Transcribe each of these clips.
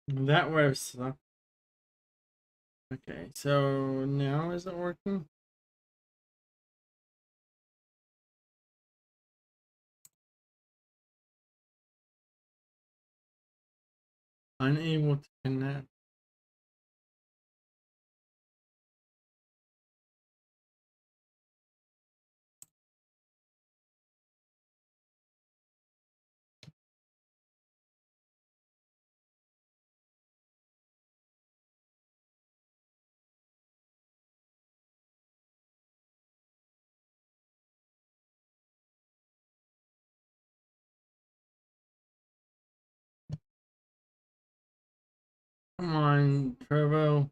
That was okay. So now is it working? Unable to connect. Come on, Turbo.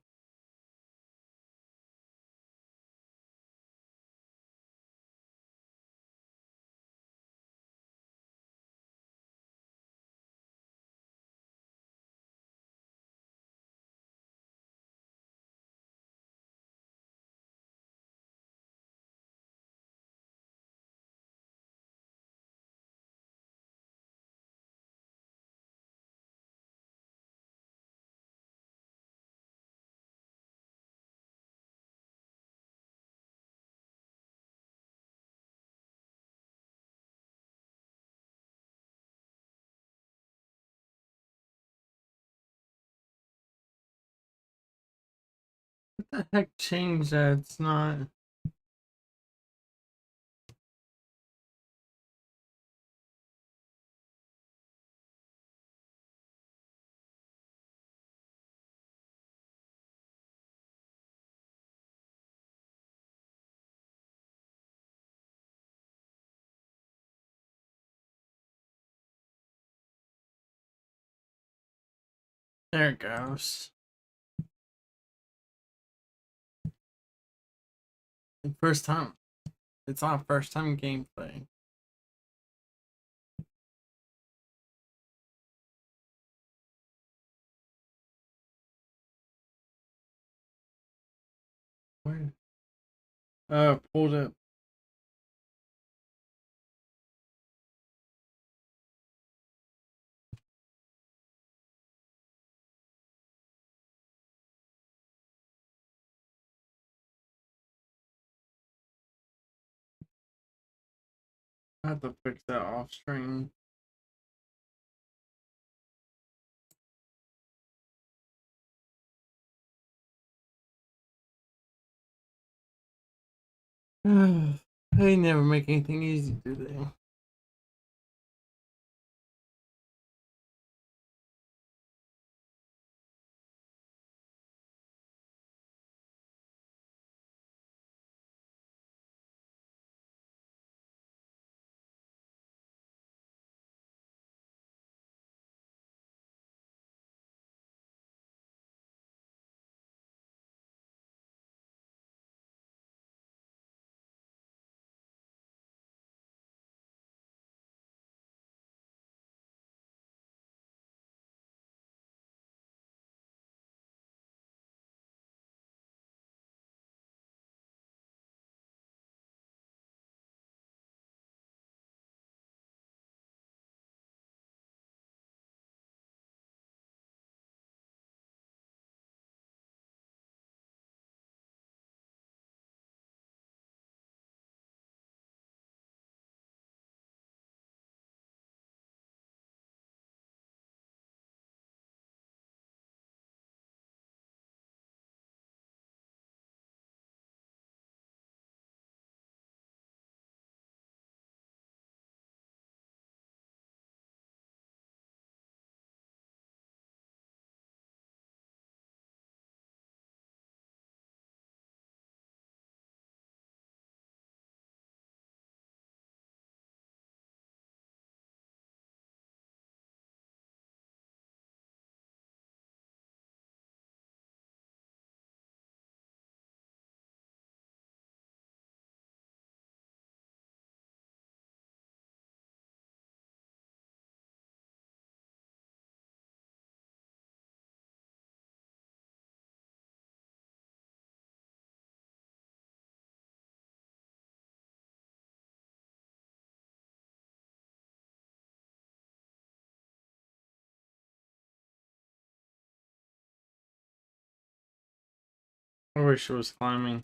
What the heck changed that? It's not. There it goes. First time. It's on first time gameplay. Where? Pulled it. I have to fix that off stream. They never make anything easy, do they? I wish it was climbing.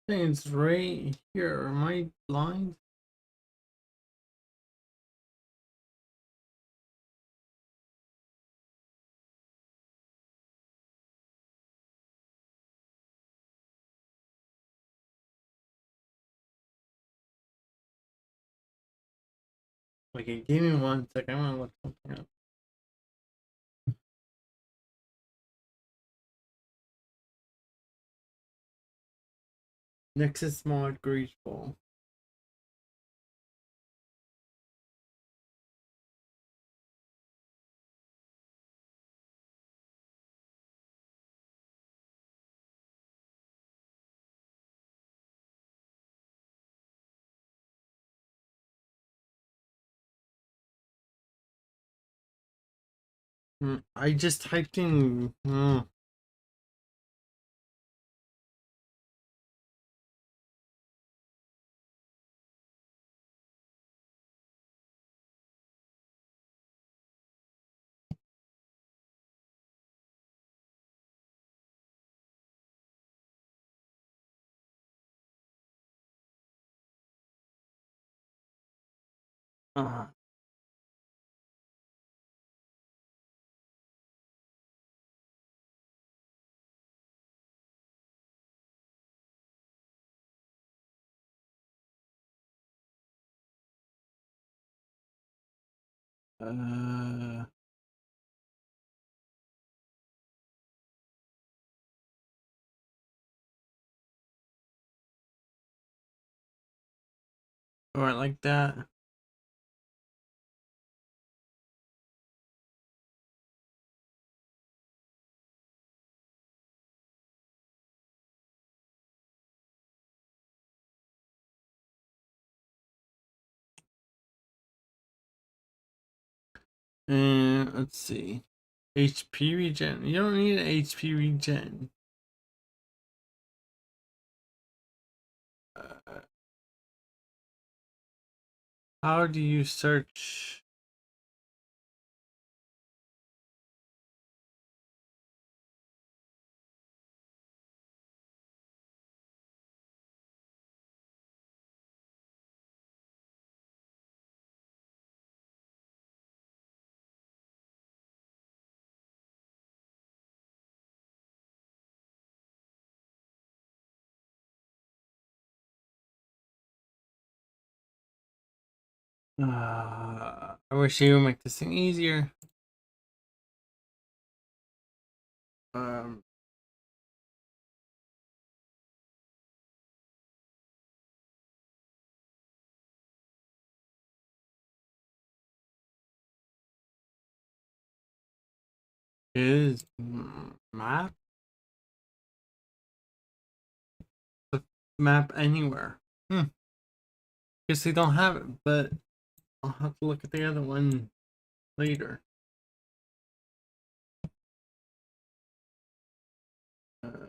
I think it's right here. Am I blind? Okay, give me 1 second. I want to look something up. Nexus mod GreedFall. I just typed in. Uh, uh, or like that. And let's see. HP regen. You don't need an HP regen. Uh, how do you search? I wish you would make this thing easier. Um, is map the map anywhere? Guess they don't have it, but I'll have to look at the other one later. Uh,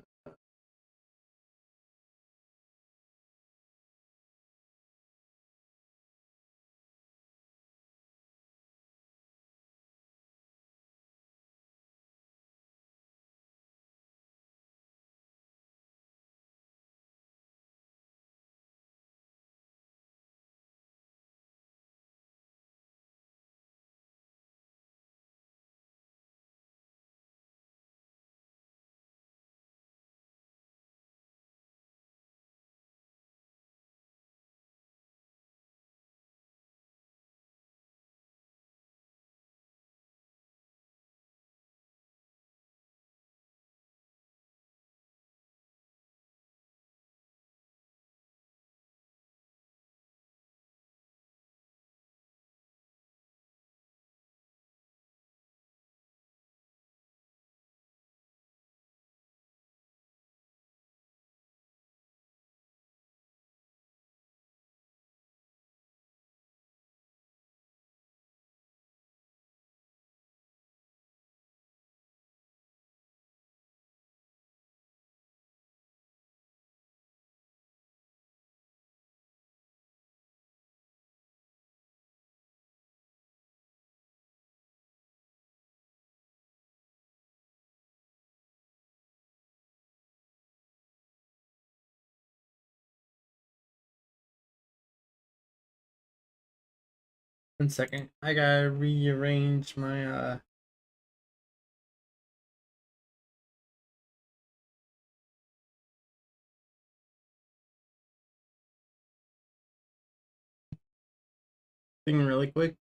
1 second. I gotta rearrange my thing really quick.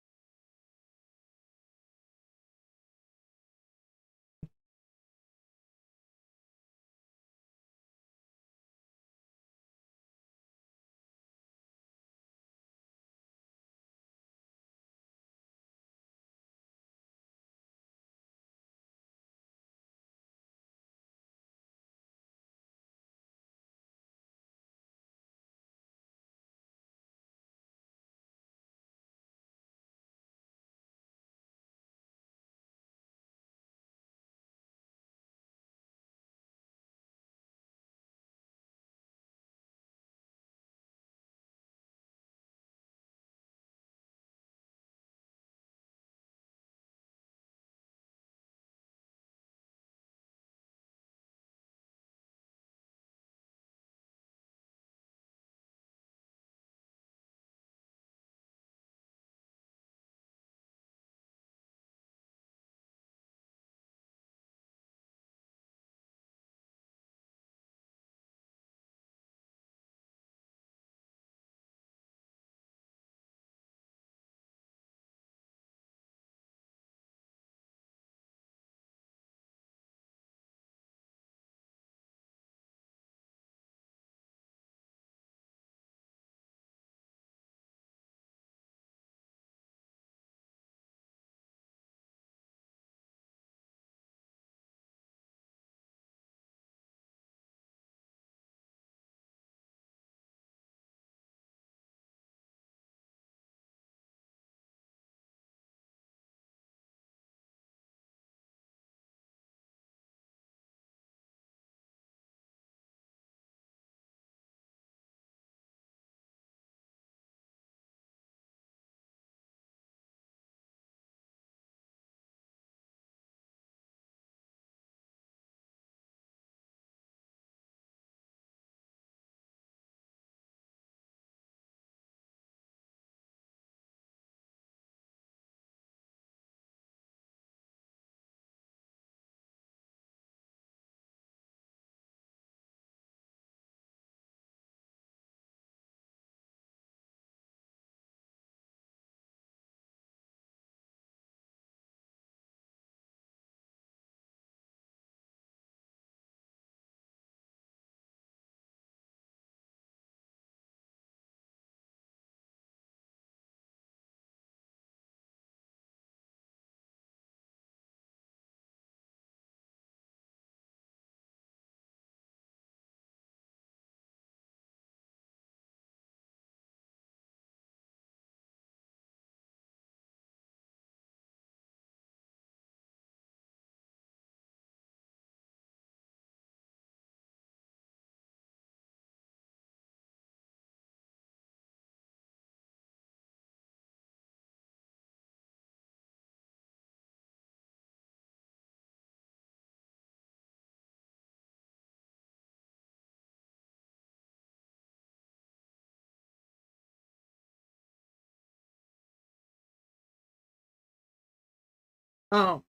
Oh,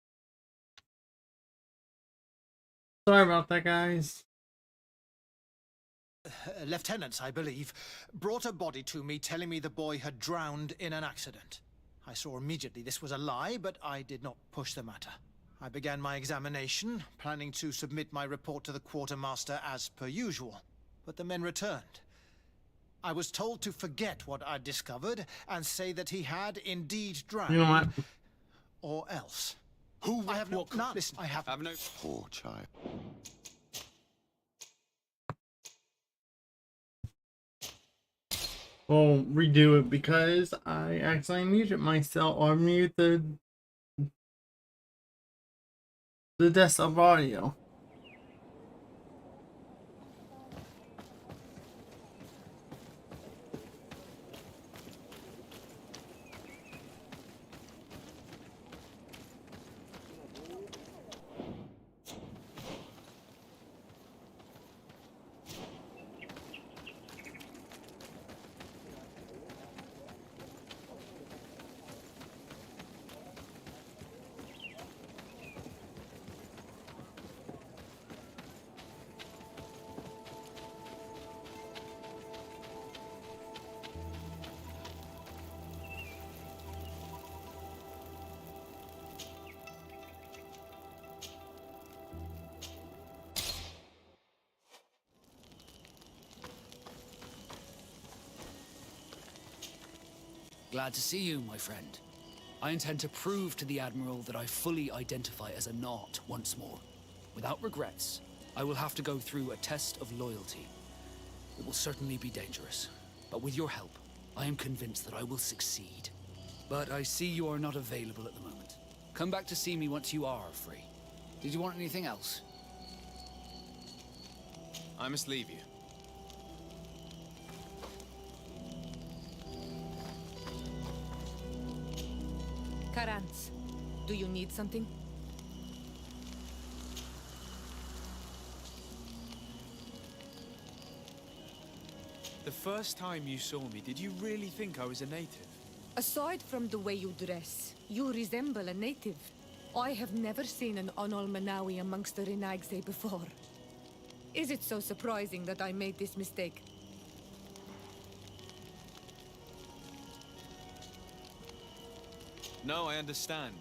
sorry about that, guys. Lieutenants, I believe, brought a body to me telling me the boy had drowned in an accident. I saw immediately this was a lie, but I did not push the matter. I began my examination, planning to submit my report to the quartermaster as per usual. But the men returned. I was told to forget what I'd discovered and say that he had indeed drowned. You know what? Or else. Who? I have no... Listen, I have no... Poor child. We'll redo it because I accidentally muted myself or muted the desktop audio. Glad to see you, my friend. I intend to prove to the Admiral that I fully identify as a Naut once more. Without regrets, I will have to go through a test of loyalty. It will certainly be dangerous, but with your help, I am convinced that I will succeed. But I see you are not available at the moment. Come back to see me once you are free. Did you want anything else? I must leave you. Karantz, do you need something? The first time you saw me, did you really think I was a native? Aside from the way you dress, you resemble a native. I have never seen an Onol Manawi amongst the Renaigse before. Is it so surprising that I made this mistake? No, I understand.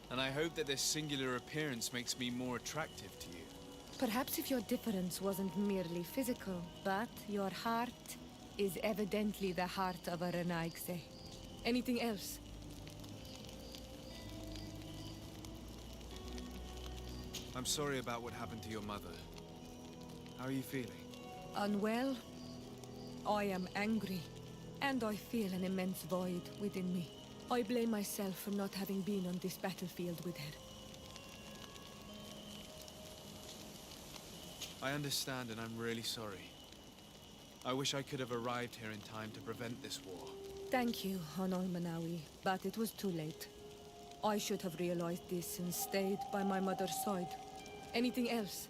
And I hope that this singular appearance makes me more attractive to you. Perhaps if your difference wasn't merely physical, but your heart is evidently the heart of a Renaigse. Anything else? I'm sorry about what happened to your mother. How are you feeling? Unwell? I am angry, and I feel an immense void within me. I blame myself for not having been on this battlefield with her. I understand, and I'm really sorry. I wish I could have arrived here in time to prevent this war. Thank you, Onol Manawi, but it was too late. I should have realized this and stayed by my mother's side. Anything else?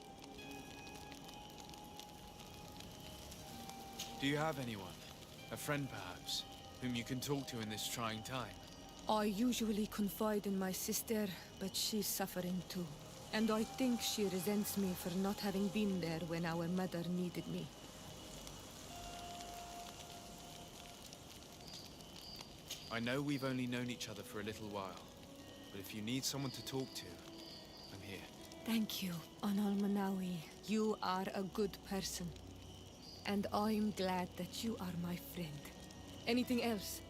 Do you have anyone? A friend, perhaps, whom you can talk to in this trying time? I usually confide in my sister, but she's suffering too. And I think she resents me for not having been there when our mother needed me. I know we've only known each other for a little while, but if you need someone to talk to, I'm here. Thank you, Onol Manawi. You are a good person. And I'm glad that you are my friend. Anything else?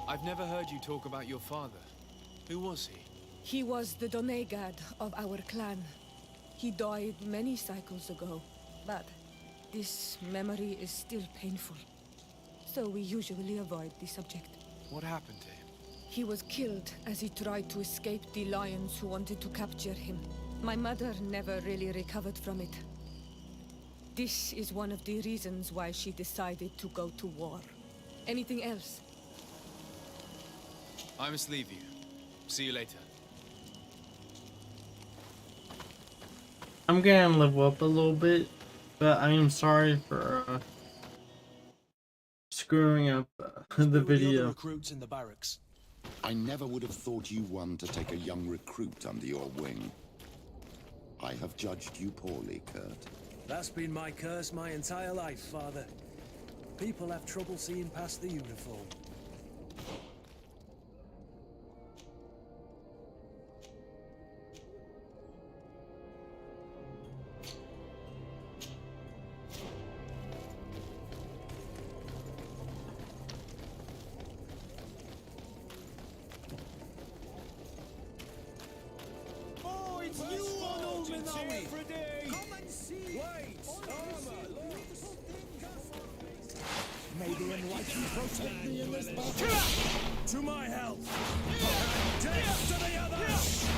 I've never heard you talk about your father. Who was he? He was the Donegad of our clan. He died many cycles ago, but this memory is still painful. So we usually avoid the subject. What happened to him? He was killed as he tried to escape the lions who wanted to capture him. My mother never really recovered from it. This is one of the reasons why she decided to go to war. Anything else? I must leave you. See you later. I'm gonna level up a little bit, but I am sorry for screwing up the video. Recruits in the barracks. I never would have thought you one to take a young recruit under your wing. I have judged you poorly, Kurt. That's been my curse my entire life, Father. People have trouble seeing past the uniform. To my help! Death to the others!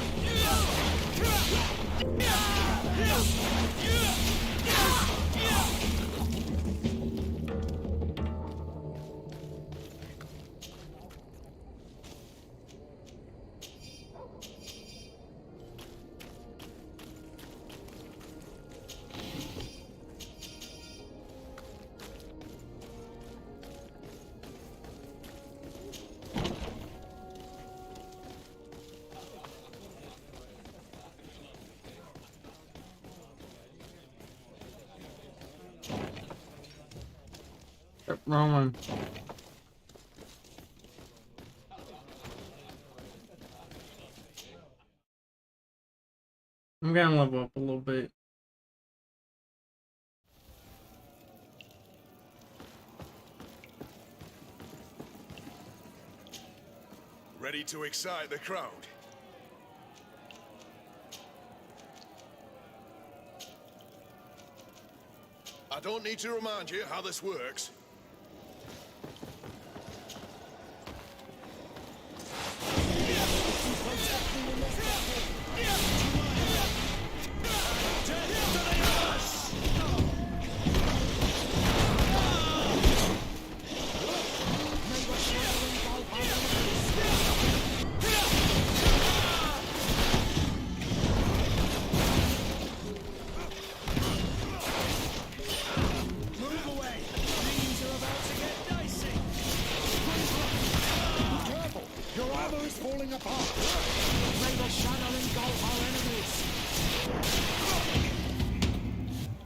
Wrong one. I'm gonna level up a little bit. Ready to excite the crowd? I don't need to remind you how this works.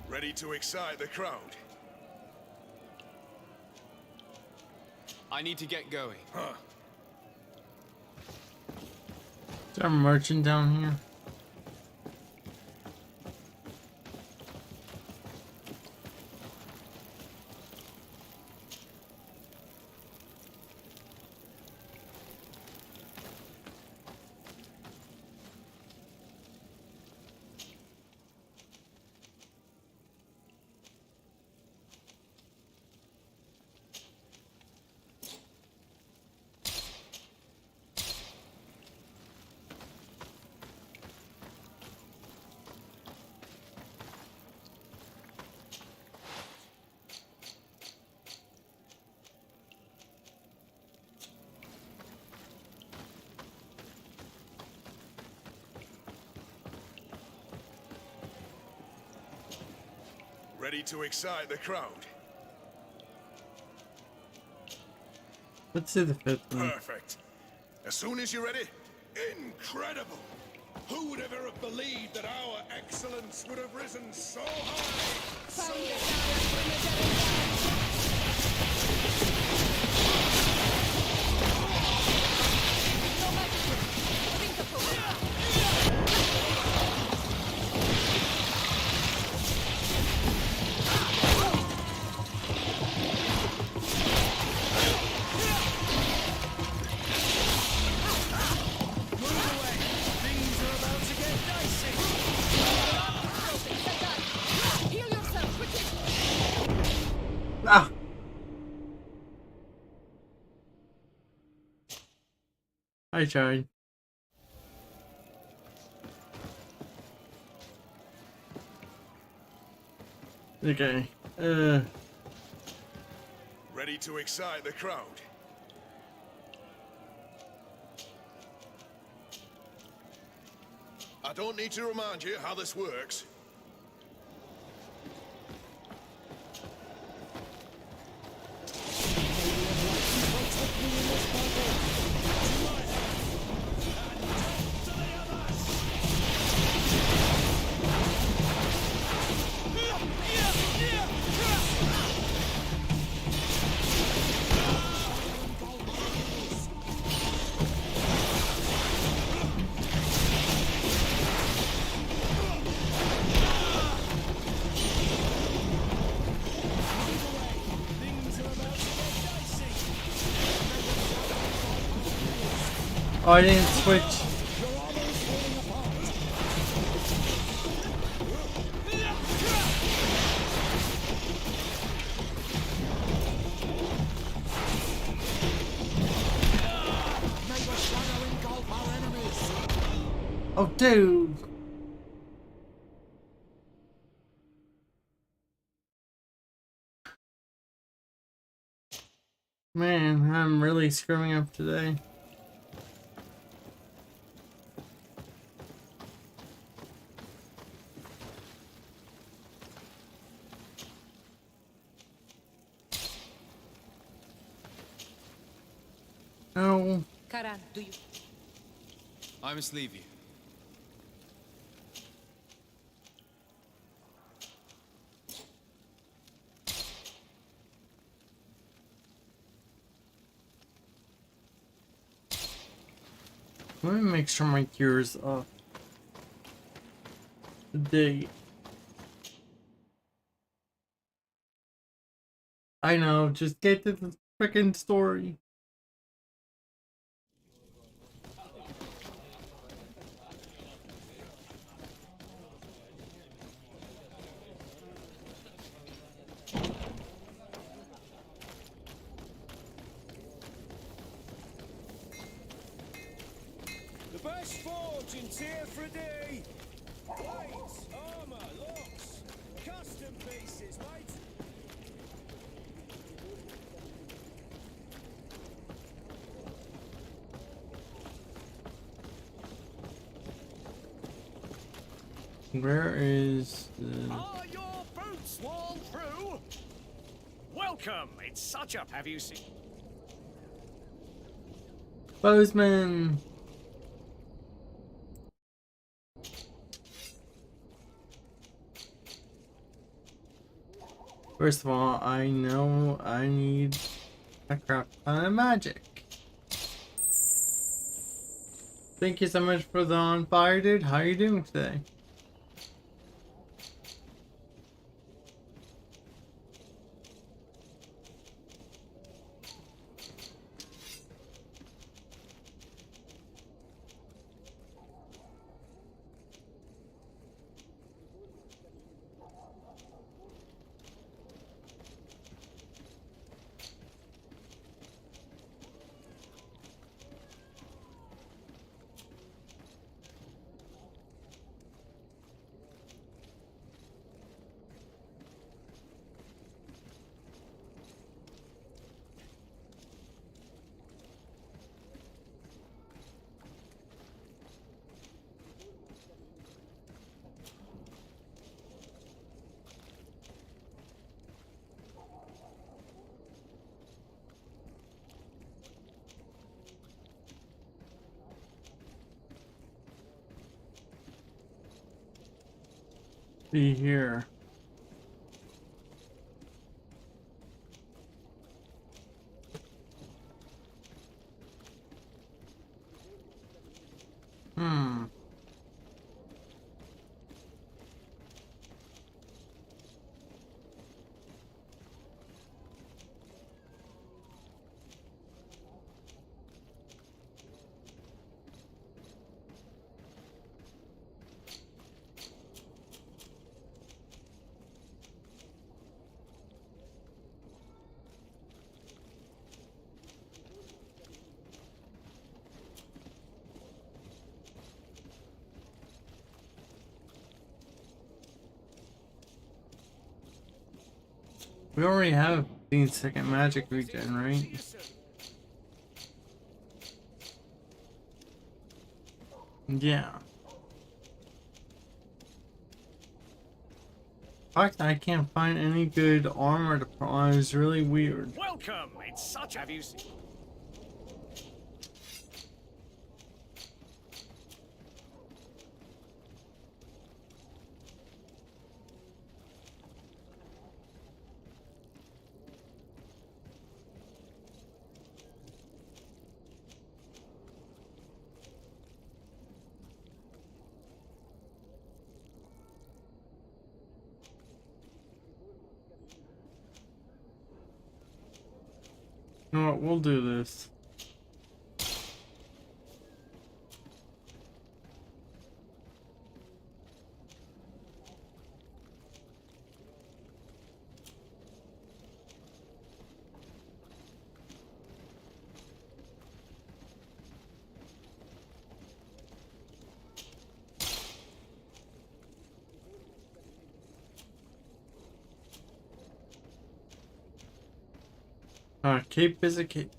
Ready to excite the crowd? I need to get going. Huh. Is there a merchant down here? Ready to excite the crowd? Let's see the fifth one. Perfect. As soon as you're ready. Incredible! Who would ever have believed that our excellence would have risen so high? Ah! I tried. Okay. Ready to excite the crowd? I don't need to remind you how this works. Oh, I didn't switch. Oh, dude. Man, I'm really screwing up today. Oh. Karan, do you? I must leave you. Let me make sure my gear's up. Today. I know, just get to the freaking story. Talking tier for a day. Plates, armor, locks, custom pieces, mate. Where is the... Are your boots worn through? Welcome. It's such a... Have you seen... Bozeman? First of all, I know I need a crap ton of magic. Thank you so much for the on fire, dude. How are you doing today? Be here. We already have 15-second magic regen, right? Yeah. In fact, I can't find any good armor to put on. It's really weird. Welcome. It's such a... Have you seen... You know what? We'll do this. Cape is a cape.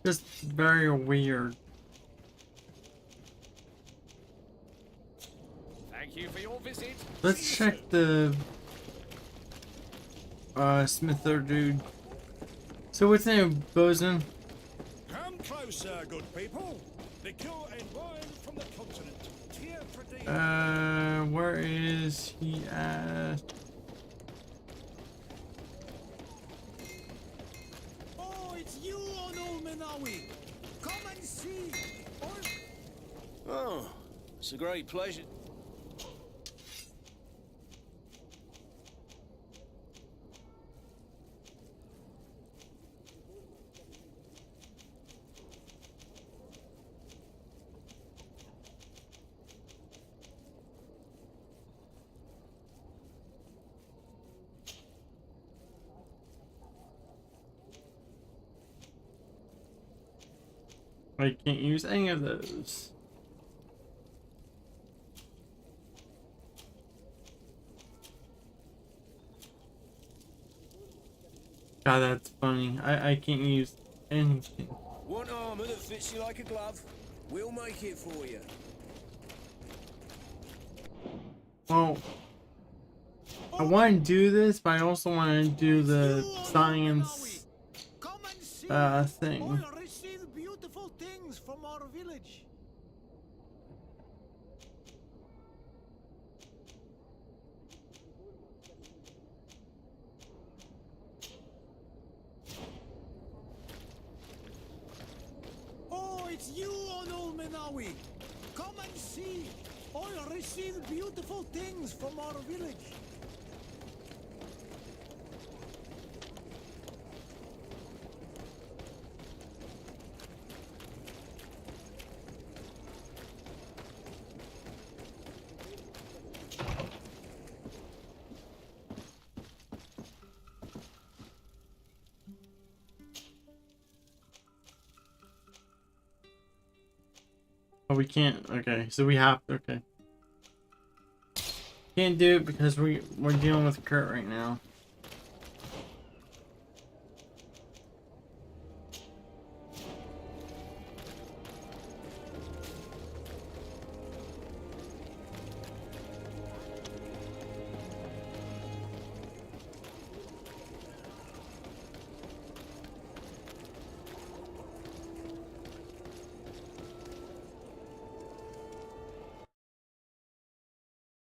Just very weird. Thank you for your visit. Let's check the Smither dude. So what's his name, Bosun? Come closer, good people. Liquor and wine from the continent. Tear for day. Where is he at? Oh, it's you, Onomenawi. Come and see. Oh, it's a great pleasure. I can't use any of those. God, that's funny. I can't use anything. Want armor that fits you like a glove? We'll make it for you. Well, I want to do this, but I also want to do the science thing. Oil receive beautiful things from our village. Oh, it's you on Old Menawi. Come and see. Oil receive beautiful things from our village. Oh, we can't. Okay, so we have. Okay, can't do it because we're dealing with Kurt right now.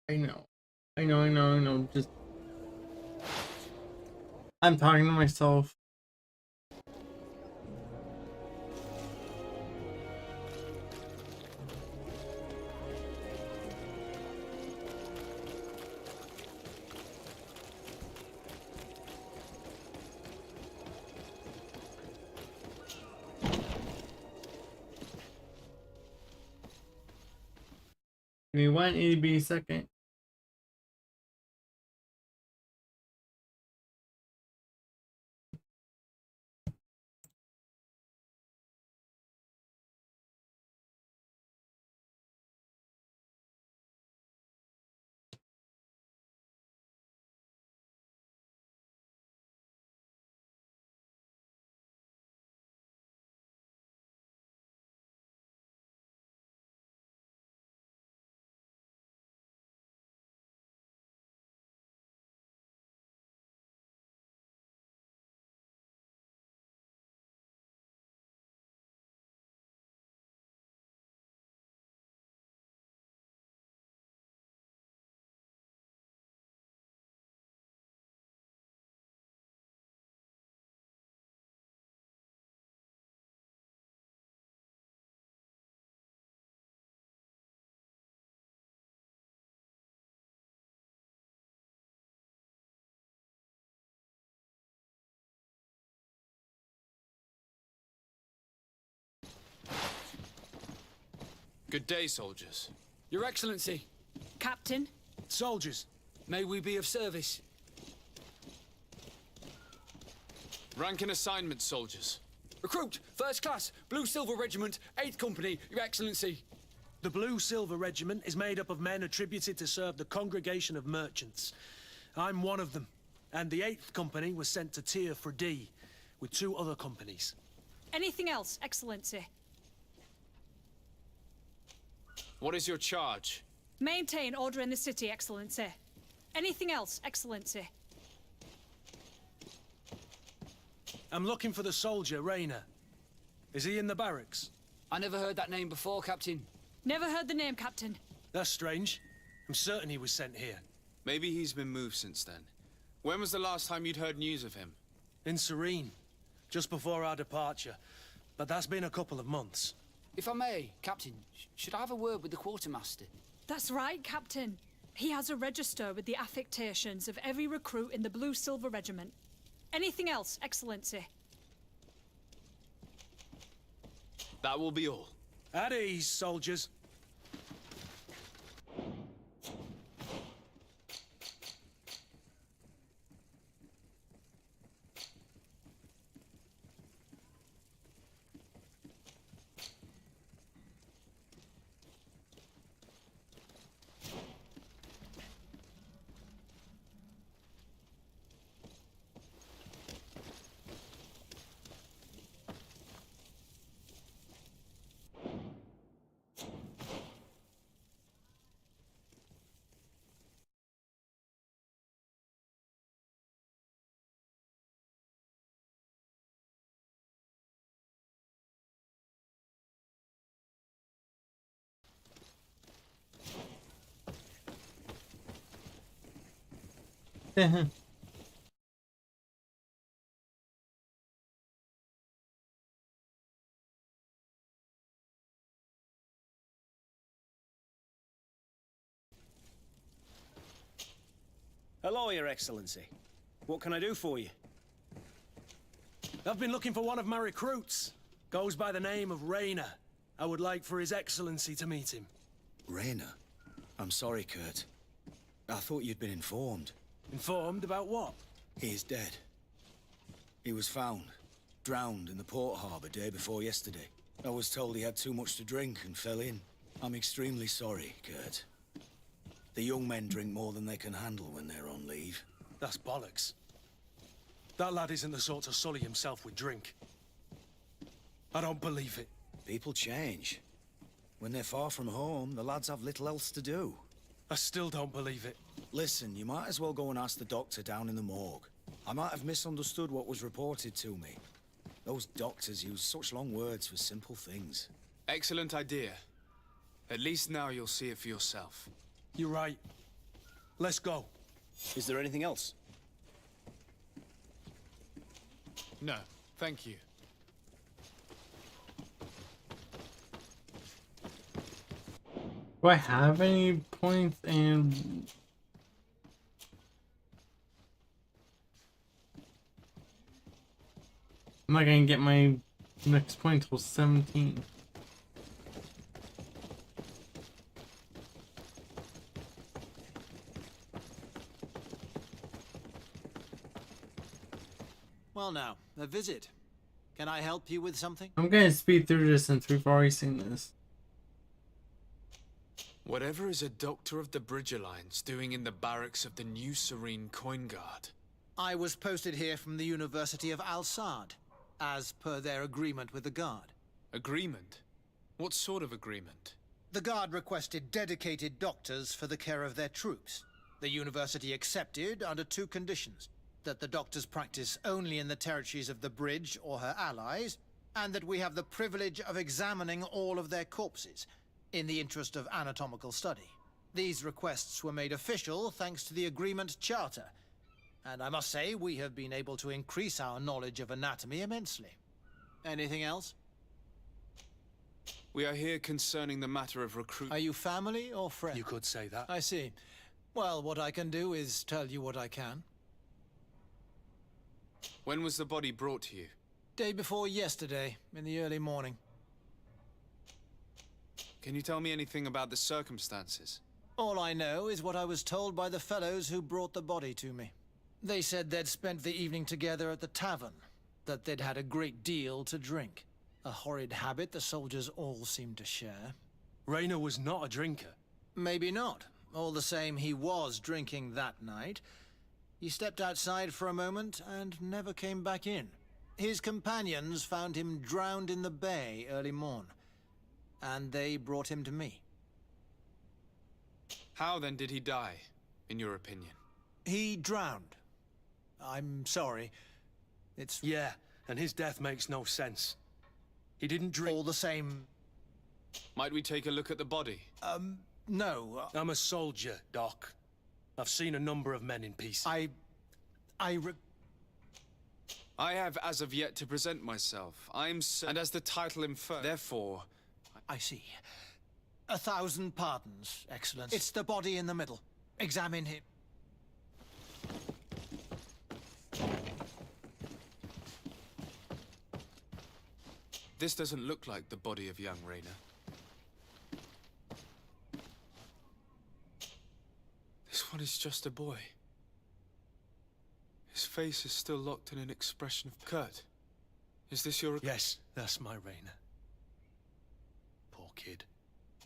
I know. Just I'm talking to myself. Give me 1 ADB second. Good day, soldiers. Your Excellency, Captain, Soldiers. may we be of service? Rank and assignment, soldiers. Recruit, first class, Blue Silver Regiment, 8th Company, Your Excellency. The Blue Silver Regiment is made up of men attributed to serve the Congregation of Merchants. I'm one of them, and the 8th Company was sent to Tier for D, with 2 other companies. anything else, Excellency? What is your charge? Maintain order in the city, Excellency. Anything else, Excellency? I'm looking for the soldier, Rayner. Is he in the barracks? I never heard that name before, Captain. Never heard the name, Captain. That's strange. I'm certain he was sent here. Maybe he's been moved since then. When was the last time you'd heard news of him? In Serene, just before our departure. But that's been a couple of months. If I may, Captain, should I have a word with the quartermaster? That's right, Captain. He has a register with the affectations of every recruit in the Blue Silver Regiment. Anything else, Excellency? That will be all. At ease, soldiers. Hello, Your Excellency. What can I do for you? I've been looking for one of my recruits. Goes by the name of Rayner. I would like for His Excellency to meet him. Rayner? I'm sorry, Kurt. I thought you'd been informed. Informed about what? He is dead. He was found, drowned in the port harbor day before yesterday. I was told he had too much to drink and fell in. I'm extremely sorry, Kurt. The young men drink more than they can handle when they're on leave. That's bollocks. That lad isn't the sort to sully himself with drink. I don't believe it. People change. When they're far from home, the lads have little else to do. I still don't believe it. Listen, you might as well go and ask the doctor down in the morgue. I might have misunderstood what was reported to me. Those doctors use such long words for simple things. Excellent idea. At least now you'll see it for yourself. You're right. Let's go. Is there anything else? No, thank you. Do I have any points in... I'm not gonna get my next point till 17. Well now, a visit. Can I help you with something? I'm gonna speed through this since we've already seen this. Whatever is a doctor of the Bridge Alliance doing in the barracks of the New Serene Coin Guard? I was posted here from the University of Al-Sad, as per their agreement with the Guard. Agreement? What sort of agreement? The Guard requested dedicated doctors for the care of their troops. The University accepted under two conditions: that the doctors practice only in the territories of the Bridge or her allies, and that we have the privilege of examining all of their corpses, in the interest of anatomical study. These requests were made official thanks to the Agreement Charter, and I must say we have been able to increase our knowledge of anatomy immensely. Anything else? We are here concerning the matter of recruitment. Are you family or friends? You could say that. I see. Well, what I can do is tell you what I can. When was the body brought to you? Day before yesterday, in the early morning. Can you tell me anything about the circumstances? All I know is what I was told by the fellows who brought the body to me. They said they'd spent the evening together at the tavern, that they'd had a great deal to drink. A horrid habit the soldiers all seemed to share. Rayner was not a drinker. Maybe not. All the same, he was drinking that night. He stepped outside for a moment and never came back in. His companions found him drowned in the bay early morn, and they brought him to me. How then did he die, in your opinion? He drowned. I'm sorry. It's... Yeah, and his death makes no sense. He didn't drink... all the same... Might we take a look at the body? No. I'm a soldier, Doc. I've seen a number of men in pieces. I have as of yet to present myself. And as the title infers, therefore... I see. 1,000 pardons, Excellence. It's the body in the middle. Examine him. This doesn't look like the body of young Rayner. This one is just a boy. His face is still locked in an expression of... Kurt, is this your... Yes, that's my Rayner. Poor kid.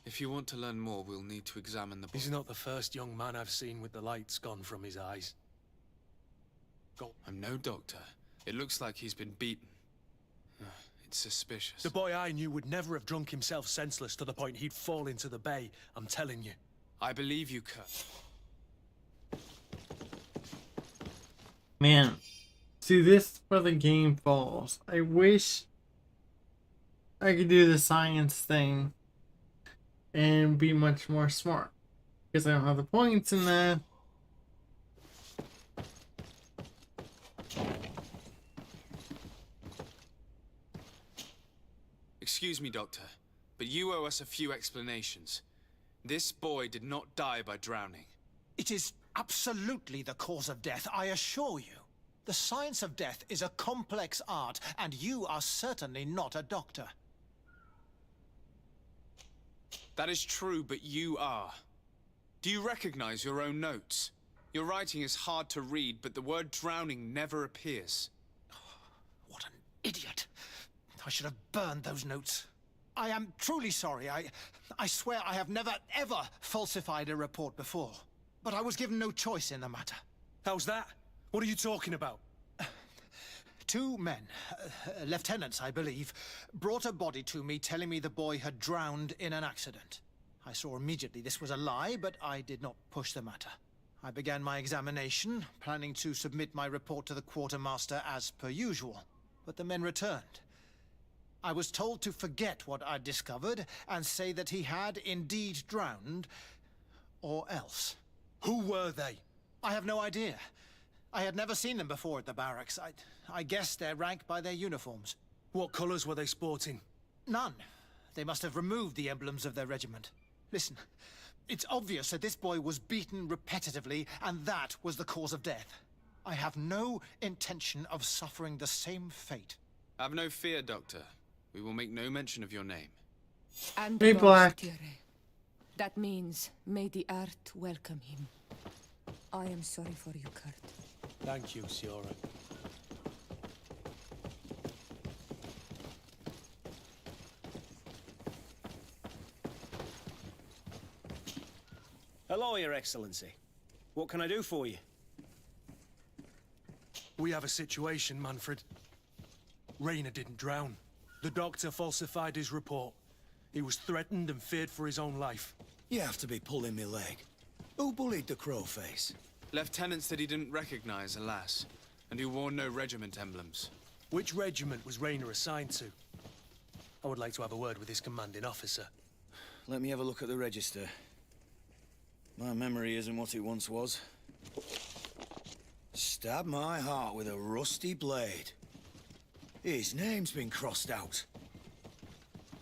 If you want to learn more, we'll need to examine the body. He's not the first young man I've seen with the lights gone from his eyes. Go. I'm no doctor. It looks like he's been beaten. It's suspicious. The boy I knew would never have drunk himself senseless to the point he'd fall into the bay, I'm telling you. I believe you, Kurt. Man, see, this is where the game falls. I wish I could do the science thing and be much more smart, because I don't have the points in that. Excuse me, Doctor, but you owe us a few explanations. This boy did not die by drowning. It is absolutely the cause of death, I assure you. The science of death is a complex art, and you are certainly not a doctor. That is true, but you are. Do you recognize your own notes? Your writing is hard to read, but the word drowning never appears. What an idiot. I should have burned those notes. I am truly sorry. I swear I have never, ever falsified a report before. But I was given no choice in the matter. How's that? What are you talking about? Two men, lieutenants, I believe, brought a body to me telling me the boy had drowned in an accident. I saw immediately this was a lie, but I did not push the matter. I began my examination, planning to submit my report to the quartermaster as per usual. But the men returned. I was told to forget what I'd discovered and say that he had indeed drowned, or else. Who were they? I have no idea. I had never seen them before at the barracks. I guessed their rank by their uniforms. What colours were they sporting? None. They must have removed the emblems of their regiment. Listen, it's obvious that this boy was beaten repetitively, and that was the cause of death. I have no intention of suffering the same fate. Have no fear, Doctor. We will make no mention of your name. And Be black. Tire. That means, may the earth welcome him. I am sorry for you, Kurt. Thank you, Siora. Hello, Your Excellency. What can I do for you? We have a situation, Manfred. Rainer didn't drown. The doctor falsified his report. He was threatened and feared for his own life. You have to be pulling me leg. Who bullied the crowface? Lieutenants that he didn't recognize, alas, and who wore no regiment emblems. Which regiment was Rainer assigned to? I would like to have a word with his commanding officer. Let me have a look at the register. My memory isn't what it once was. Stab my heart with a rusty blade. His name's been crossed out.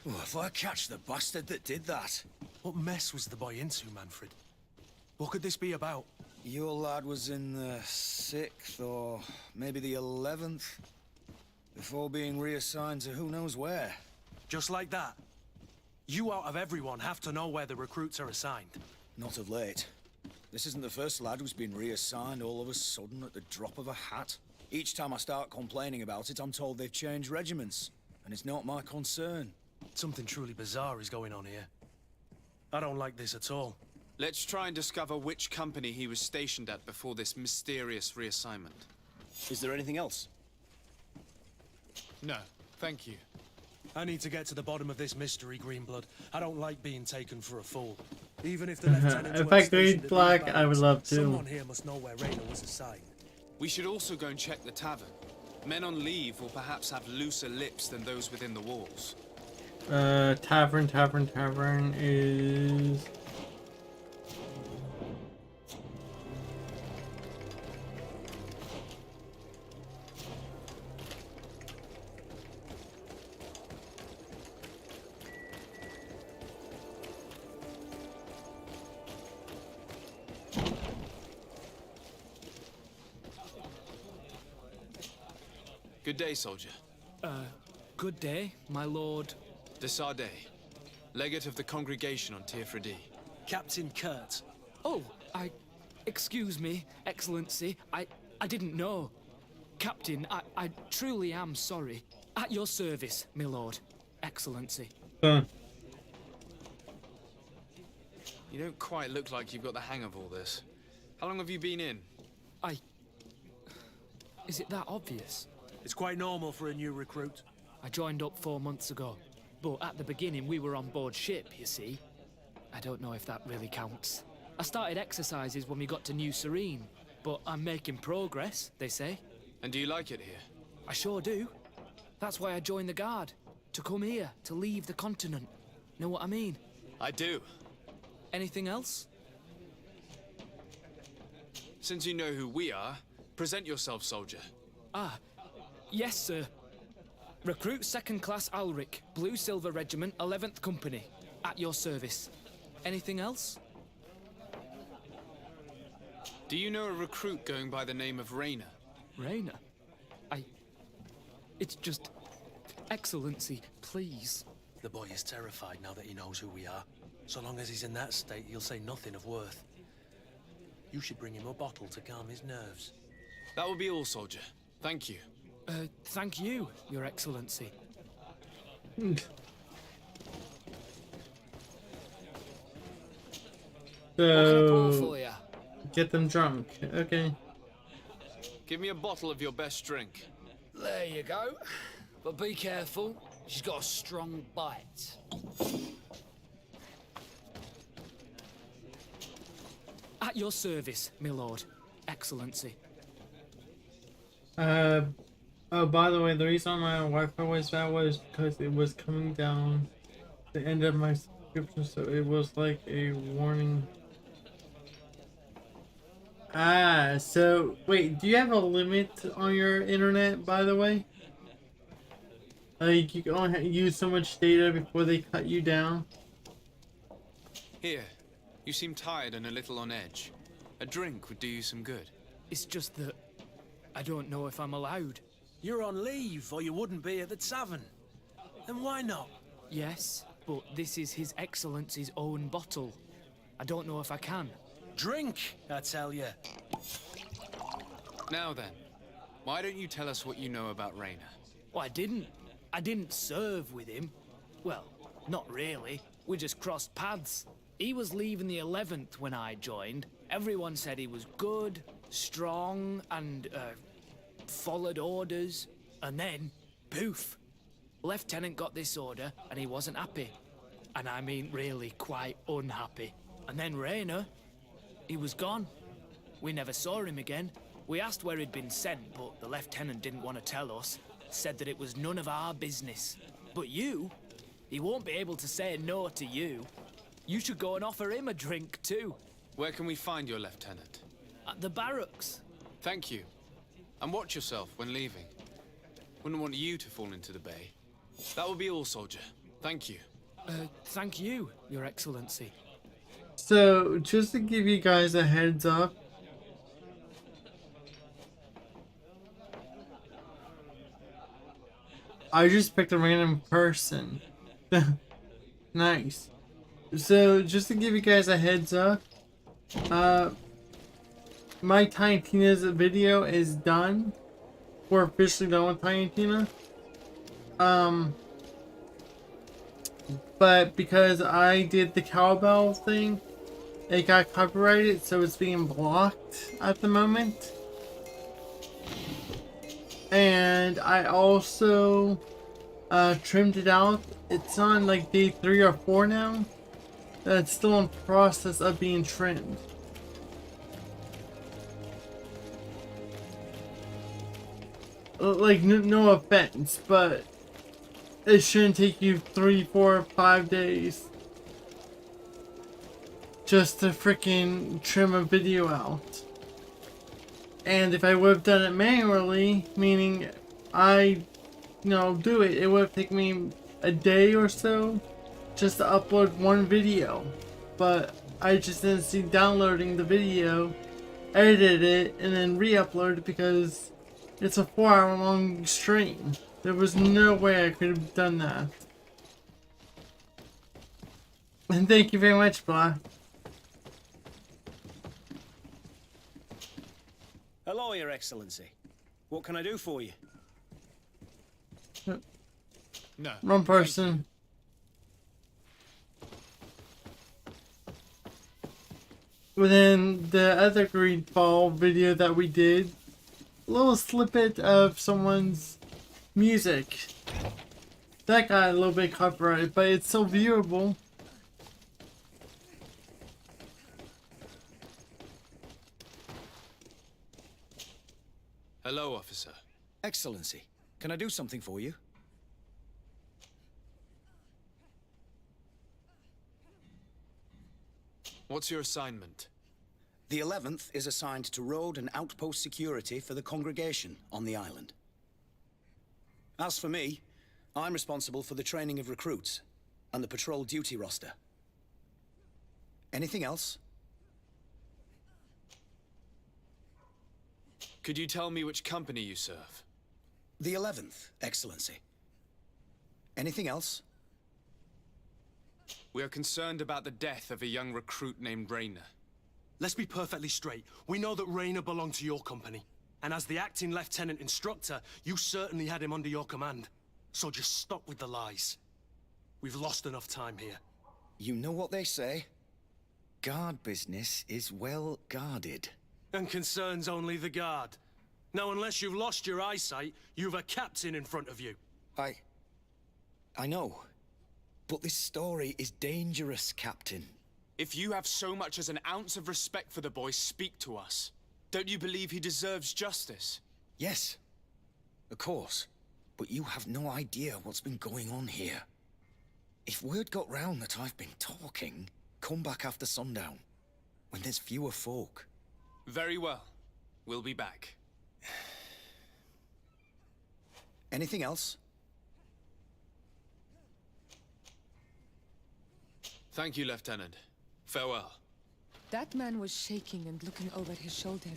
Oh, if I catch the bastard that did that. What mess was the boy into, Manfred? What could this be about? Your lad was in the 6th or maybe the 11th, before being reassigned to who knows where. Just like that? You out of everyone have to know where the recruits are assigned. Not of late. This isn't the first lad who's been reassigned all of a sudden at the drop of a hat. Each time I start complaining about it, I'm told they've changed regiments, and it's not my concern. Something truly bizarre is going on here. I don't like this at all. Let's try and discover which company he was stationed at before this mysterious reassignment. Is there anything else? No, thank you. I need to get to the bottom of this mystery, Greenblood. I don't like being taken for a fool. Even if the lieutenant If I could black, I would love to. Someone here must know where Rainer was assigned. We should also go and check the tavern. Men on leave will perhaps have looser lips than those within the walls. Tavern is... Good day, soldier. Good day, my lord. De Sardet, legate of the congregation on Teer. Captain Kurt. Oh, excuse me, Excellency. I didn't know. Captain, I truly am sorry. At your service, my lord. Excellency. You don't quite look like you've got the hang of all this. How long have you been in? Is it that obvious? It's quite normal for a new recruit. I joined up 4 months ago. But at the beginning, we were on board ship, you see. I don't know if that really counts. I started exercises when we got to New Serene, but I'm making progress, they say. And do you like it here? I sure do. That's why I joined the Guard. To come here, to leave the continent. Know what I mean? I do. Anything else? Since you know who we are, present yourself, soldier. Ah, yes, sir. Recruit 2nd Class Alric, Blue Silver Regiment, 11th Company. At your service. Anything else? Do you know a recruit going by the name of Rayner? Rayner? It's just... Excellency, please. The boy is terrified now that he knows who we are. So long as he's in that state, he'll say nothing of worth. You should bring him a bottle to calm his nerves. That will be all, soldier. Thank you. Thank you, Your Excellency. So, get them drunk. Okay. Give me a bottle of your best drink. There you go. But be careful. She's got a strong bite. At your service, my lord. Excellency. Oh, by the way, the reason my Wi-Fi was bad was because it was coming down the end of my subscription, so it was like a warning. So wait, do you have a limit on your internet, by the way? Like, you can only use so much data before they cut you down? Here. You seem tired and a little on edge. A drink would do you some good. It's just that I don't know if I'm allowed. You're on leave, or you wouldn't be at the tavern. Then why not? Yes, but this is His Excellency's own bottle. I don't know if I can. Drink, I tell you. Now then, why don't you tell us what you know about Rayner? Well, I didn't serve with him. Well, not really. We just crossed paths. He was leaving the 11th when I joined. Everyone said he was good, strong, and, followed orders. And then, poof. Lieutenant got this order, and he wasn't happy. And I mean really quite unhappy. And then Rayner, he was gone. We never saw him again. We asked where he'd been sent, but the lieutenant didn't want to tell us. Said that it was none of our business. But you, he won't be able to say no to you. You should go and offer him a drink too. Where can we find your lieutenant? At the barracks. Thank you. And watch yourself when leaving. Wouldn't want you to fall into the bay. That will be all, soldier. Thank you. Thank you, Your Excellency. So, just to give you guys a heads up, I just picked a random person. Nice. So, just to give you guys a heads up, my Tiny Tina's video is done. We're officially done with Tiny Tina. But because I did the cowbell thing, it got copyrighted, so it's being blocked at the moment. And I also trimmed it out. It's on like day 3 or 4 now. It's still in process of being trimmed. Like, no offense, but it shouldn't take you 3, 4, 5 days just to freaking trim a video out. And if I would have done it manually, meaning I, do it, it would have taken me a day or so just to upload one video. But I just didn't see downloading the video, edited it, and then re-upload it because it's a 4-hour long stream. There was no way I could have done that. And thank you very much, Blah. Hello, Your Excellency. What can I do for you? No. Wrong person. Within the other GreedFall video that we did, a little snippet of someone's music. That got a little bit copyrighted, but it's so viewable. Hello, officer. Excellency, can I do something for you? What's your assignment? The 11th is assigned to road and outpost security for the congregation on the island. As for me, I'm responsible for the training of recruits and the patrol duty roster. Anything else? Could you tell me which company you serve? The 11th, Excellency. Anything else? We are concerned about the death of a young recruit named Rayner. Let's be perfectly straight. We know that Rayner belonged to your company. And as the acting lieutenant instructor, you certainly had him under your command. So just stop with the lies. We've lost enough time here. You know what they say? Guard business is well guarded. And concerns only the guard. Now, unless you've lost your eyesight, you've a captain in front of you. I know. But this story is dangerous, Captain. If you have so much as an ounce of respect for the boy, speak to us. Don't you believe he deserves justice? Yes, of course. But you have no idea what's been going on here. If word got round that I've been talking, come back after sundown, when there's fewer folk. Very well. We'll be back. Anything else? Thank you, Lieutenant. Farewell. That man was shaking and looking over his shoulder,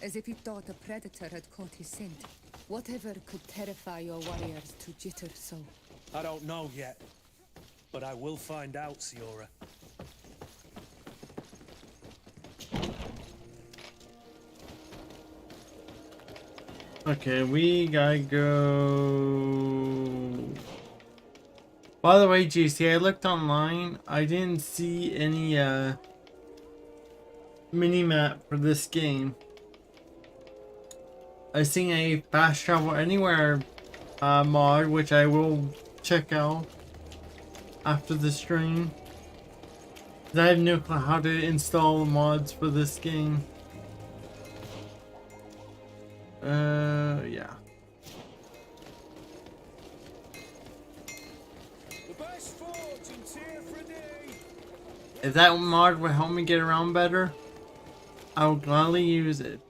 as if he thought a predator had caught his scent. Whatever could terrify your warriors to jitter so? I don't know yet, but I will find out, Siora. Okay, we gotta go. By the way, GC, I looked online. I didn't see any mini-map for this game. I seen a fast travel anywhere mod, which I will check out after the stream. I have no clue how to install mods for this game. Yeah. If that mod would help me get around better, I will gladly use it.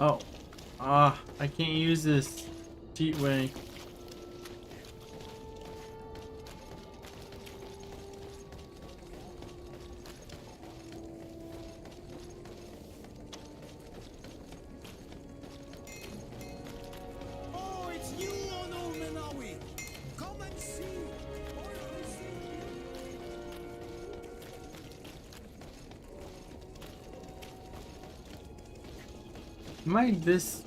Oh. I can't use this cheat way. Oh, it's you, Onomenawi! Come and see! Might this.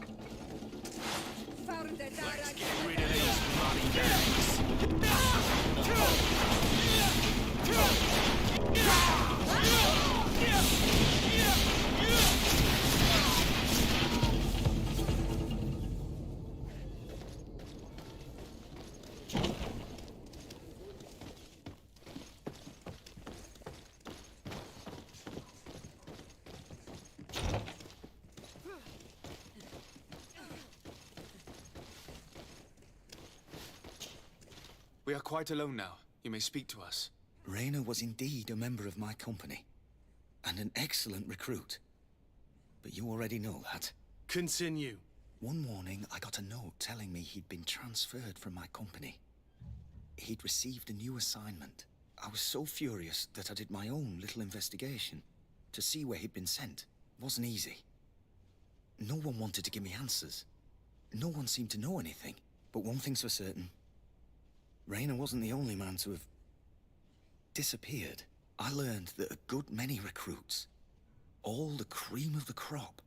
We are quite alone now. You may speak to us. Rayner was indeed a member of my company, and an excellent recruit. But you already know that. Continue. One morning, I got a note telling me he'd been transferred from my company. He'd received a new assignment. I was so furious that I did my own little investigation to see where he'd been sent. It wasn't easy. No one wanted to give me answers. no one seemed to know anything. But one thing's for certain. Rayner wasn't the only man to have disappeared. I learned that a good many recruits, all the cream of the crop,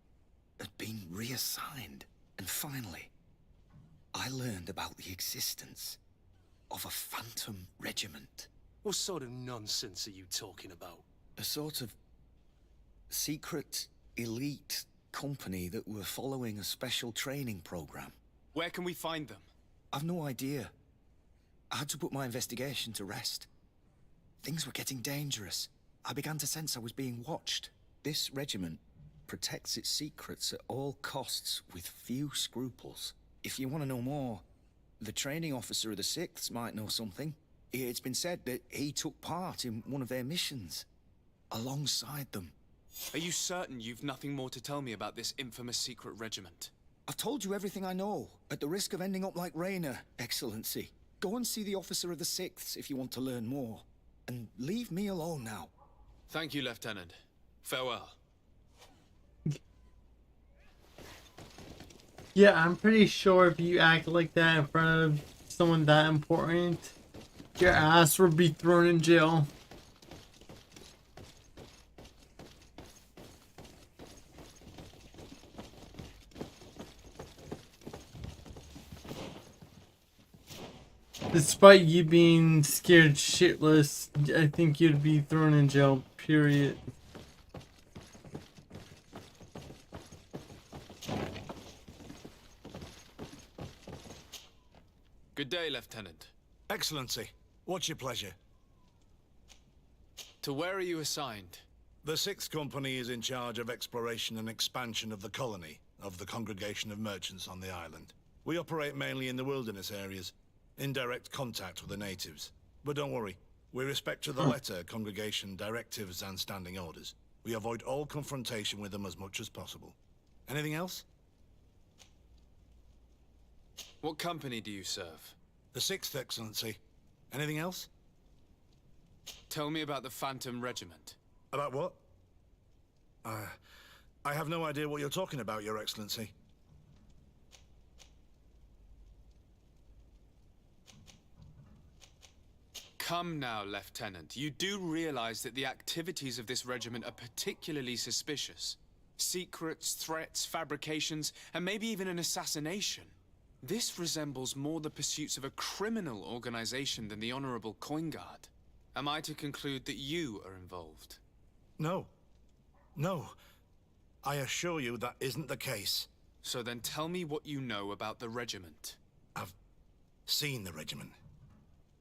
had been reassigned. And finally, I learned about the existence of a phantom regiment. What sort of nonsense are you talking about? A sort of secret, elite company that were following a special training program. Where can we find them? I've no idea. I had to put my investigation to rest. Things were getting dangerous. I began to sense I was being watched. This regiment protects its secrets at all costs with few scruples. If you want to know more, the training officer of the 6th might know something. It's been said that he took part in one of their missions, alongside them. Are you certain you've nothing more to tell me about this infamous secret regiment? I've told you everything I know, at the risk of ending up like Rayner, Excellency. Go and see the officer of the 6th if you want to learn more. And leave me alone now. Thank you, Lieutenant. Farewell. Yeah, I'm pretty sure if you act like that in front of someone that important, your ass will be thrown in jail. Despite you being scared shitless, I think you'd be thrown in jail, period. Good day, Lieutenant. Excellency, what's your pleasure? To where are you assigned? The 6th Company is in charge of exploration and expansion of the colony of the Congregation of Merchants on the island. We operate mainly in the wilderness areas, in direct contact with the natives. But don't worry, we respect to the letter Congregation directives and standing orders. We avoid all confrontation with them as much as possible. Anything else? What company do you serve? The 6th, Excellency. Anything else? Tell me about the Phantom Regiment. About what? I have no idea what you're talking about, Your Excellency. Come now, Lieutenant. You do realize that the activities of this regiment are particularly suspicious. Secrets, threats, fabrications, and maybe even an assassination. This resembles more the pursuits of a criminal organization than the Honorable Coin Guard. Am I to conclude that you are involved? No. No. I assure you that isn't the case. So then tell me what you know about the regiment. I've seen the regiment.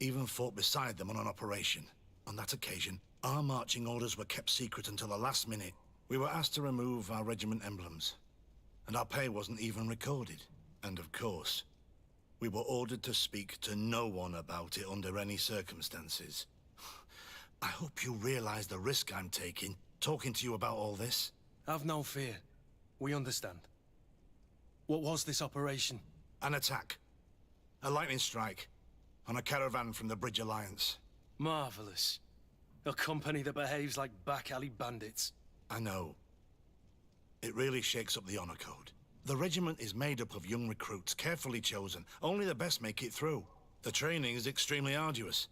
Even fought beside them on an operation. On that occasion, our marching orders were kept secret until the last minute. We were asked to remove our regiment emblems, and our pay wasn't even recorded. And of course, we were ordered to speak to no one about it under any circumstances. I hope you realize the risk I'm taking, talking to you about all this. Have no fear. We understand. What was this operation? An attack. A lightning strike. On a caravan from the Bridge Alliance. Marvelous. A company that behaves like back-alley bandits. I know. It really shakes up the honor code. The regiment is made up of young recruits, carefully chosen. Only the best make it through. The training is extremely arduous.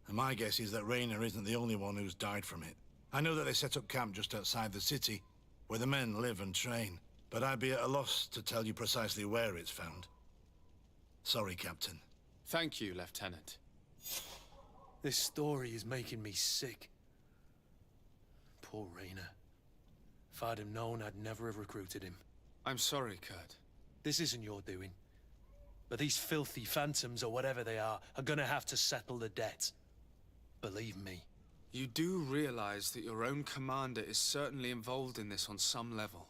And my guess is that Rayner isn't the only one who's died from it. I know that they set up camp just outside the city, where the men live and train. But I'd be at a loss to tell you precisely where it's found. Sorry, Captain. Thank you, Lieutenant. This story is making me sick. Poor Rayner. If I'd have known, I'd never have recruited him. I'm sorry, Kurt. This isn't your doing. But these filthy phantoms, or whatever they are gonna have to settle the debt. Believe me. You do realize that your own commander is certainly involved in this on some level.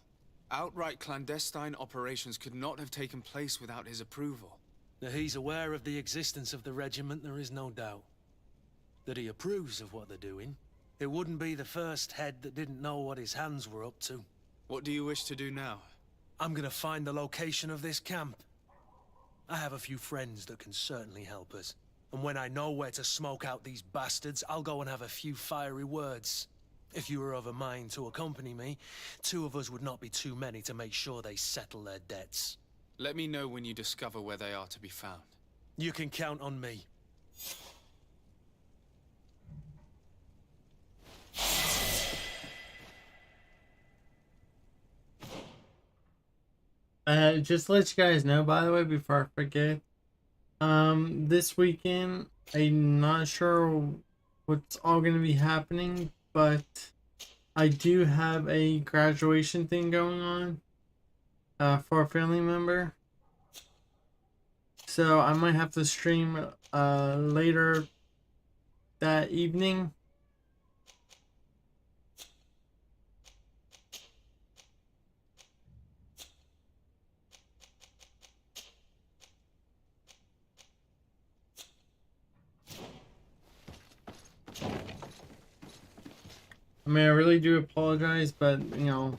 Outright clandestine operations could not have taken place without his approval. That he's aware of the existence of the regiment, there is no doubt. That he approves of what they're doing. It wouldn't be the first head that didn't know what his hands were up to. What do you wish to do now? I'm gonna find the location of this camp. I have a few friends that can certainly help us. And when I know where to smoke out these bastards, I'll go and have a few fiery words. If you were of a mind to accompany me, 2 of us would not be too many to make sure they settle their debts. Let me know when you discover where they are to be found. You can count on me. Just to let you guys know, by the way, before I forget, this weekend, I'm not sure what's all going to be happening, but I do have a graduation thing going on, for a family member. So I might have to stream, later that evening. I mean, I really do apologize, but, you know,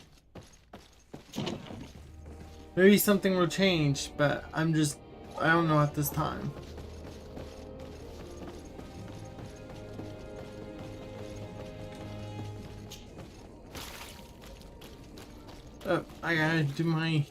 maybe something will change, but I don't know at this time. Oh, I gotta do my...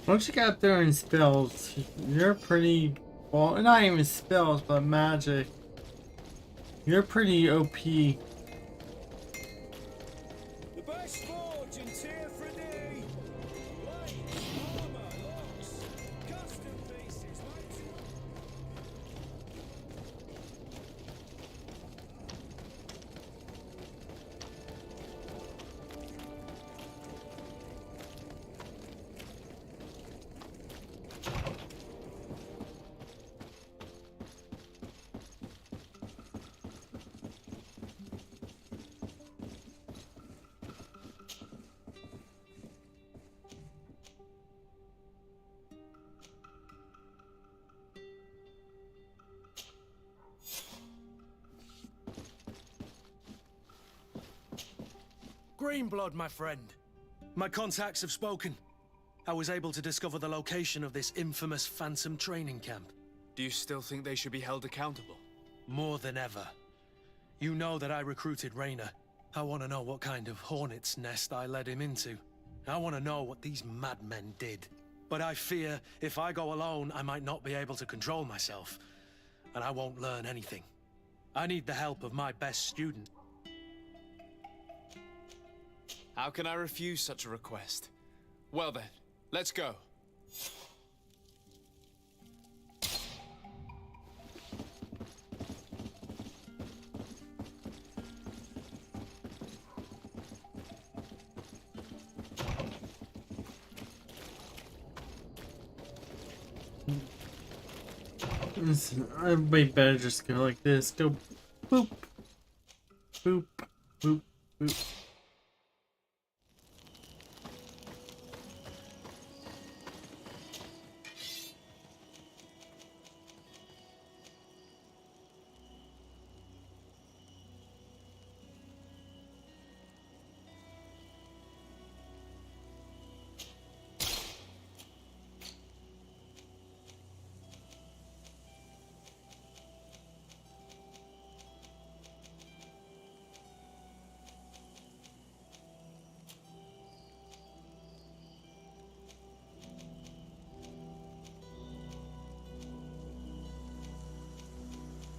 Once you get up there in spells, you're pretty, well, not even spells, but magic. You're pretty OP. The best forge in tier 3D. Light, armor, locks, custom pieces, mighty. Greenblood, my friend. My contacts have spoken. I was able to discover the location of this infamous Phantom training camp. Do you still think they should be held accountable? More than ever. You know that I recruited Raynor. I want to know what kind of hornet's nest I led him into. I want to know what these madmen did. But I fear if I go alone, I might not be able to control myself. And I won't learn anything. I need the help of my best student. How can I refuse such a request? Well then, let's go. Everybody better just go like this. Go boop, boop, boop, boop.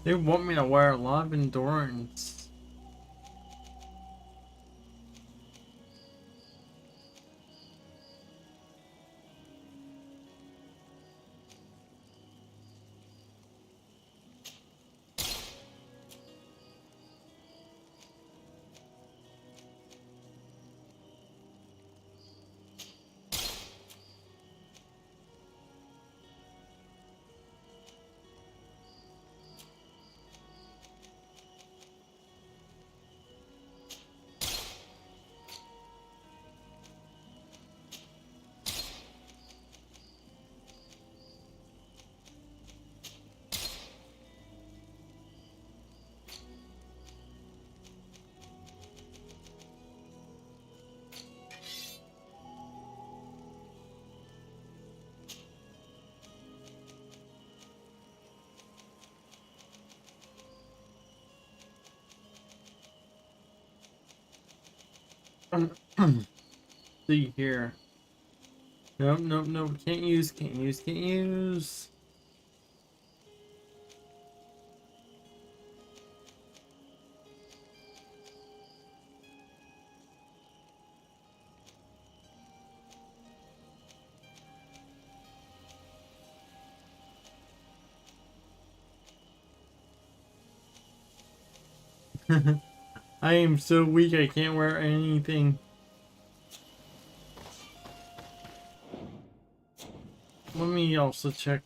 They want me to wear a lot of endurance. See here. Nope, nope, nope. Can't use, can't use, can't use. I am so weak I can't wear anything. Let me also check,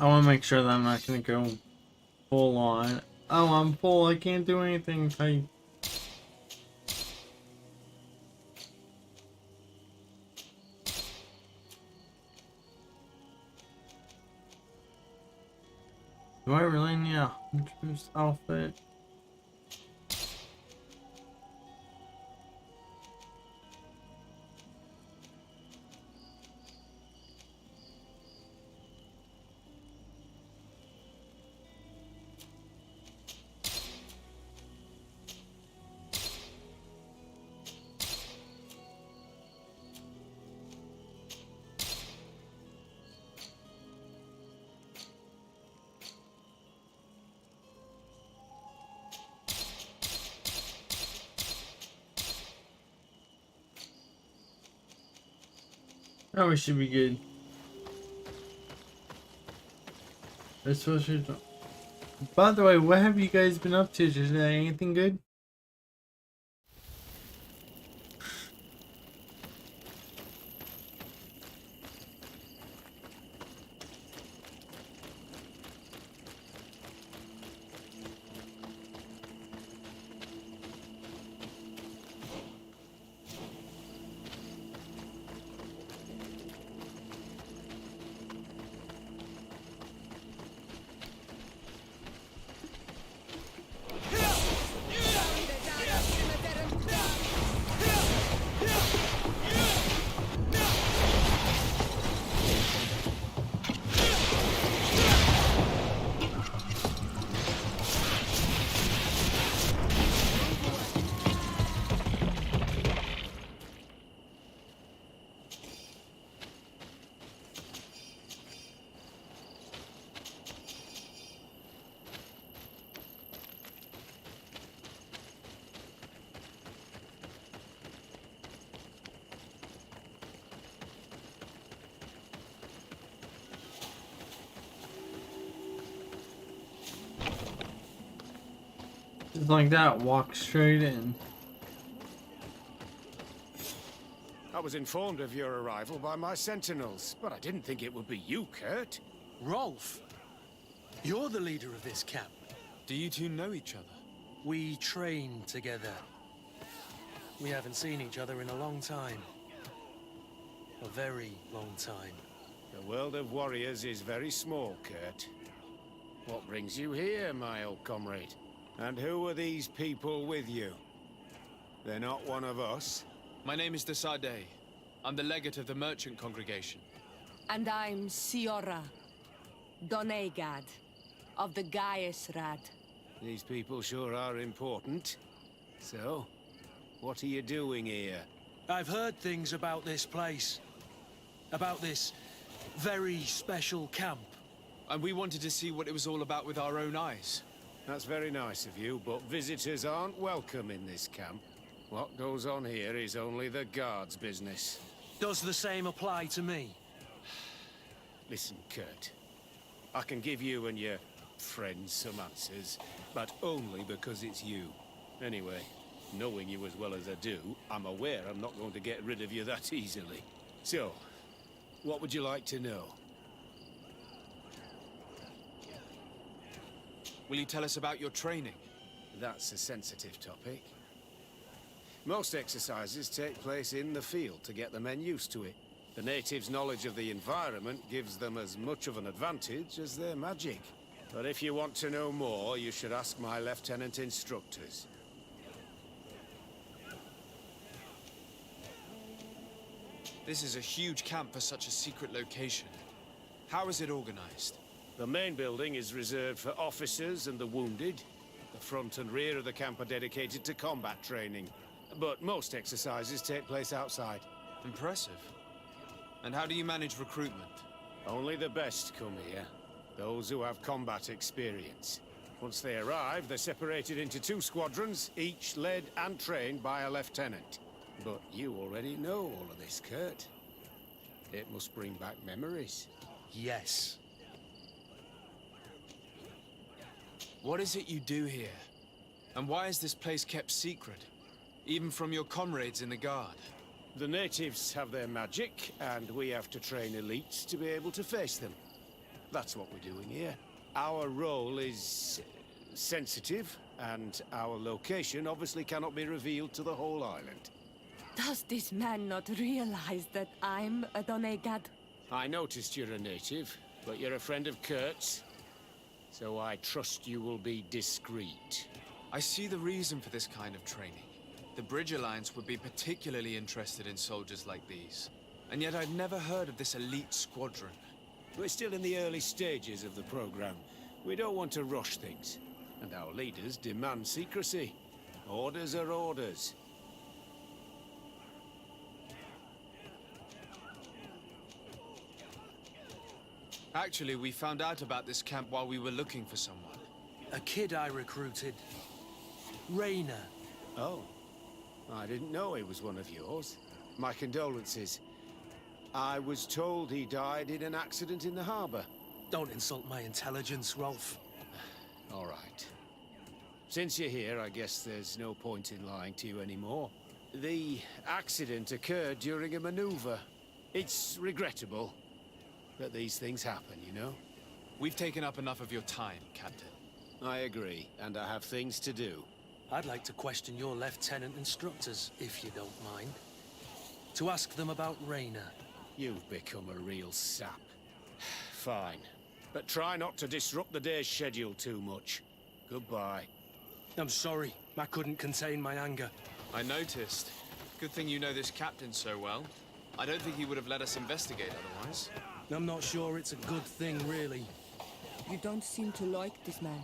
I want to make sure that I'm not going to go full on. Oh, I'm full. I can't do anything. Do I really need a 100% outfit? Oh, we should be good. That's what should. By the way, what have you guys been up to today? Anything good? Just like that, walk straight in. I was informed of your arrival by my sentinels, but I didn't think it would be you, Kurt. Rolf, you're the leader of this camp. Do you two know each other? We train together. We haven't seen each other in a long time. A very long time. The world of warriors is very small, Kurt. What brings you here, my old comrade? And who are these people with you? They're not one of us? My name is Desade. I'm the legate of the merchant congregation. And I'm Siora, Donegad, of the Gaesrad. These people sure are important. So, what are you doing here? I've heard things about this place. About this very special camp. And we wanted to see what it was all about with our own eyes. That's very nice of you, but visitors aren't welcome in this camp. What goes on here is only the guards' business. Does the same apply to me? Listen, Kurt. I can give you and your friends some answers, but only because it's you. Anyway, knowing you as well as I do, I'm aware I'm not going to get rid of you that easily. So, what would you like to know? Will you tell us about your training? That's a sensitive topic. Most exercises take place in the field to get the men used to it. The natives' knowledge of the environment gives them as much of an advantage as their magic. But if you want to know more, you should ask my lieutenant instructors. This is a huge camp for such a secret location. How is it organized? The main building is reserved for officers and the wounded. The front and rear of the camp are dedicated to combat training. But most exercises take place outside. Impressive. And how do you manage recruitment? Only the best come here. Those who have combat experience. Once they arrive, they're separated into 2 squadrons, each led and trained by a lieutenant. But you already know all of this, Kurt. It must bring back memories. Yes. What is it you do here? And why is this place kept secret? Even from your comrades in the guard? The natives have their magic, and we have to train elites to be able to face them. That's what we're doing here. Our role is sensitive, and our location obviously cannot be revealed to the whole island. Does this man not realize that I'm a Donegad? I noticed you're a native, but you're a friend of Kurt's, so I trust you will be discreet. I see the reason for this kind of training. The Bridge Alliance would be particularly interested in soldiers like these. And yet I've never heard of this elite squadron. We're still in the early stages of the program. We don't want to rush things. And our leaders demand secrecy. Orders are orders. Actually, we found out about this camp while we were looking for someone. A kid I recruited. Rainer. Oh. I didn't know he was one of yours. My condolences. I was told he died in an accident in the harbor. Don't insult my intelligence, Rolf. All right. Since you're here, I guess there's no point in lying to you anymore. The accident occurred during a maneuver. It's regrettable that these things happen, you know? We've taken up enough of your time, Captain. I agree, and I have things to do. I'd like to question your lieutenant instructors, if you don't mind. To ask them about Rainer. You've become a real sap. Fine. But try not to disrupt the day's schedule too much. Goodbye. I'm sorry. I couldn't contain my anger. I noticed. Good thing you know this captain so well. I don't think he would have let us investigate otherwise. I'm not sure it's a good thing, really. You don't seem to like this man.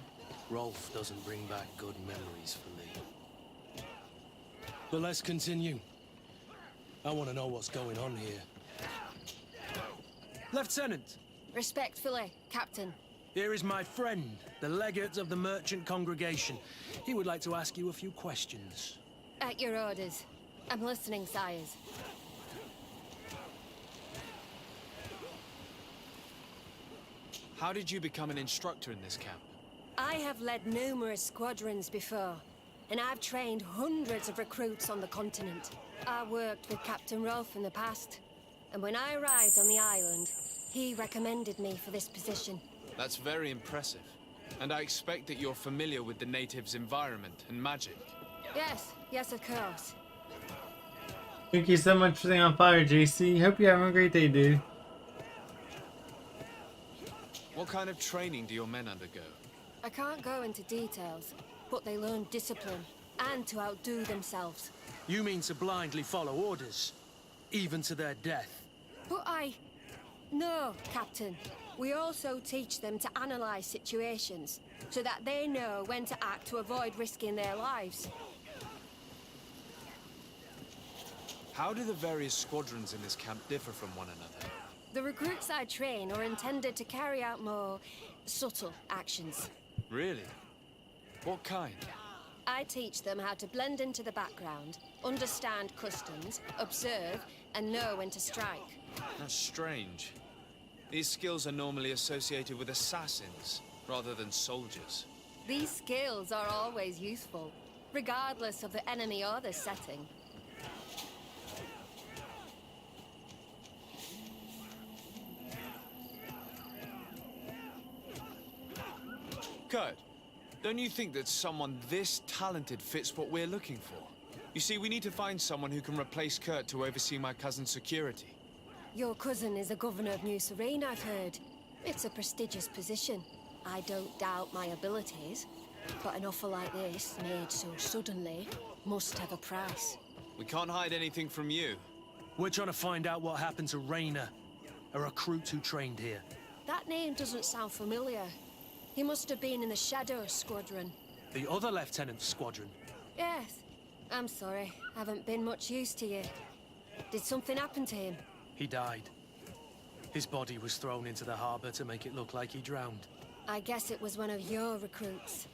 Rolf doesn't bring back good memories for me. But let's continue. I want to know what's going on here. Lieutenant! Respectfully, Captain. Here is my friend, the legate of the merchant congregation. He would like to ask you a few questions. At your orders. I'm listening, sires. How did you become an instructor in this camp? I have led numerous squadrons before. and I've trained hundreds of recruits on the continent. I worked with Captain Rolfe in the past, and when I arrived on the island, he recommended me for this position. That's very impressive. And I expect that you're familiar with the natives' environment and magic. Yes, of course. Thank you so much for staying on fire, JC. Hope you're having a great day, dude. What kind of training do your men undergo? I can't go into details, but they learn discipline and to outdo themselves. You mean to blindly follow orders, even to their death? But No, Captain. We also teach them to analyze situations, so that they know when to act to avoid risking their lives. How do the various squadrons in this camp differ from one another? The recruits I train are intended to carry out more subtle actions. Really? What kind? I teach them how to blend into the background, understand customs, observe, and know when to strike. That's strange. These skills are normally associated with assassins, rather than soldiers. These skills are always useful, regardless of the enemy or the setting. Kurt, don't you think that someone this talented fits what we're looking for? You see, we need to find someone who can replace Kurt to oversee my cousin's security. Your cousin is the governor of New Serene, I've heard. It's a prestigious position. I don't doubt my abilities, but an offer like this, made so suddenly, must have a price. We can't hide anything from you. We're trying to find out what happened to Rainer, a recruit who trained here. That name doesn't sound familiar. He must have been in the Shadow Squadron. The other lieutenant's squadron? Yes. I'm sorry. Haven't been much use to you. Did something happen to him? He died. His body was thrown into the harbor to make it look like he drowned. I guess it was one of your recruits.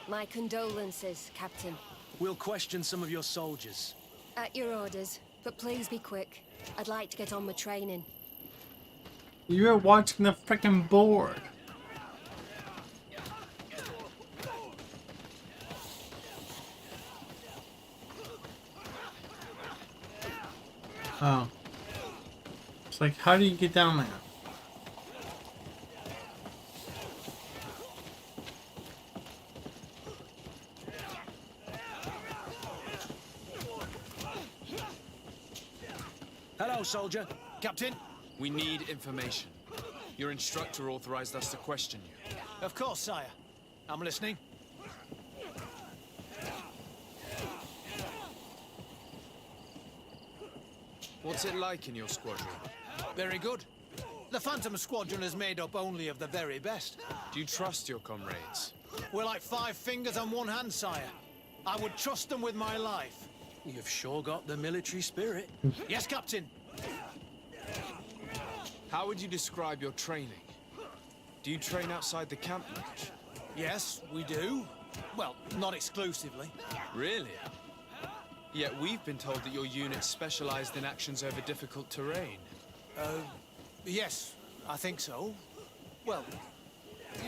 My condolences, Captain. We'll question some of your soldiers. At your orders, but please be quick. I'd like to get on with training. You're watching the frickin' board. Oh. It's like, how do you get down there? Hello, soldier. Captain? We need information. Your instructor authorized us to question you. Of course, sire. I'm listening. What's it like in your squadron? Very good. The Phantom Squadron is made up only of the very best. Do you trust your comrades? We're like 5 fingers on one hand, sire. I would trust them with my life. You've sure got the military spirit. Yes, Captain. How would you describe your training? Do you train outside the camp much? Yes, we do. Well, not exclusively. Really? Yet we've been told that your unit specialized in actions over difficult terrain. Yes, I think so. Well,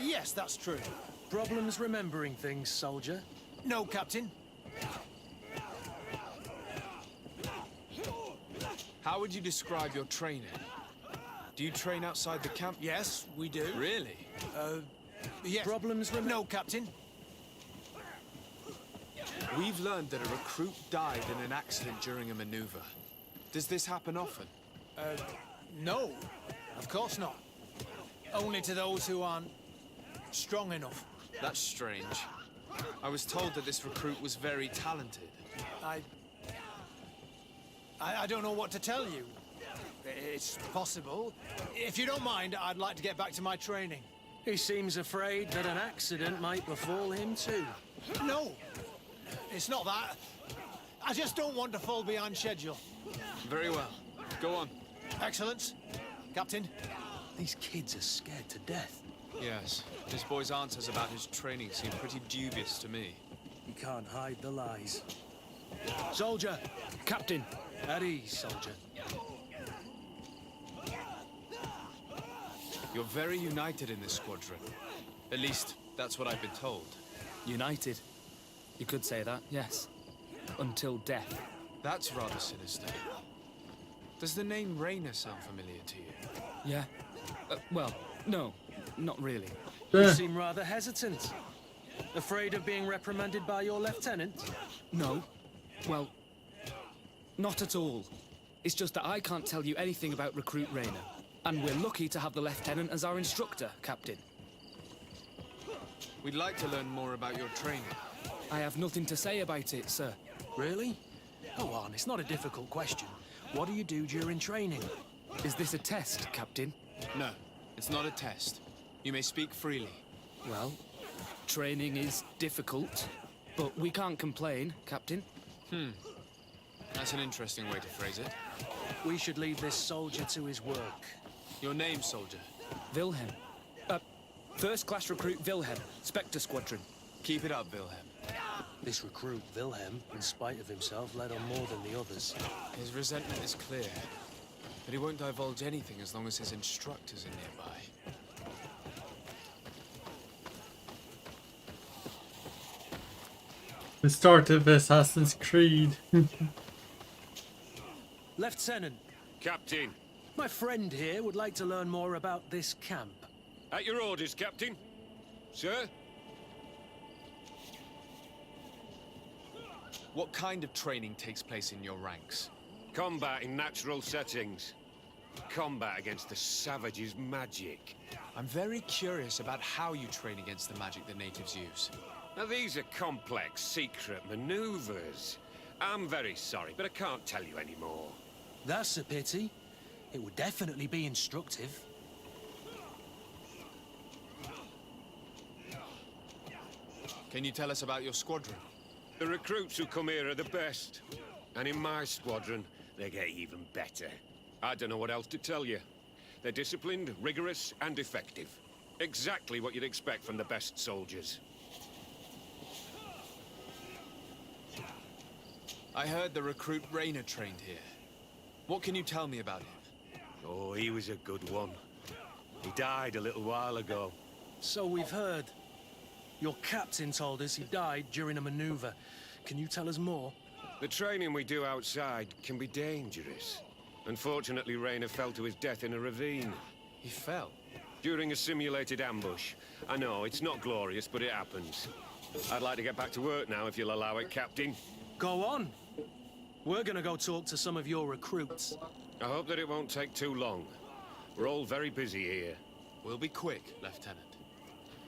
yes, that's true. Problems remembering things, soldier? No, Captain. How would you describe your training? Do you train outside the camp? Yes, we do. Really? Yes. Problems No, Captain. We've learned that a recruit died in an accident during a maneuver. Does this happen often? No. Of course not. Only to those who aren't strong enough. That's strange. I was told that this recruit was very talented. I don't know what to tell you. It's possible. If you don't mind, I'd like to get back to my training. He seems afraid that an accident might befall him too. No, it's not that. I just don't want to fall behind schedule. Very well. Go on. Excellence. Captain. These kids are scared to death. Yes. This boy's answers about his training seem pretty dubious to me. You can't hide the lies. Soldier! Captain! At ease, soldier. You're very united in this squadron. At least, that's what I've been told. United? You could say that, yes. Until death. That's rather sinister. Does the name Raina sound familiar to you? Yeah. Well, no, not really. You seem rather hesitant. Afraid of being reprimanded by your lieutenant? No. Well, not at all. It's just that I can't tell you anything about Recruit Raina. And we're lucky to have the Lieutenant as our instructor, Captain. We'd like to learn more about your training. I have nothing to say about it, sir. Really? Go on, it's not a difficult question. What do you do during training? Is this a test, Captain? No, it's not a test. You may speak freely. Well, training is difficult, but we can't complain, Captain. That's an interesting way to phrase it. We should leave this soldier to his work. Your name, soldier? Wilhelm. First class recruit Wilhelm, Spectre Squadron. Keep it up, Wilhelm. This recruit, Wilhelm, in spite of himself, led on more than the others. His resentment is clear, but he won't divulge anything as long as his instructors are nearby. The start of Assassin's Creed. Lieutenant. Captain. My friend here would like to learn more about this camp. At your orders, Captain. Sir? What kind of training takes place in your ranks? Combat in natural settings. Combat against the savages' magic. I'm very curious about how you train against the magic the natives use. Now, these are complex, secret maneuvers. I'm very sorry, but I can't tell you any more. That's a pity. It would definitely be instructive. Can you tell us about your squadron? The recruits who come here are the best. And in my squadron, they get even better. I don't know what else to tell you. They're disciplined, rigorous, and effective. Exactly what you'd expect from the best soldiers. I heard the recruit Raina trained here. What can you tell me about him? Oh, he was a good one. He died a little while ago. So we've heard. Your captain told us he died during a maneuver. Can you tell us more? The training we do outside can be dangerous. Unfortunately, Raina fell to his death in a ravine. He fell? During a simulated ambush. I know, it's not glorious, but it happens. I'd like to get back to work now, if you'll allow it, Captain. Go on. We're gonna go talk to some of your recruits. I hope that it won't take too long. We're all very busy here. We'll be quick, Lieutenant.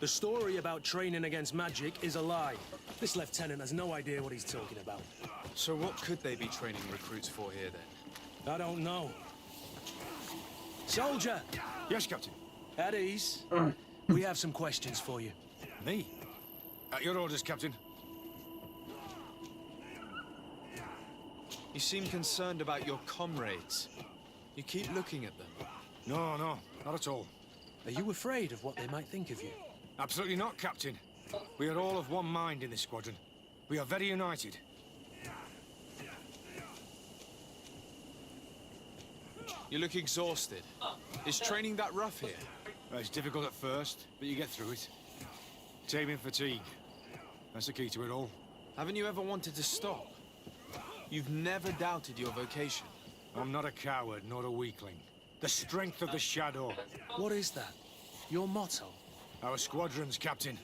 The story about training against magic is a lie. This lieutenant has no idea what he's talking about. So what could they be training recruits for here, then? I don't know. Soldier! Yes, Captain. At ease. We have some questions for you. Me? At your orders, Captain. You seem concerned about your comrades. You keep looking at them. No, not at all. Are you afraid of what they might think of you? Absolutely not, Captain. We are all of one mind in this squadron. We are very united. You look exhausted. Is training that rough here? Well, it's difficult at first, but you get through it. Taming fatigue. That's the key to it all. Haven't you ever wanted to stop? You've never doubted your vocation. I'm not a coward, nor a weakling. The strength of the shadow. What is that? Your motto? Our squadron's, Captain.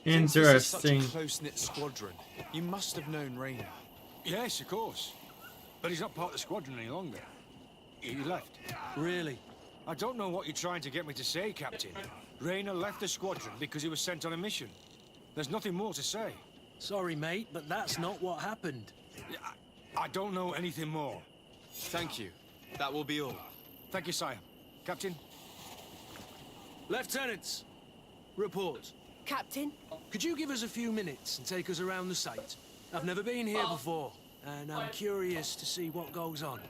Interesting. This is such a close-knit squadron. You must have known Raina. Yes, of course. But he's not part of the squadron any longer. He left. Really? I don't know what you're trying to get me to say, Captain. Raina left the squadron because he was sent on a mission. There's nothing more to say. Sorry, mate, but that's not what happened. I don't know anything more. Thank you. That will be all. Thank you, sire. Captain? Lieutenants, report. Captain? Could you give us a few minutes and take us around the site? I've never been here before, and I'm curious to see what goes on.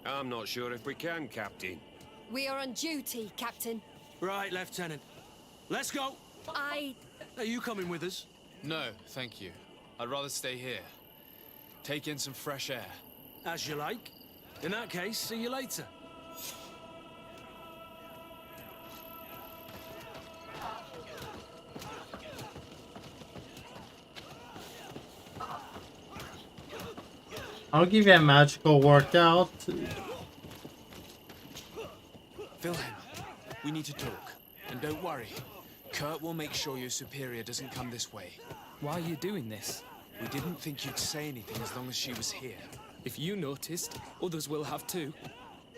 I'm not sure if we can, Captain. We are on duty, Captain. Right, Lieutenant. Let's go! Are you coming with us? No, thank you. I'd rather stay here. Take in some fresh air. As you like. In that case, see you later. I'll give you a magical workout. Wilhelm, we need to talk. And don't worry, Kurt will make sure your superior doesn't come this way. Why are you doing this? We didn't think you'd say anything as long as she was here. If you noticed, others will have too.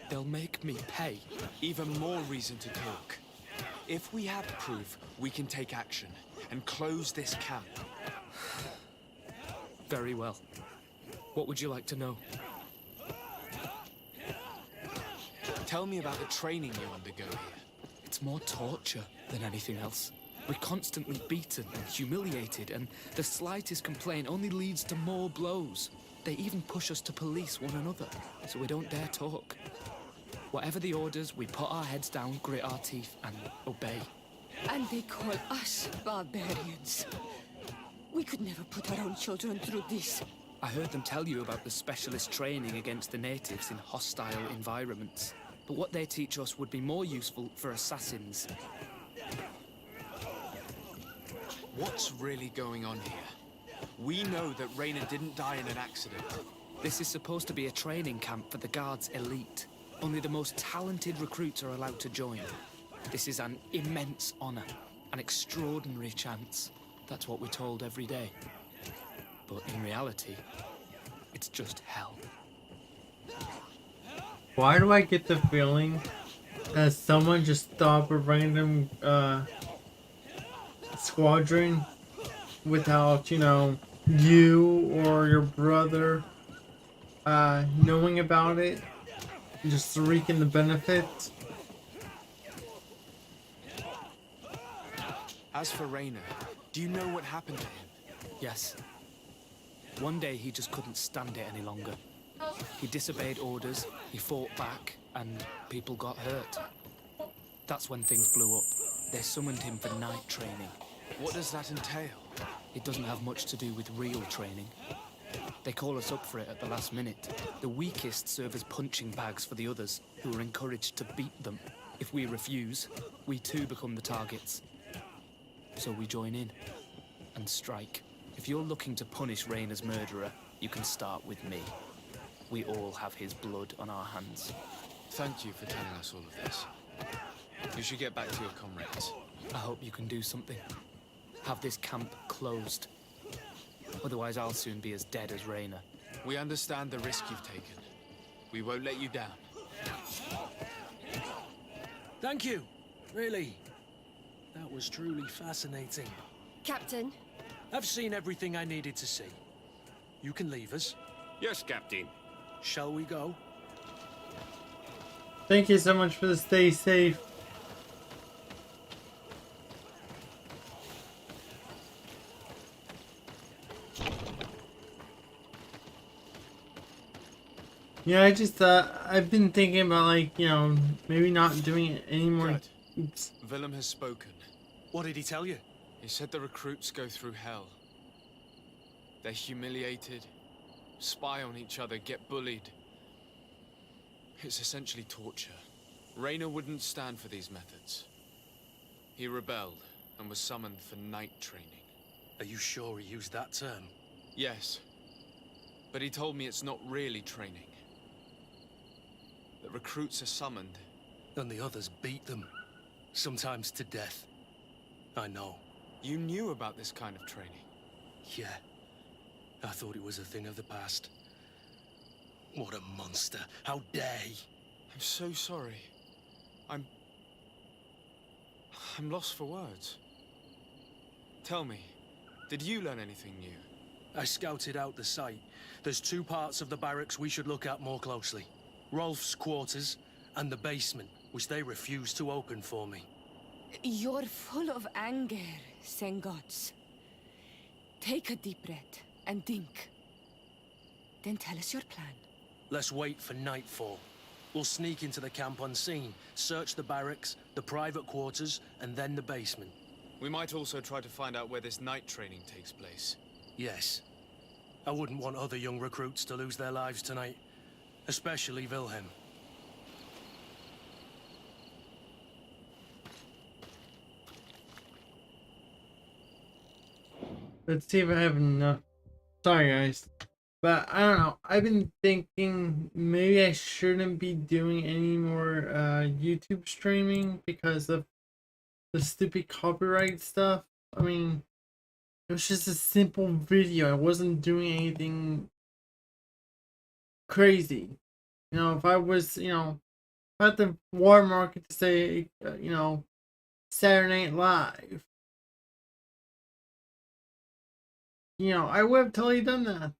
They'll make me pay. Even more reason to talk. If we have proof, we can take action and close this camp. Very well. What would you like to know? Tell me about the training you undergo here. It's more torture than anything else. We're constantly beaten and humiliated, and the slightest complaint only leads to more blows. They even push us to police one another, so we don't dare talk. Whatever the orders, we put our heads down, grit our teeth, and obey. And they call us barbarians. We could never put our own children through this. I heard them tell you about the specialist training against the natives in hostile environments. But what they teach us would be more useful for assassins. What's really going on here? We know that Raina didn't die in an accident. This is supposed to be a training camp for the Guard's elite. Only the most talented recruits are allowed to join. This is an immense honor, an extraordinary chance. That's what we're told every day. But in reality, it's just hell. Why do I get the feeling that someone just stopped a random squadron without, you know, you or your brother knowing about it, just reaping the benefits? As for Raina, do you know what happened to him? Yes. One day he just couldn't stand it any longer. He disobeyed orders, he fought back, and people got hurt. That's when things blew up. They summoned him for night training. What does that entail? It doesn't have much to do with real training. They call us up for it at the last minute. The weakest serve as punching bags for the others, who are encouraged to beat them. If we refuse, we too become the targets. So we join in and strike. If you're looking to punish Raina's murderer, you can start with me. We all have his blood on our hands. Thank you for telling us all of this. You should get back to your comrades. I hope you can do something. Have this camp closed. Otherwise, I'll soon be as dead as Raina. We understand the risk you've taken. We won't let you down. Thank you. Really. That was truly fascinating. Captain? I've seen everything I needed to see. You can leave us. Yes, Captain. Shall we go? Thank you so much for the stay safe. Yeah, I just I've been thinking about, like, you know, maybe not doing it anymore. Good. Oops. Willem has spoken. What did he tell you? He said the recruits go through hell. They're humiliated, spy on each other, get bullied. It's essentially torture. Raina wouldn't stand for these methods. He rebelled and was summoned for night training. Are you sure he used that term? Yes, but he told me it's not really training. The recruits are summoned. And the others beat them, sometimes to death. I know. You knew about this kind of training? Yeah. I thought it was a thing of the past. What a monster. How dare he? I'm so sorry. I'm lost for words. Tell me, did you learn anything new? I scouted out the site. There's two parts of the barracks we should look at more closely. Rolf's quarters and the basement, which they refused to open for me. You're full of anger, Sengots. Take a deep breath and think. Then tell us your plan. Let's wait for nightfall. We'll sneak into the camp unseen, search the barracks, the private quarters, and then the basement. We might also try to find out where this night training takes place. Yes. I wouldn't want other young recruits to lose their lives tonight. Especially Wilhelm. Let's see if I have enough. Sorry, guys. But I don't know. I've been thinking maybe I shouldn't be doing any more YouTube streaming because of the stupid copyright stuff. I mean, it was just a simple video. I wasn't doing anything crazy. You know, if I was, at the watermark to say, Saturday Night Live, I would have totally done that.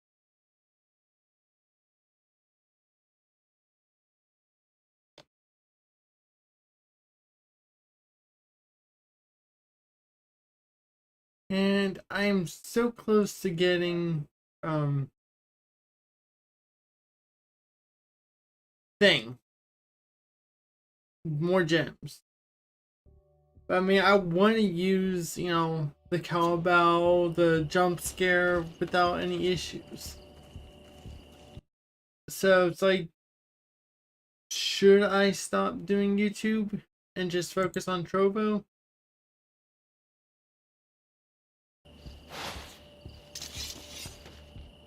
And I'm so close to getting, more gems. But I mean, I want to use, the cowbell, the jump scare without any issues. So it's like, should I stop doing YouTube and just focus on Trovo?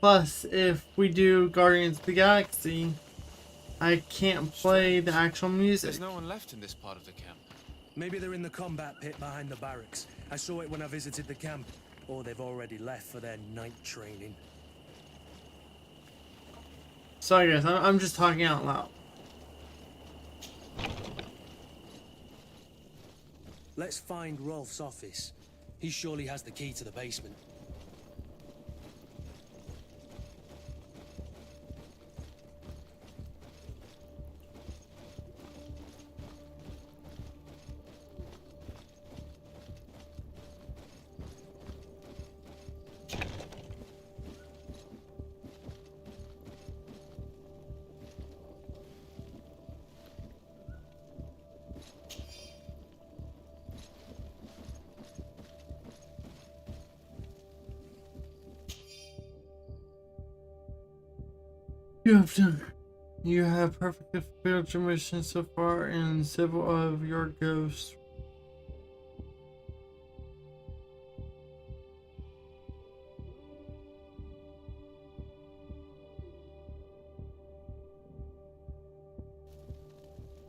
Plus, if we do Guardians of the Galaxy, I can't play the actual music. There's no one left in this part of the camp. Maybe they're in the combat pit behind the barracks. I saw it when I visited the camp. Or they've already left for their night training. Sorry guys, I'm just talking out loud. Let's find Rolf's office. He surely has the key to the basement. You have perfectly fulfilled your mission so far, and several of your ghosts.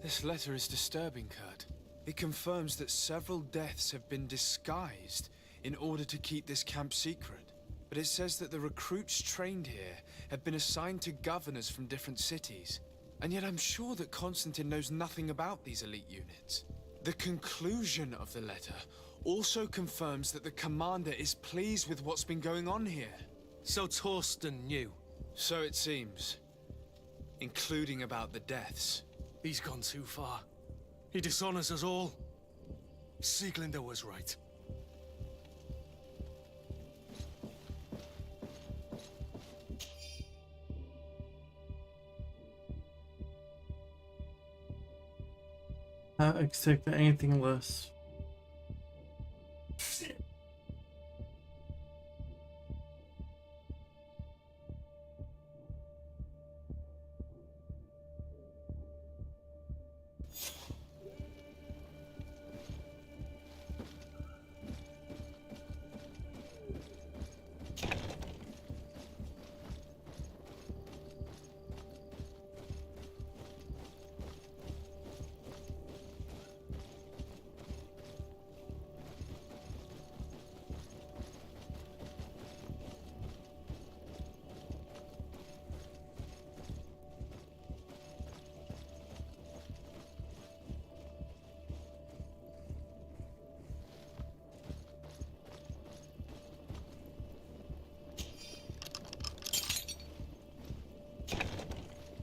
This letter is disturbing, Kurt. It confirms that several deaths have been disguised in order to keep this camp secret. But it says that the recruits trained here have been assigned to governors from different cities. And yet I'm sure that Constantine knows nothing about these elite units. The conclusion of the letter also confirms that the commander is pleased with what's been going on here. So Torsten knew? So it seems. Including about the deaths. He's gone too far. He dishonors us all. Sieglinder was right. I expect anything less.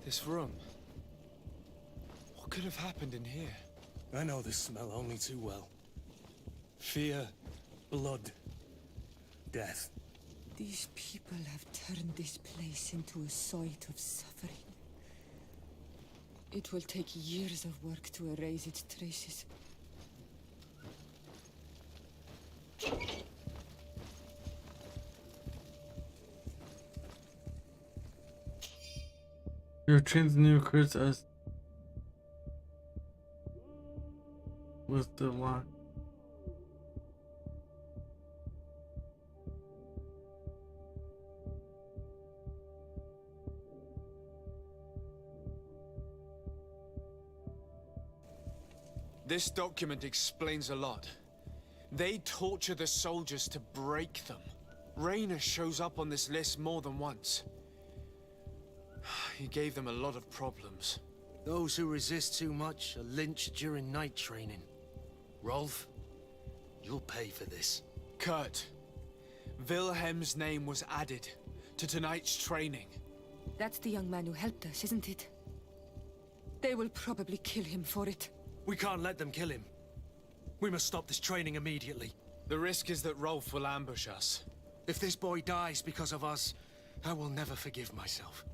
This room. What could have happened in here? I know this smell only too well. Fear, blood, death. These people have turned this place into a site of suffering. It will take years of work to erase its traces. Your train's new recruits us with the lock. This document explains a lot. They torture the soldiers to break them. Rayner shows up on this list more than once. He gave them a lot of problems. Those who resist too much are lynched during night training. Rolf, you'll pay for this. Kurt, Wilhelm's name was added to tonight's training. That's the young man who helped us, isn't it? They will probably kill him for it. We can't let them kill him. We must stop this training immediately. The risk is that Rolf will ambush us. If this boy dies because of us, I will never forgive myself.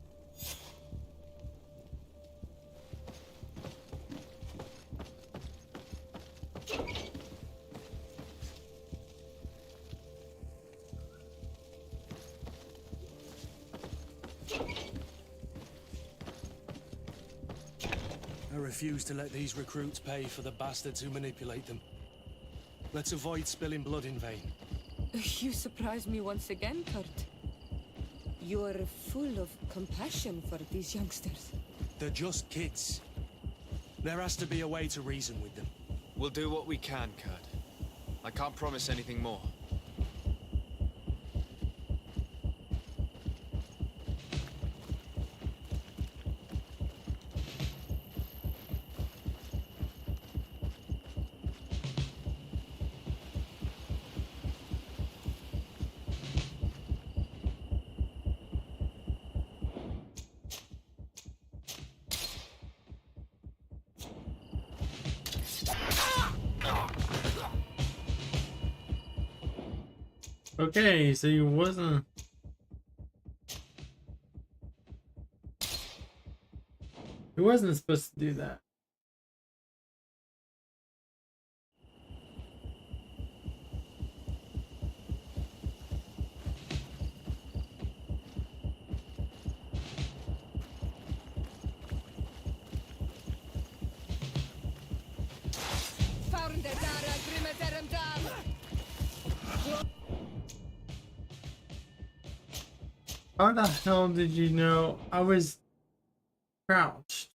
I refuse to let these recruits pay for the bastards who manipulate them. Let's avoid spilling blood in vain. You surprise me once again, Kurt. You're full of compassion for these youngsters. They're just kids. There has to be a way to reason with them. We'll do what we can, Kurt. I can't promise anything more. Okay, so he wasn't... He wasn't supposed to do that. How the hell did you know I was crouched?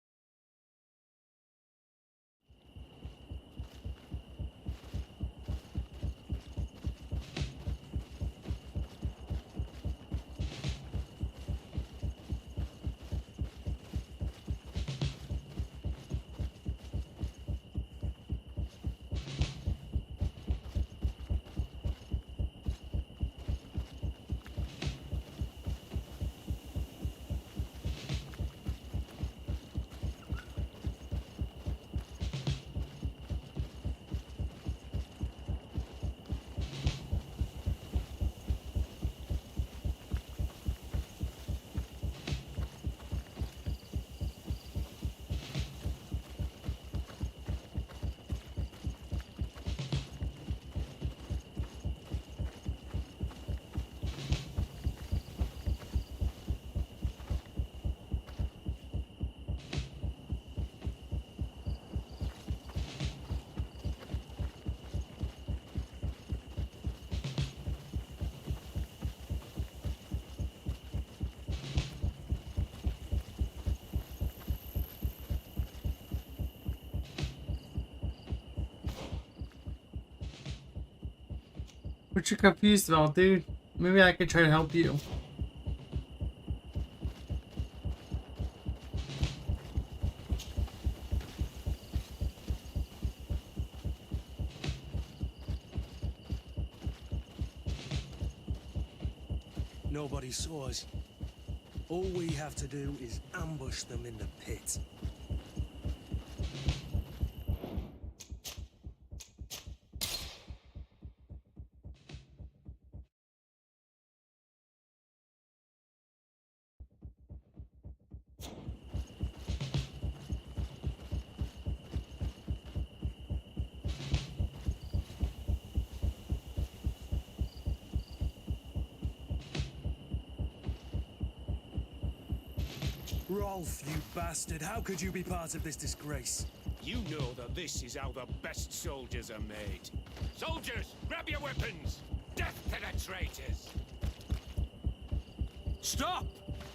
What you confused about, dude? Maybe I could try to help you. Nobody saw us. All we have to do is ambush them in the pit. Rolf, you bastard, how could you be part of this disgrace? You know that this is how the best soldiers are made. Soldiers, grab your weapons! Death to the traitors! Stop!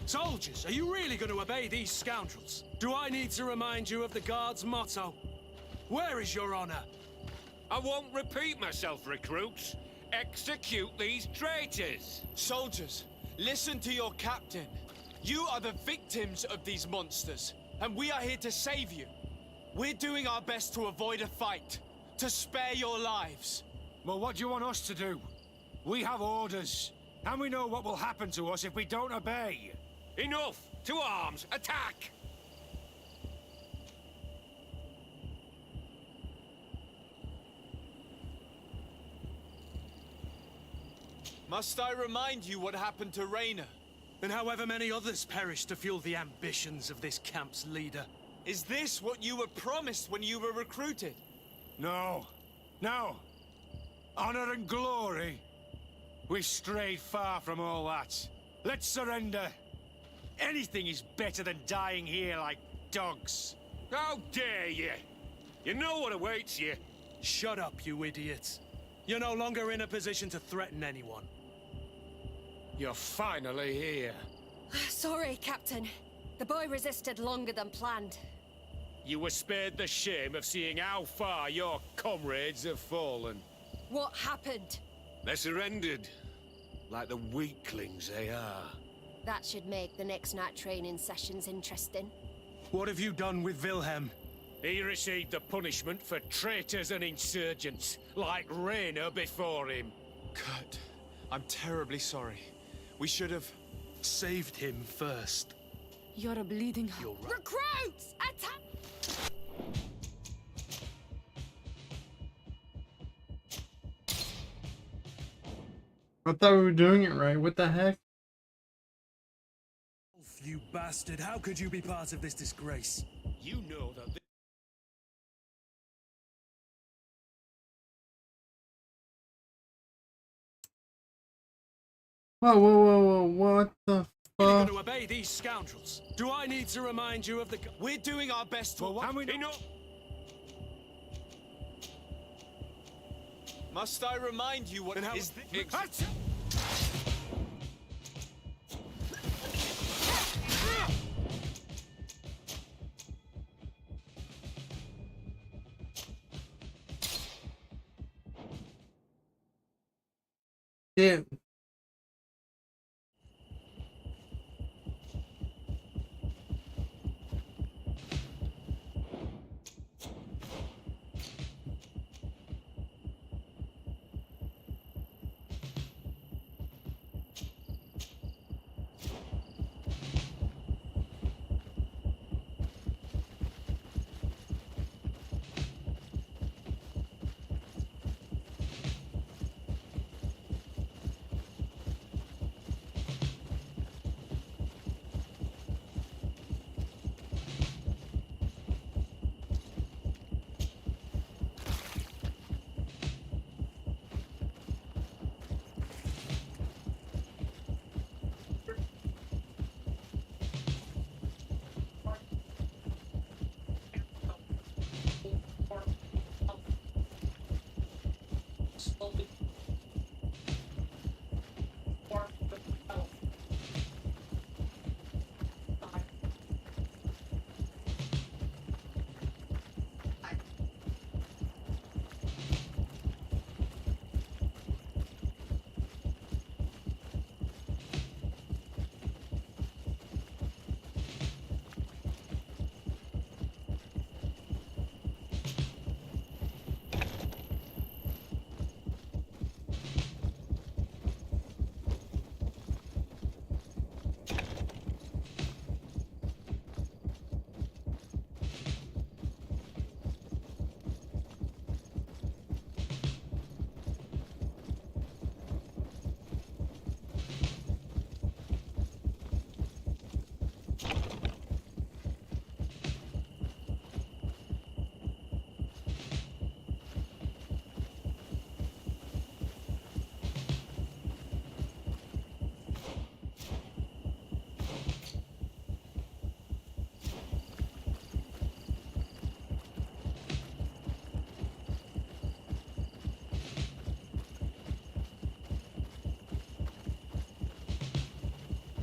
Soldiers, are you really going to obey these scoundrels? Do I need to remind you of the Guard's motto? Where is your honor? I won't repeat myself, recruits. Execute these traitors! Soldiers, listen to your captain. You are the victims of these monsters, and we are here to save you. We're doing our best to avoid a fight, to spare your lives. Well, what do you want us to do? We have orders, and we know what will happen to us if we don't obey. Enough! To arms! Attack! Must I remind you what happened to Raynor? And however many others perished to fuel the ambitions of this camp's leader. Is this what you were promised when you were recruited? No. No. Honor and glory. We've strayed far from all that. Let's surrender. Anything is better than dying here like dogs. How dare you! You know what awaits you. Shut up, you idiots. You're no longer in a position to threaten anyone. You're finally here. Sorry, Captain. The boy resisted longer than planned. You were spared the shame of seeing how far your comrades have fallen. What happened? They surrendered, like the weaklings they are. That should make the next night training sessions interesting. What have you done with Wilhelm? He received the punishment for traitors and insurgents, like Raynor before him. Kurt, I'm terribly sorry. We should have saved him first. You're a bleeding heart. You're right. Recruits! Attack! I thought we were doing it right. What the heck? You bastard, how could you be part of this disgrace? You know that this... Whoa, whoa, whoa, whoa, what the You're fuck? going to obey these scoundrels. Do I need to remind you of the... We're doing our best to... Well, what? Enough! Must I remind you what is the... Yeah.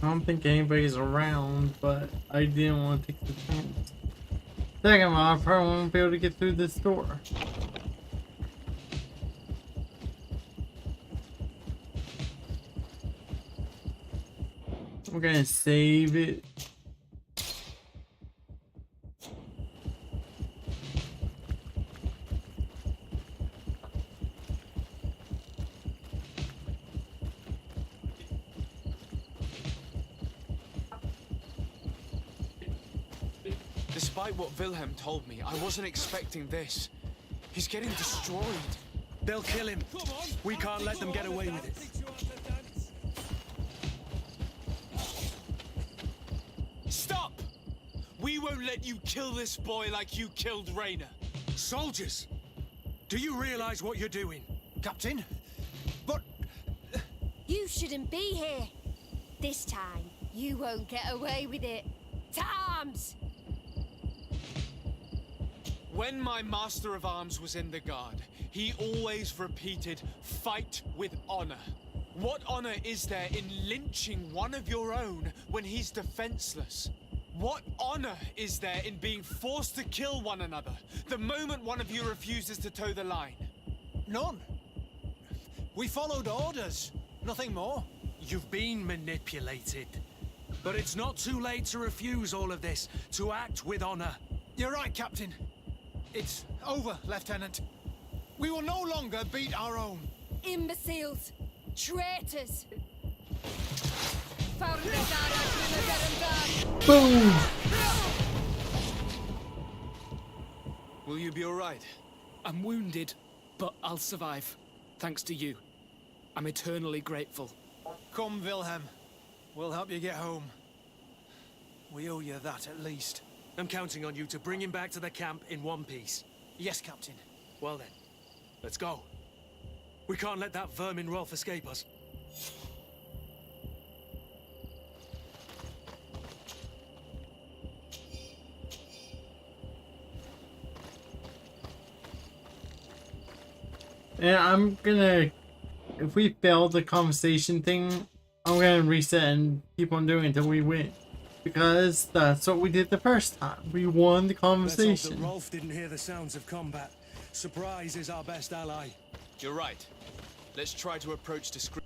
I don't think anybody's around, but I didn't want to take the chance. Second of all, I probably won't be able to get through this door. We're gonna save it. Despite what Wilhelm told me, I wasn't expecting this. He's getting destroyed. They'll kill him. We can't let them get away with it. Stop! We won't let you kill this boy like you killed Rainer. Soldiers! Do you realize what you're doing? Captain? But... You shouldn't be here. This time, you won't get away with it. To arms! When my Master of Arms was in the Guard, he always repeated, fight with honor. What honor is there in lynching one of your own when he's defenseless? What honor is there in being forced to kill one another the moment one of you refuses to toe the line? None. We followed orders. Nothing more. You've been manipulated. But it's not too late to refuse all of this, to act with honor. You're right, Captain. It's over, Lieutenant. We will no longer beat our own. Imbeciles! Traitors! Boom! Will you be all right? I'm wounded, but I'll survive. Thanks to you. I'm eternally grateful. Come, Wilhelm. We'll help you get home. We owe you that, at least. I'm counting on you to bring him back to the camp in one piece. Yes, Captain. Well then, let's go. We can't let that vermin Rolf escape us. And I'm gonna, if we fail the conversation thing, I'm gonna reset and keep on doing it until we win. Because that's what we did the first time. We won the Let's conversation. hope that Rolf didn't hear the sounds of combat. Surprise is our best ally. You're right. Let's try to approach discreetly.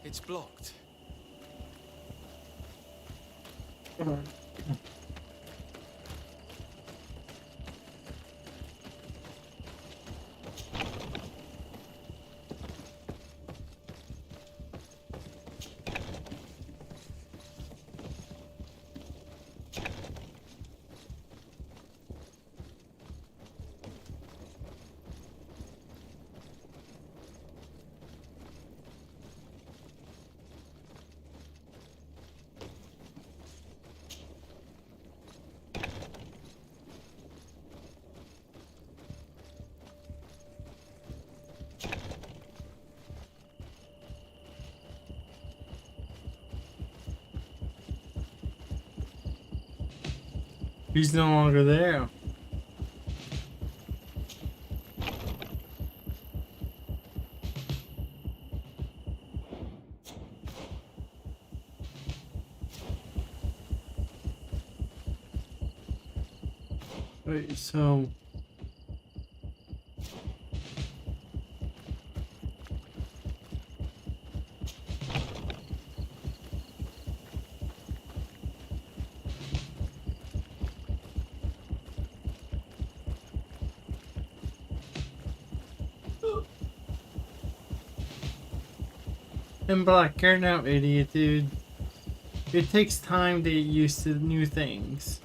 It's blocked. He's no longer there. Wait, so... And Black, you're no idiot, dude. It takes time to get used to new things.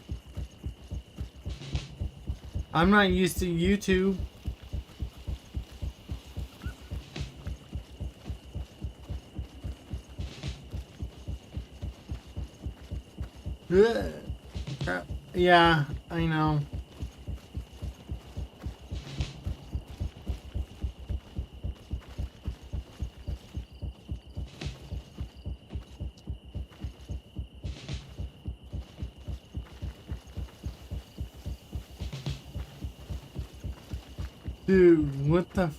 I'm not used to YouTube. Yeah, I know. Dude, what the...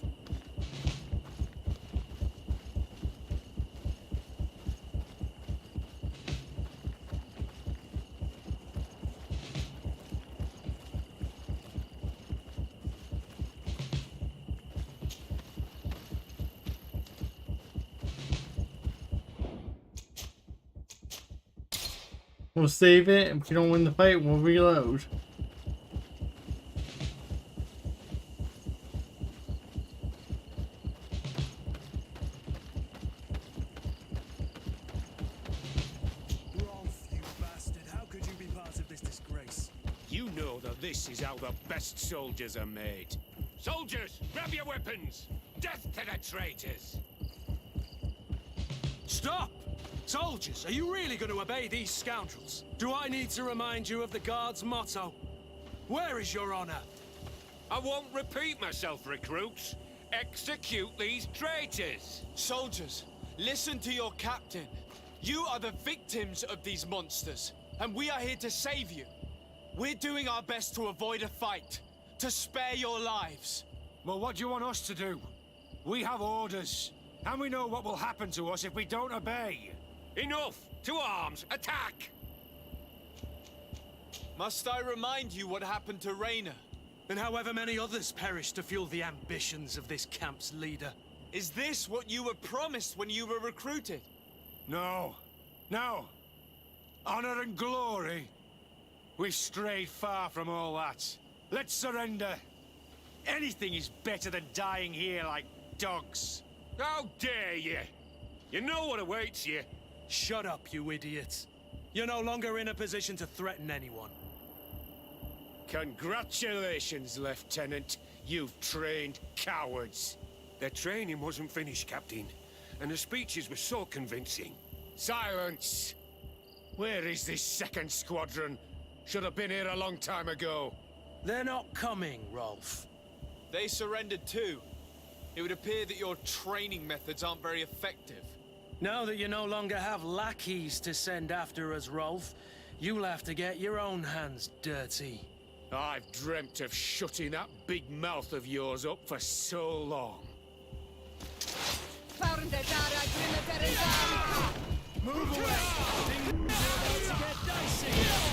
We'll save it. If we don't win the fight, we'll reload. Rolf, you bastard. How could you be part of this disgrace? You know that this is how the best soldiers are made. Soldiers, grab your weapons! Death to the traitors! Stop! Soldiers, are you really going to obey these scoundrels? Do I need to remind you of the Guard's motto? Where is your honor? I won't repeat myself, recruits. Execute these traitors! Soldiers, listen to your captain. You are the victims of these monsters, and we are here to save you. We're doing our best to avoid a fight, to spare your lives. Well, what do you want us to do? We have orders, and we know what will happen to us if we don't obey. Enough! To arms! Attack! Must I remind you what happened to Raina? And however many others perished to fuel the ambitions of this camp's leader. Is this what you were promised when you were recruited? No. No. Honor and glory. We've strayed far from all that. Let's surrender. Anything is better than dying here like dogs. How dare you? You know what awaits you. Shut up, you idiots. You're no longer in a position to threaten anyone. Congratulations, Lieutenant. You've trained cowards. Their training wasn't finished, Captain. And the speeches were so convincing. Silence! Where is this second squadron? Should have been here a long time ago. They're not coming, Rolf. They surrendered too. It would appear that your training methods aren't very effective. Now that you no longer have lackeys to send after us, Rolf, you'll have to get your own hands dirty. I've dreamt of shutting that big mouth of yours up for so long. Move away! Things are about to get dicey!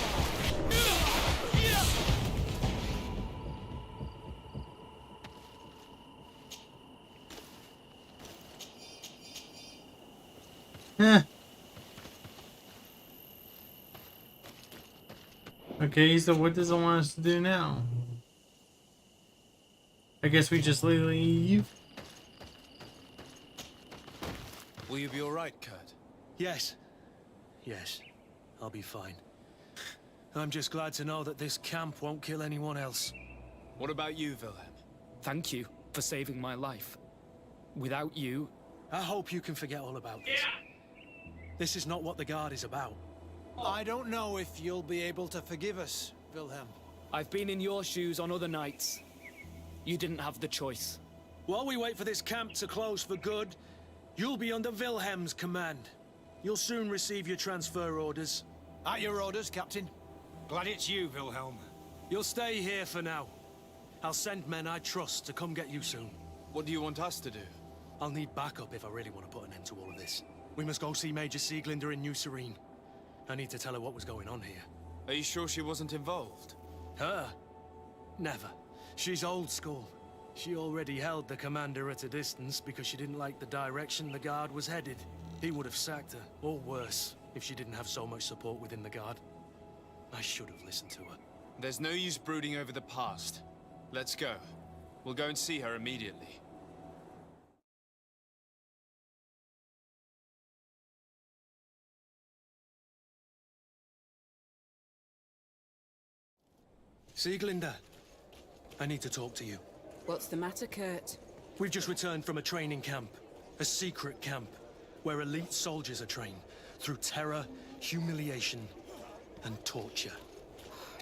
Okay, so what does it want us to do now? I guess we just leave. Will you be alright, Kurt? Yes. Yes. I'll be fine. I'm just glad to know that this camp won't kill anyone else. What about you, Wilhelm? Thank you for saving my life. Without you... I hope you can forget all about this. This is not what the Guard is about. I don't know if you'll be able to forgive us, Wilhelm. I've been in your shoes on other nights. You didn't have the choice. While we wait for this camp to close for good, you'll be under Wilhelm's command. You'll soon receive your transfer orders. At your orders, Captain. Glad it's you, Wilhelm. You'll stay here for now. I'll send men I trust to come get you soon. What do you want us to do? I'll need backup if I really want to put an end to all of this. We must go see Major Sieglinder in New Serene. I need to tell her what was going on here. Are you sure she wasn't involved? Her? Never. She's old school. She already held the commander at a distance because she didn't like the direction the Guard was headed. He would have sacked her, or worse, if she didn't have so much support within the Guard. I should have listened to her. There's no use brooding over the past. Let's go. We'll go and see her immediately. Sieglinder, I need to talk to you. What's the matter, Kurt? We've just returned from a training camp. A secret camp, where elite soldiers are trained through terror, humiliation, and torture.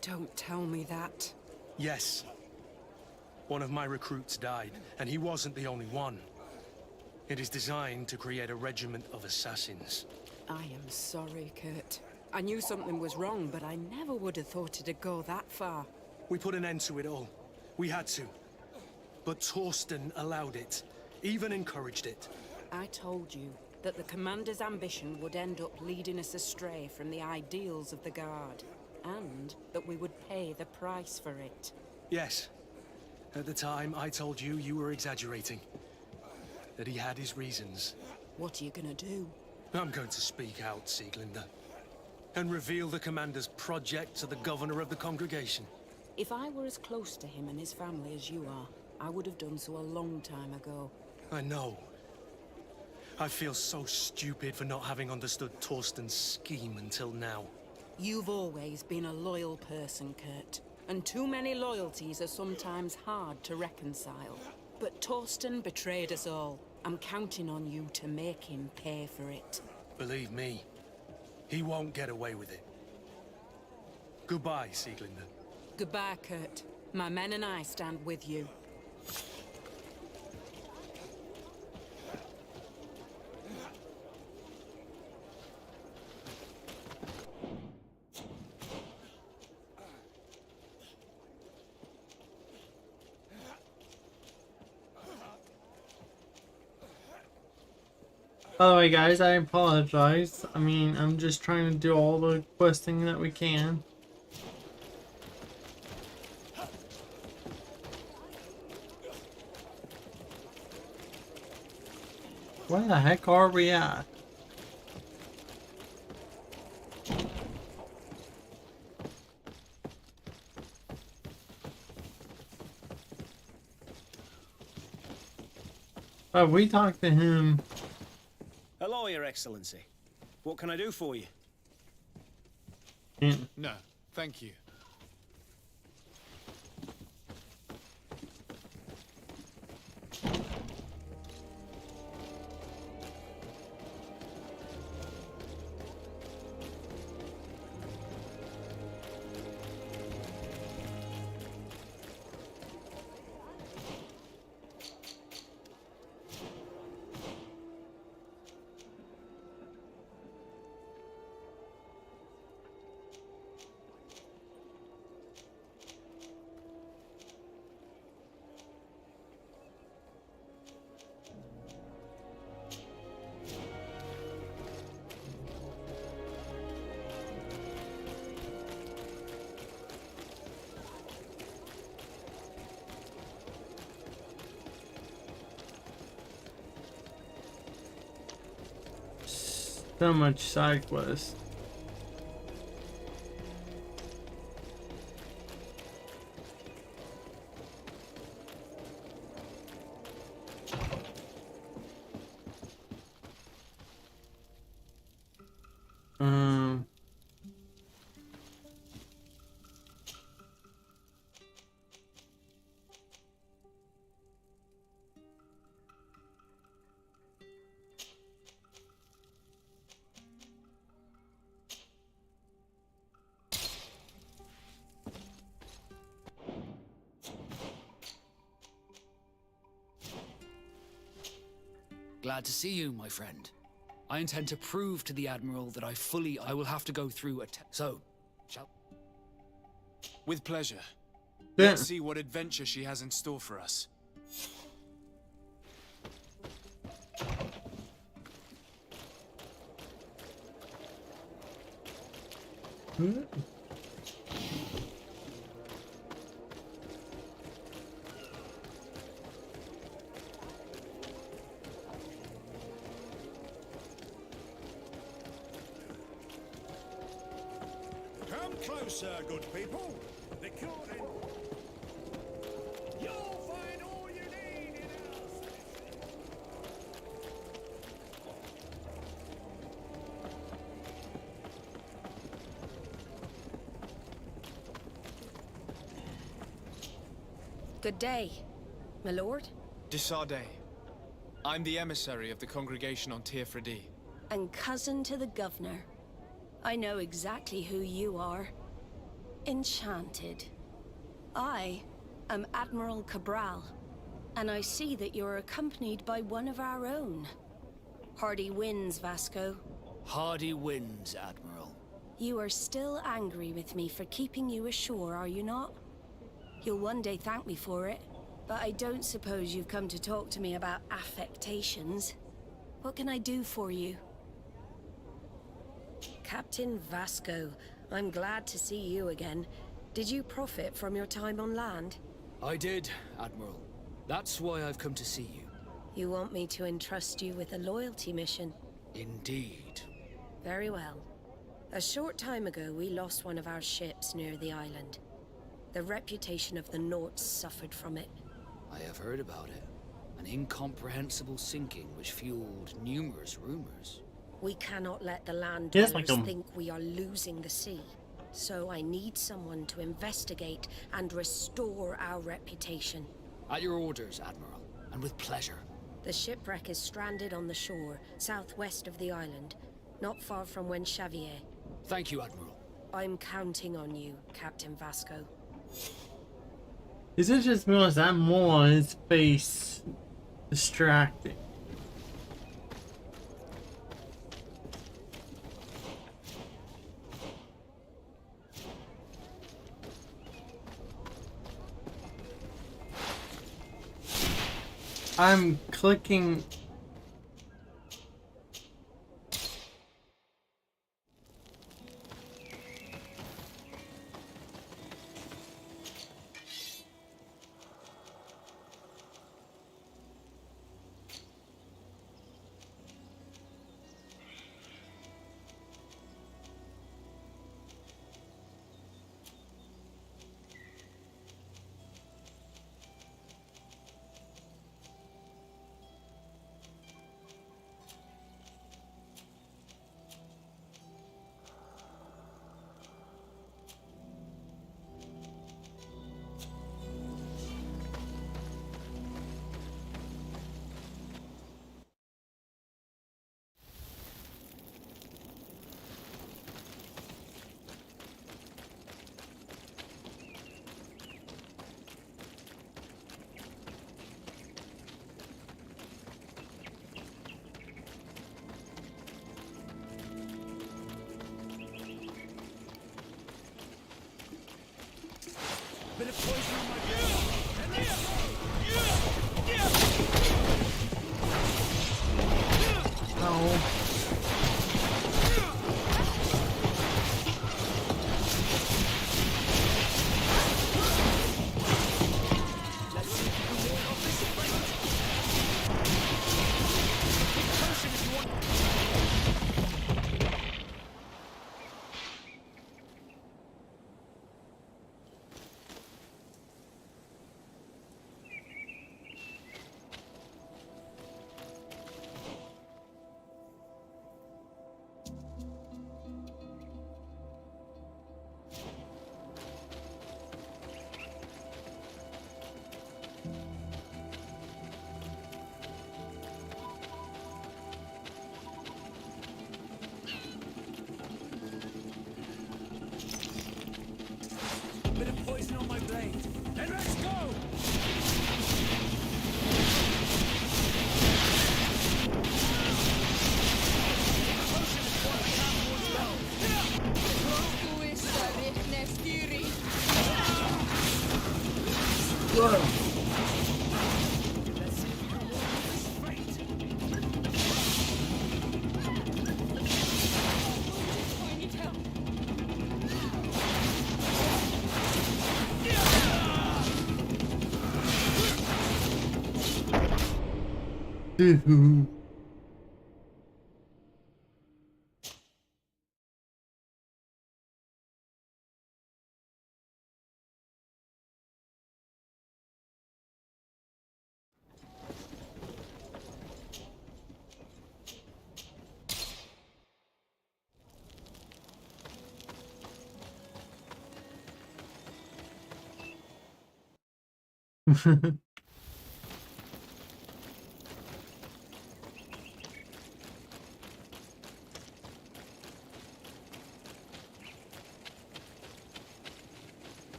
Don't tell me that. Yes. One of my recruits died, and he wasn't the only one. It is designed to create a regiment of assassins. I am sorry, Kurt. I knew something was wrong, but I never would have thought it'd go that far. We put an end to it all. We had to. But Torsten allowed it, even encouraged it. I told you that the Commander's ambition would end up leading us astray from the ideals of the Guard, and that we would pay the price for it. Yes. At the time, I told you you were exaggerating. That he had his reasons. What are you gonna do? I'm going to speak out, Sieglinde. And reveal the Commander's project to the Governor of the Congregation. If I were as close to him and his family as you are, I would have done so a long time ago. I know. I feel so stupid for not having understood Torsten's scheme until now. You've always been a loyal person, Kurt. And too many loyalties are sometimes hard to reconcile. But Torsten betrayed us all. I'm counting on you to make him pay for it. Believe me, he won't get away with it. Goodbye, Sieglinde. Goodbye, Kurt. My men and I stand with you. By the way, guys, I apologize. I mean, I'm just trying to do all the questing that we can. Where the heck are we at? We talked to him. Hello, Your Excellency. What can I do for you? No, thank you. So much side quest. Glad to see you, my friend. I intend to prove to the Admiral that I will have to go through a so, shall... With pleasure. Yeah. Let's see what adventure she has in store for us. Come closer, good people. The court in... You'll find all you need in our station. Good day, my lord. Desarde. I'm the emissary of the congregation on Teerfredi. And cousin to the governor. I know exactly who you are. Enchanted. I am Admiral Cabral, and I see that you're accompanied by one of our own. Hardy winds, Vasco. Hardy winds, Admiral. You are still angry with me for keeping you ashore, are you not? You'll one day thank me for it, But I don't suppose you've come to talk to me about affectations. What can I do for you? Captain Vasco, I'm glad to see you again. Did you profit from your time on land? I did, Admiral. That's why I've come to see you. You want me to entrust you with a loyalty mission? Indeed. Very well. A short time ago, we lost one of our ships near the island. The reputation of the Norts suffered from it. I have heard about it. An incomprehensible sinking which fueled numerous rumors. We cannot let the land Yes, dwellers Michael. think we are losing the sea. So I need someone to investigate and restore our reputation. At your orders, Admiral, and with pleasure. The shipwreck is stranded on the shore, southwest of the island, not far from Wen Xavier. Thank you, Admiral. I'm counting on you, Captain Vasco. Is it just me or is that mole on his face distracting? I'm clicking. Bit of poison on my blade. No. Bit of poison on my blade. Then let's go!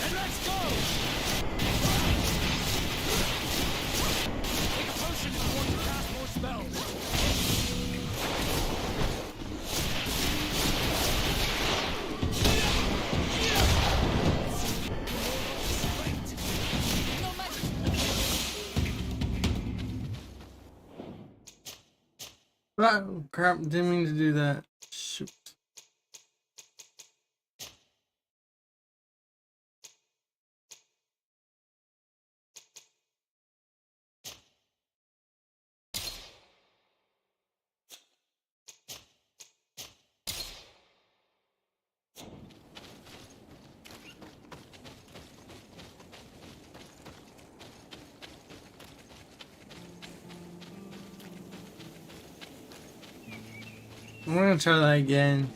And let's go! Oh, crap, didn't mean to do that. Shoot. I'm gonna try that again.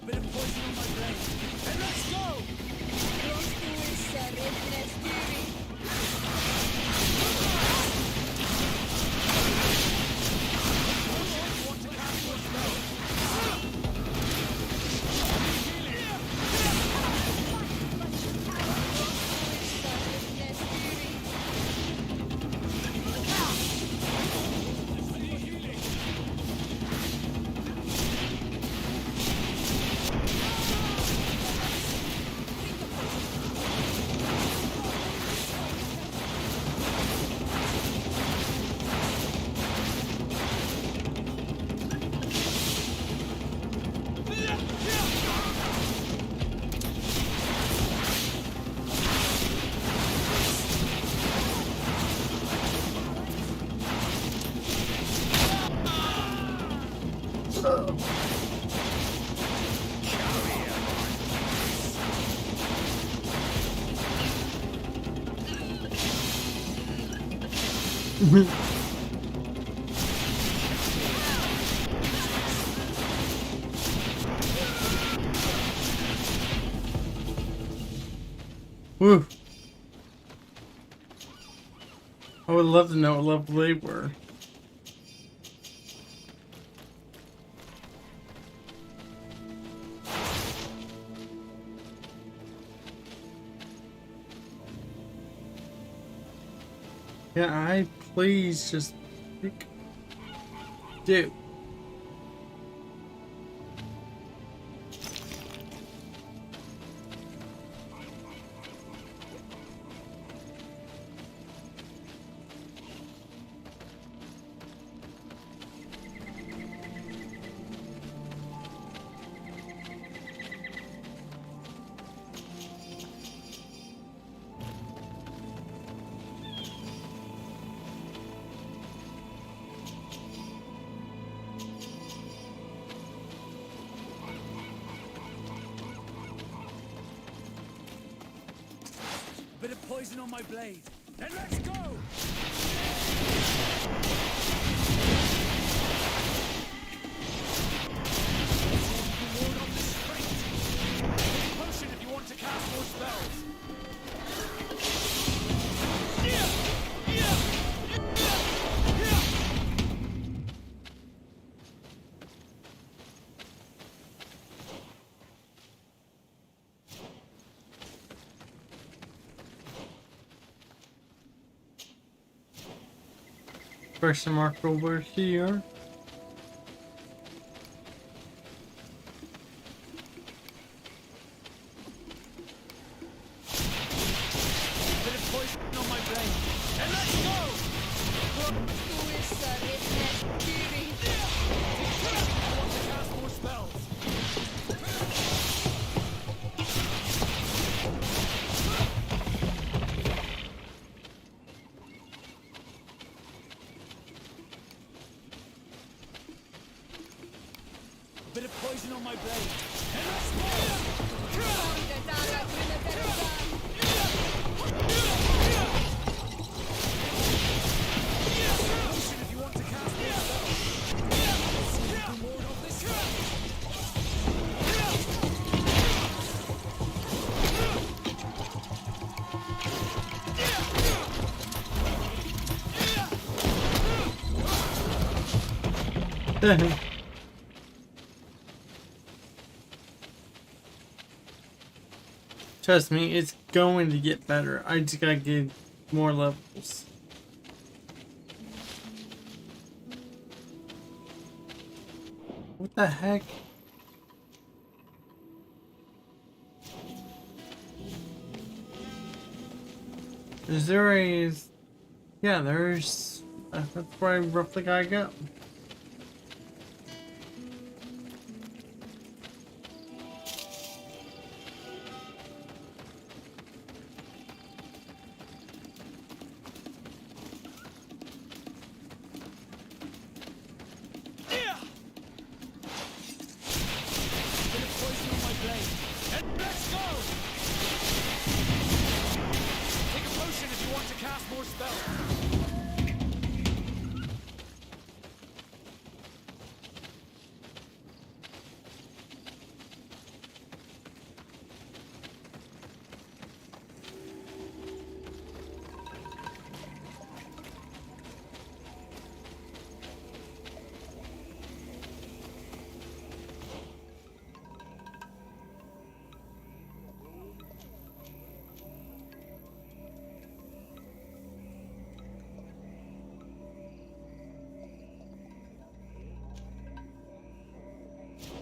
Bit of poison on my blade. And let's go! Woo. I would love to know what level they were. Can I please just do? Bit of poison on my blade. And let's go! Ward off the strength. Potion if you want to cast more spells. Question mark over here. Bit of poison on my blade. And let's go! I want to cast more spells. Bit of poison on my blade. And let's potion if you want to cast more spells. Ward off this Trust me, it's going to get better. I just gotta get more levels. What the heck? Is there a Yeah, there's... that's where I roughly gotta go.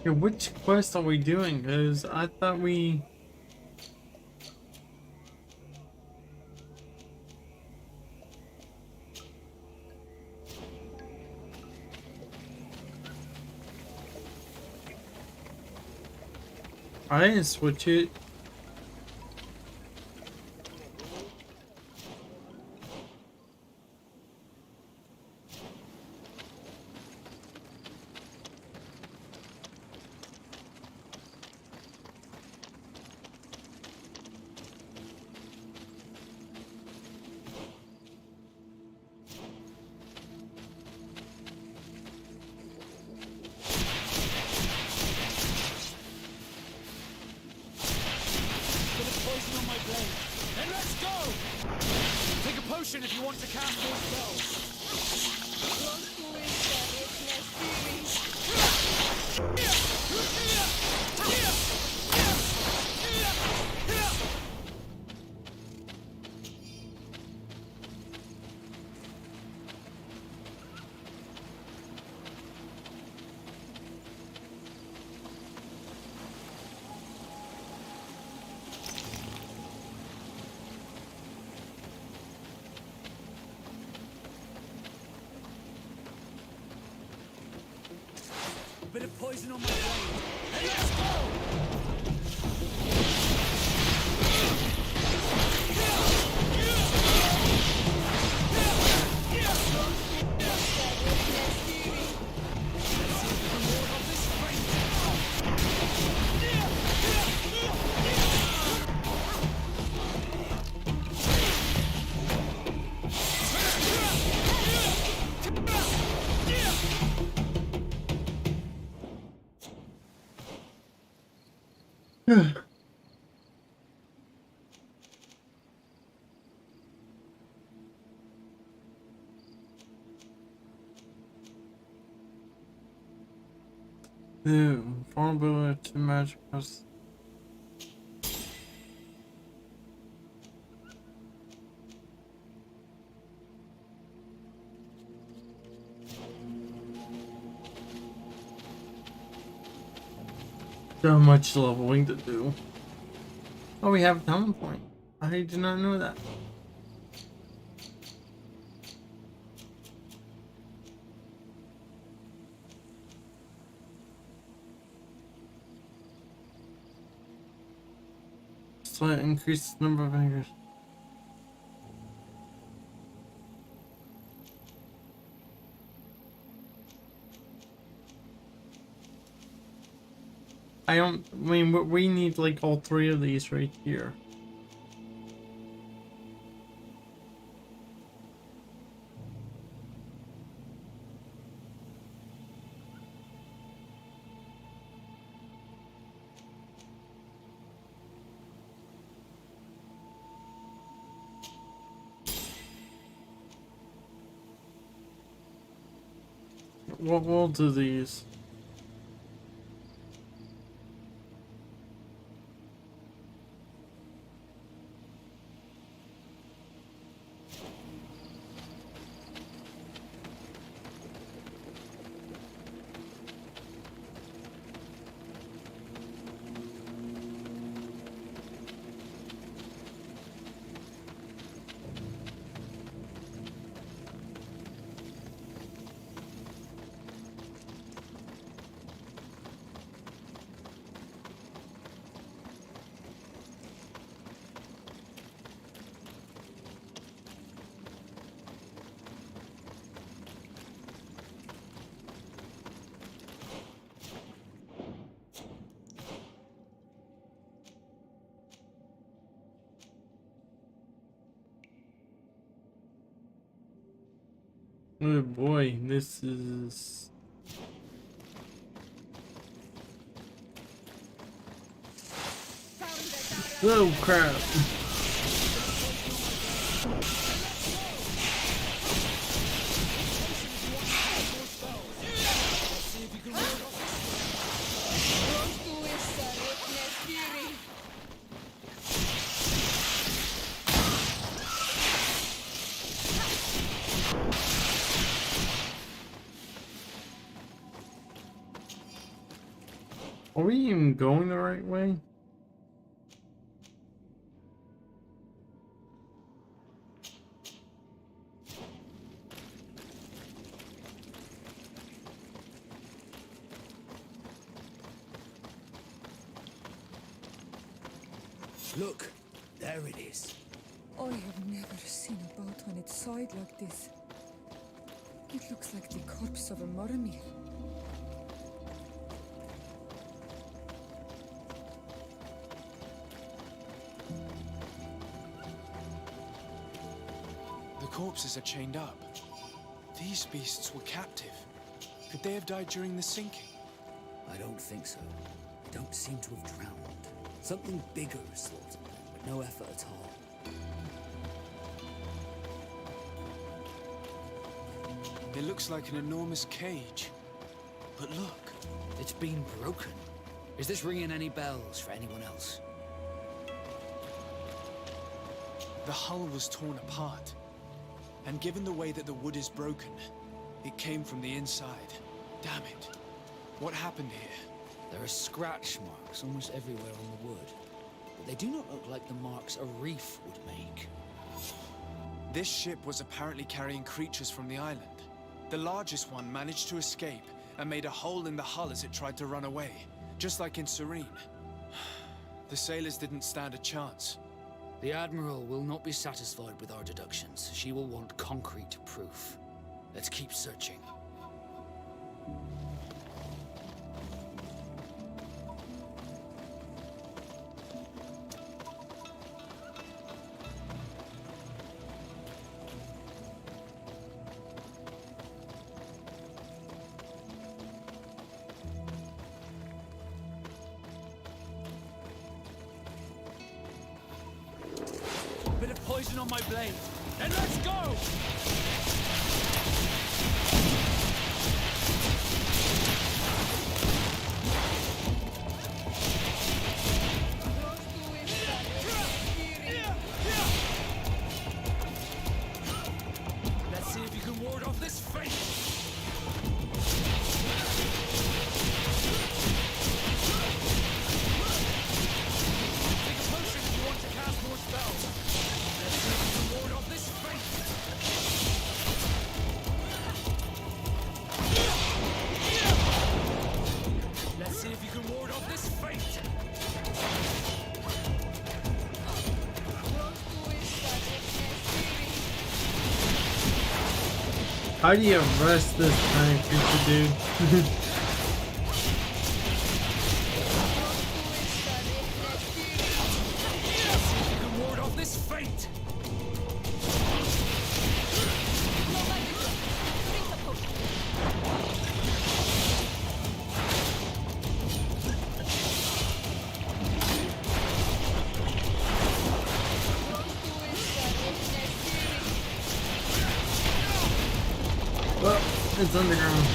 Yeah, which quest are we doing? Because I thought we... I didn't switch it. If you want to cast more spells. Bit of poison on my blade. Hey, let's go! Vulnerability to magic was... So much leveling to do. Oh, we have a talent point. I did not know that. So it increases the number of fingers. I mean, we need like all three of these right here. We'll do these. Oh boy, this is... Oh crap. Are we even going the right way? Look, there it is. I have never seen a boat on its side like this. It looks like the corpse of a Mormir. The corpses are chained up. These beasts were captive. Could they have died during the sinking? I don't think so. They don't seem to have drowned. Something bigger slaughtered them, but no effort at all. It looks like an enormous cage. But look. It's been broken. Is this ringing any bells for anyone else? The hull was torn apart. And given the way that the wood is broken, it came from the inside. Damn it. What happened here? There are scratch marks almost everywhere on the wood. But they do not look like the marks a reef would make. This ship was apparently carrying creatures from the island. The largest one managed to escape and made a hole in the hull as it tried to run away, just like in Serene. The sailors didn't stand a chance. The Admiral will not be satisfied with our deductions. She will want concrete proof. Let's keep searching. Bit of poison on my blade. Then let's go! Let's see if you can ward off this fate. Take a potion if you want to cast more spells. Let's see if you can ward off this fate. Let's see if you can ward off this fate. How do you arrest this tiny creature, dude? You can ward off this fate. Well, it's underground.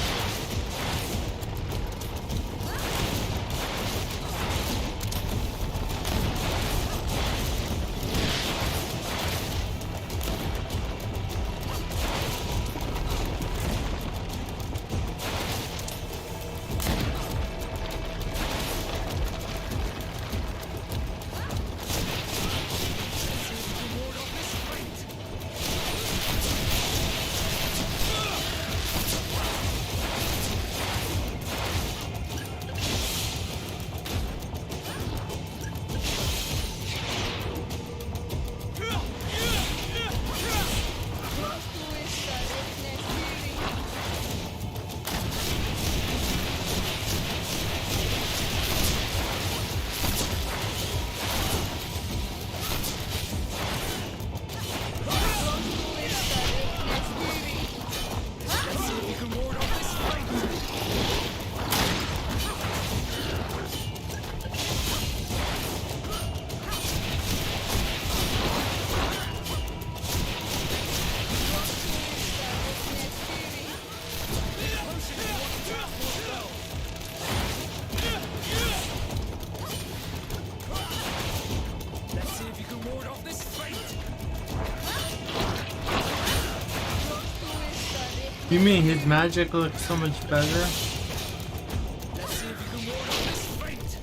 You mean his magic looks so much better? Let's see if you can ward off this fate.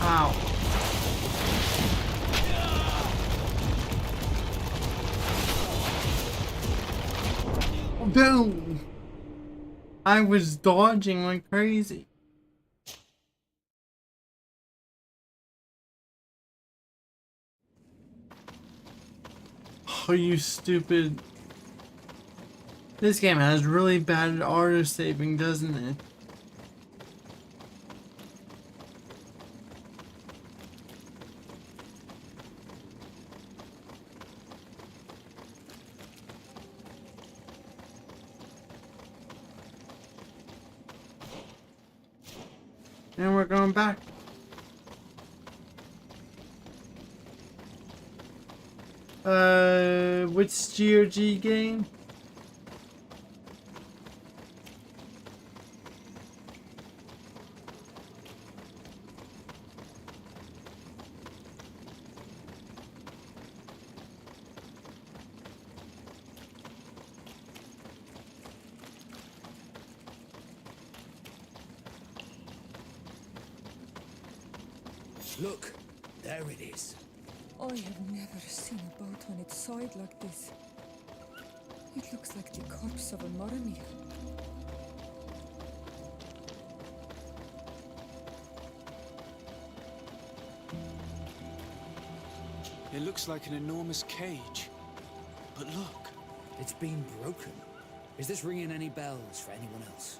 Ow. Boom! I was dodging like crazy. Oh, you stupid. This game has really bad auto saving, doesn't it? And we're going back. Which GOG game? Look, there it is. I have never seen a boat on its side like this. It looks like the corpse of a Mormir. It looks like an enormous cage. But look. It's been broken. Is this ringing any bells for anyone else?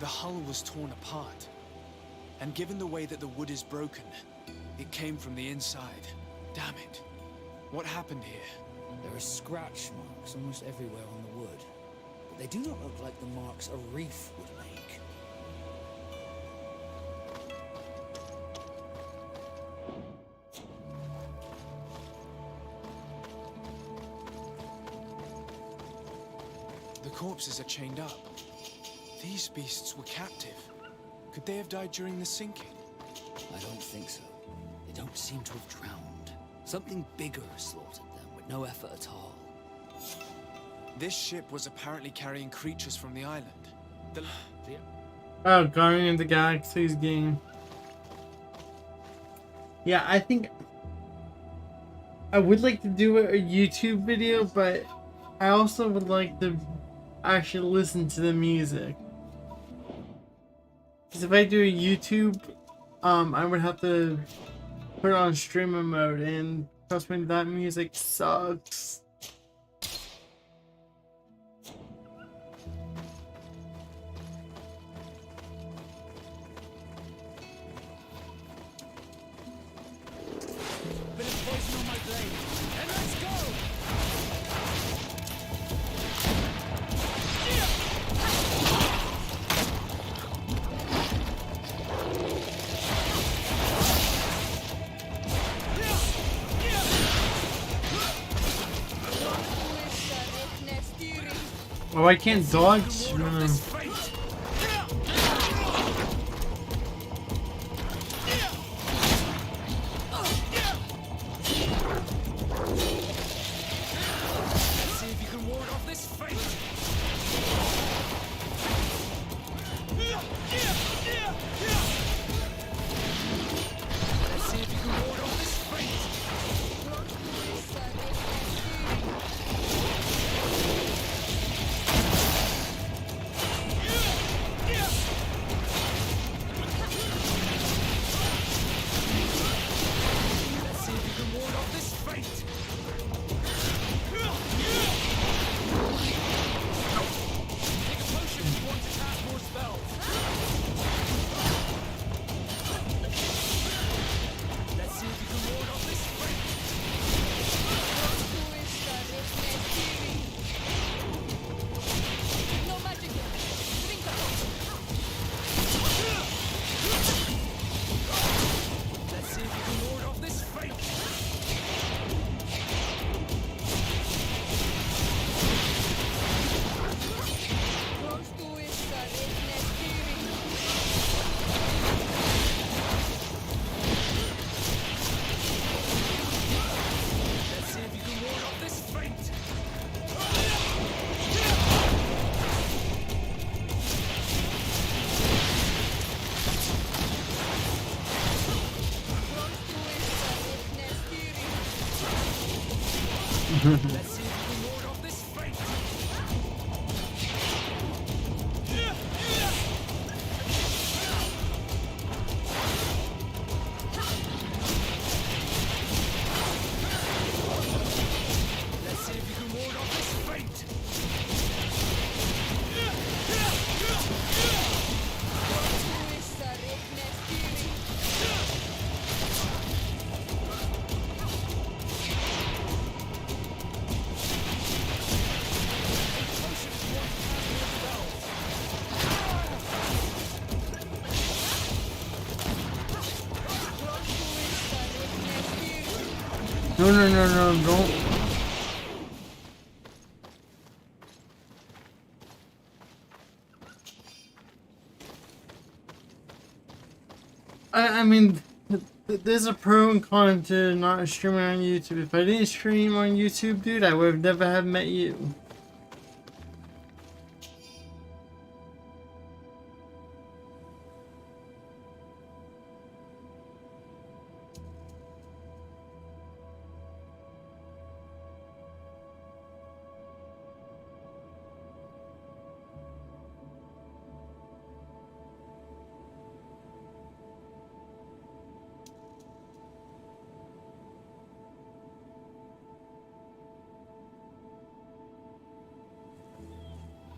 The hull was torn apart. And given the way that the wood is broken, it came from the inside. Damn it. What happened here? There are scratch marks almost everywhere on the wood. But they do not look like the marks a reef would make. The corpses are chained up. These beasts were captive. Could they have died during the sinking? I don't think so. They don't seem to have drowned. Something bigger slaughtered them with no effort at all. This ship was apparently carrying creatures from the island. Oh, Guardians of the Galaxy's game. Yeah, I think I would like to do a YouTube video, but I also would like to actually listen to the music. Because if I do a YouTube, I would have to put it on streamer mode, and trust me, that music sucks. Bit of poison on my blade. And let's go! Oh, I can't dodge. Let's see if you can ward off this fate. Let's see if you can ward off this fate. Let's see if we can ward off this fate. Let's see if you can ward off this fate. No, don't. I mean, there's a pro and con to not streaming on YouTube. If I didn't stream on YouTube, dude, I would have never have met you.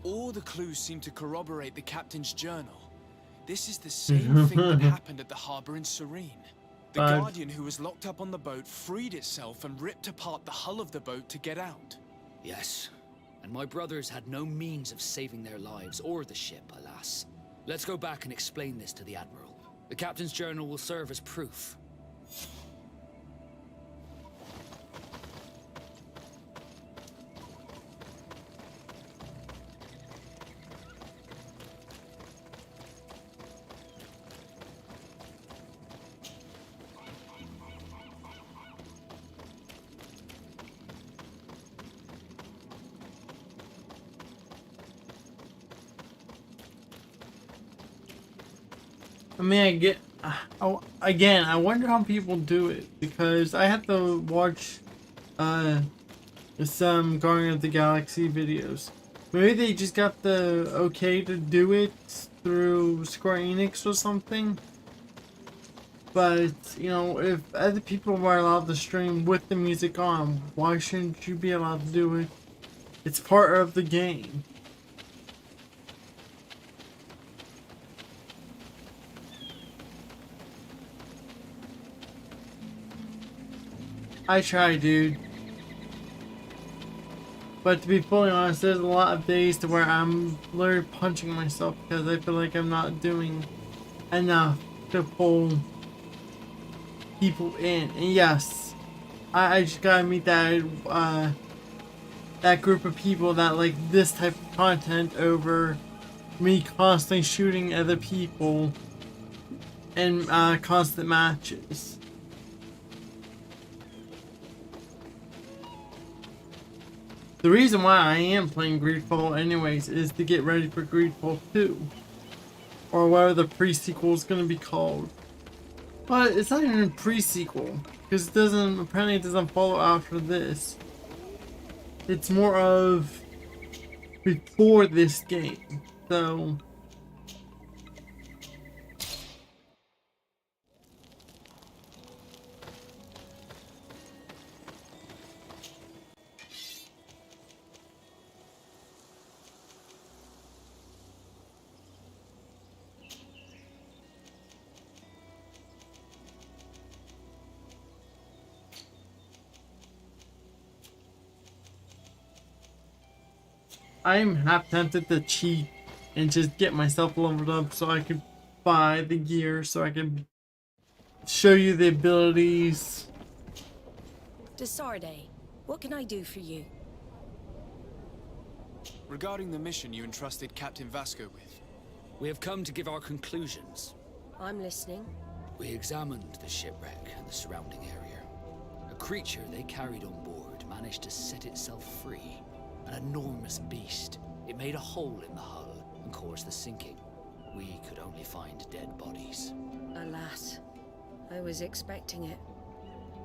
All the clues seem to corroborate the captain's journal. This is the same thing that happened at the harbor in Serene. The Guardian who was locked up on the boat freed itself and ripped apart the hull of the boat to get out. Yes, and my brothers had no means of saving their lives or the ship, alas. Let's go back and explain this to the Admiral. The captain's journal will serve as proof. I mean, I wonder how people do it, because I have to watch some Guardian of the Galaxy videos. Maybe they just got the okay to do it through Square Enix or something. But, you know, if other people were allowed to stream with the music on, why shouldn't you be allowed to do it? It's part of the game. I try, dude. But to be fully honest, there's a lot of days to where I'm literally punching myself because I feel like I'm not doing enough to pull people in. And yes, I just gotta meet that that group of people that like this type of content over me constantly shooting other people in constant matches. The reason why I am playing GreedFall anyways is to get ready for GreedFall 2. Or whatever the pre-sequel is going to be called. But it's not even a pre-sequel. Because apparently it doesn't follow after this. It's more of before this game. So... I'm half tempted to cheat and just get myself leveled up so I could buy the gear, so I can show you the abilities. Desarde, what can I do for you? Regarding the mission you entrusted Captain Vasco with, we have come to give our conclusions. I'm listening. We examined the shipwreck and the surrounding area. A creature they carried on board managed to set itself free. An enormous beast. It made a hole in the hull and caused the sinking. We could only find dead bodies. Alas, I was expecting it.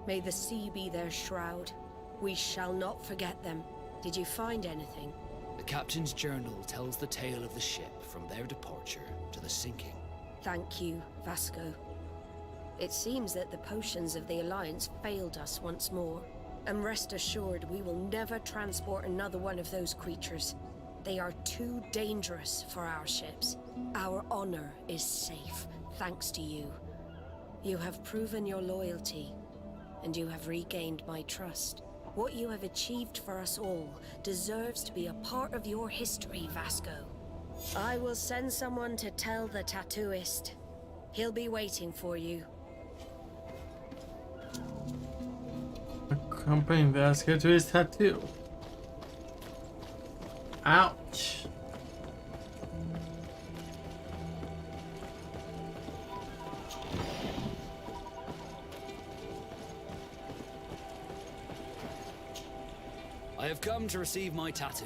May the sea be their shroud. We shall not forget them. Did you find anything? The captain's journal tells the tale of the ship from their departure to the sinking. Thank you, Vasco. It seems that the potions of the Alliance failed us once more. And rest assured, we will never transport another one of those creatures. They are too dangerous for our ships. Our honor is safe, thanks to you. You have proven your loyalty, and you have regained my trust. What you have achieved for us all deserves to be a part of your history, Vasco. I will send someone to tell the tattooist. He'll be waiting for you. Accompanying Vasco to his tattoo. Ouch. I have come to receive my tattoo.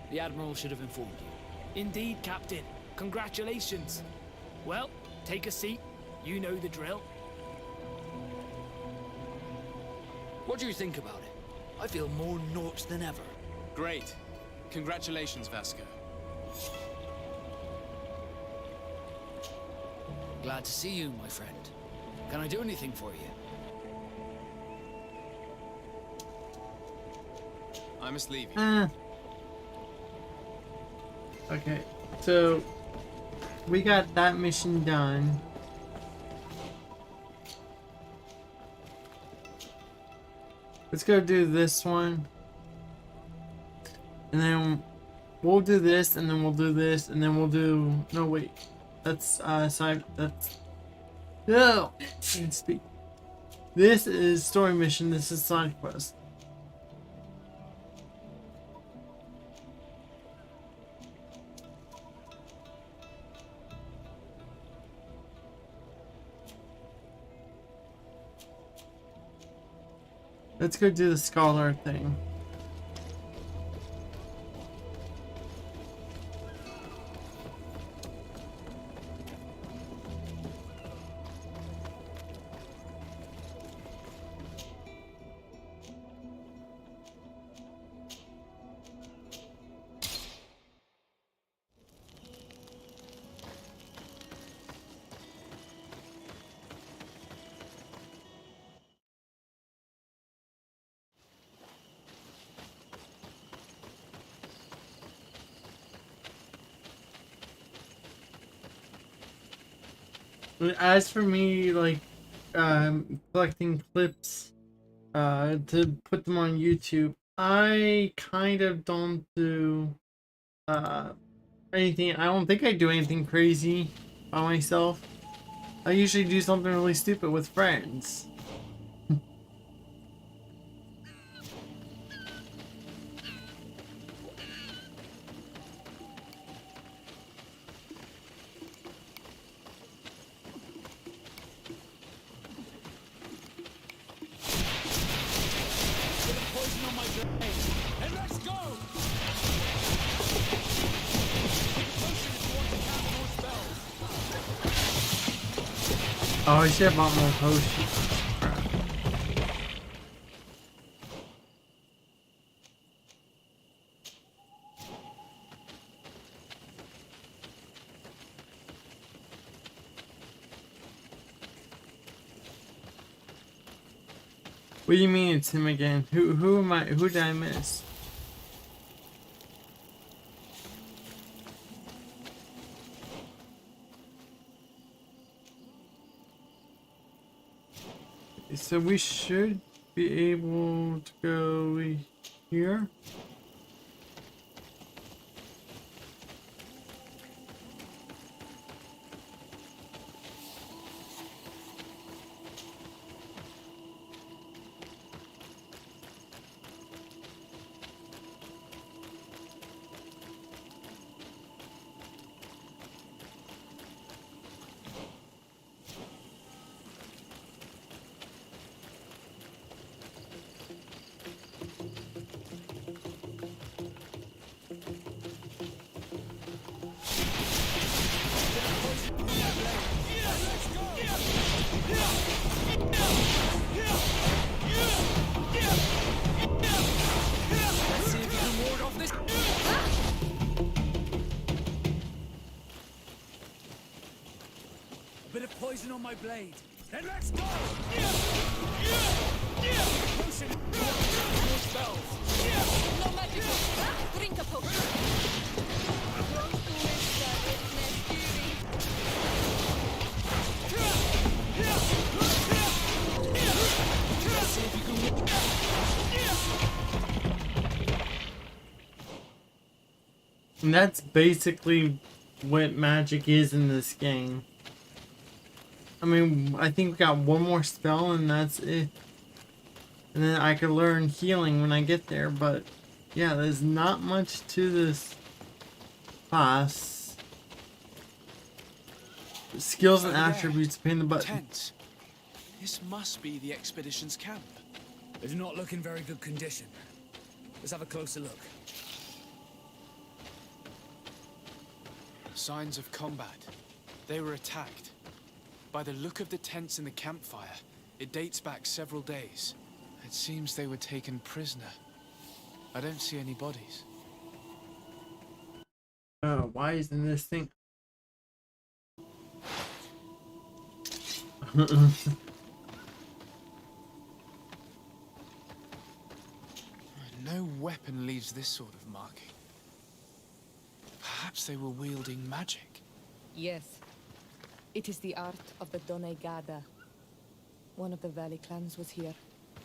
The Admiral should have informed you. Indeed, Captain. Congratulations. Well, take a seat. You know the drill. What do you think about it? I feel more Nort than ever. Great. Congratulations, Vasco. Glad to see you, my friend. Can I do anything for you? I must leave you. Okay, so we got that mission done. Let's go do this one. And then we'll do this, and then we'll do this, and then we'll do... No, wait. That's, side... That's... No! I can't speak. This is story mission, this is side quest. Let's go do the scholar thing. As for me, like, collecting clips, to put them on YouTube, I kind of don't do, anything. I don't think I do anything crazy by myself. I usually do something really stupid with friends. Oh, I should have bought more potions. Crap. What do you mean it's him again? Who am I? Who did I miss? So we should be able to go here. bit of poison on my blade. Then let's go! Potion! More spells! No magic! Drink a potion! And that's basically what magic is in this game. I mean, I think we got one more spell and that's it. And then I could learn healing when I get there, but yeah, there's not much to this class. Skills and attributes, pain in the butt. Tents. This must be the expedition's camp. They do not look in very good condition. Let's have a closer look. Signs of combat. They were attacked. By the look of the tents in the campfire, it dates back several days. It seems they were taken prisoner. I don't see any bodies. Oh, why isn't this thing? No weapon leaves this sort of marking. Perhaps they were wielding magic. Yes. It is the art of the Donegada. One of the Valley clans was here.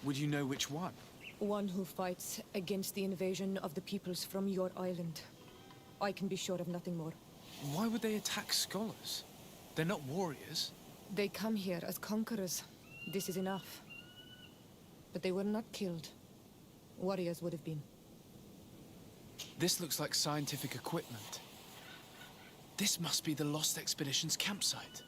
Would you know which one? One who fights against the invasion of the peoples from your island. I can be sure of nothing more. Why would they attack scholars? They're not warriors. They come here as conquerors. This is enough. But they were not killed. Warriors would have been. This looks like scientific equipment. This must be the Lost Expedition's campsite.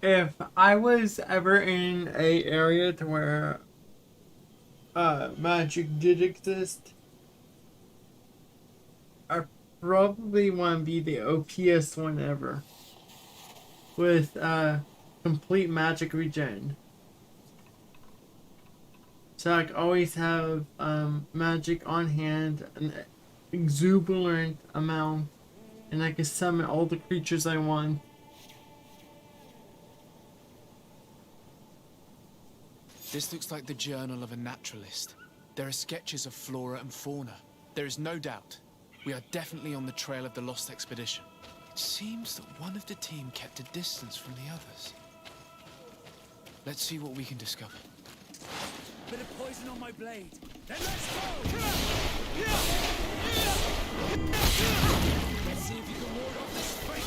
If I was ever in a area to where magic did exist, I probably want to be the OPS one ever. With complete magic regen. So I always have magic on hand, an exuberant amount, and I can summon all the creatures I want. This looks like the journal of a naturalist. There are sketches of flora and fauna. There is no doubt. We are definitely on the trail of the Lost Expedition. It seems that one of the team kept a distance from the others. Let's see what we can discover. Bit of poison on my blade. Then let's go! Let's see if you can ward off this fate.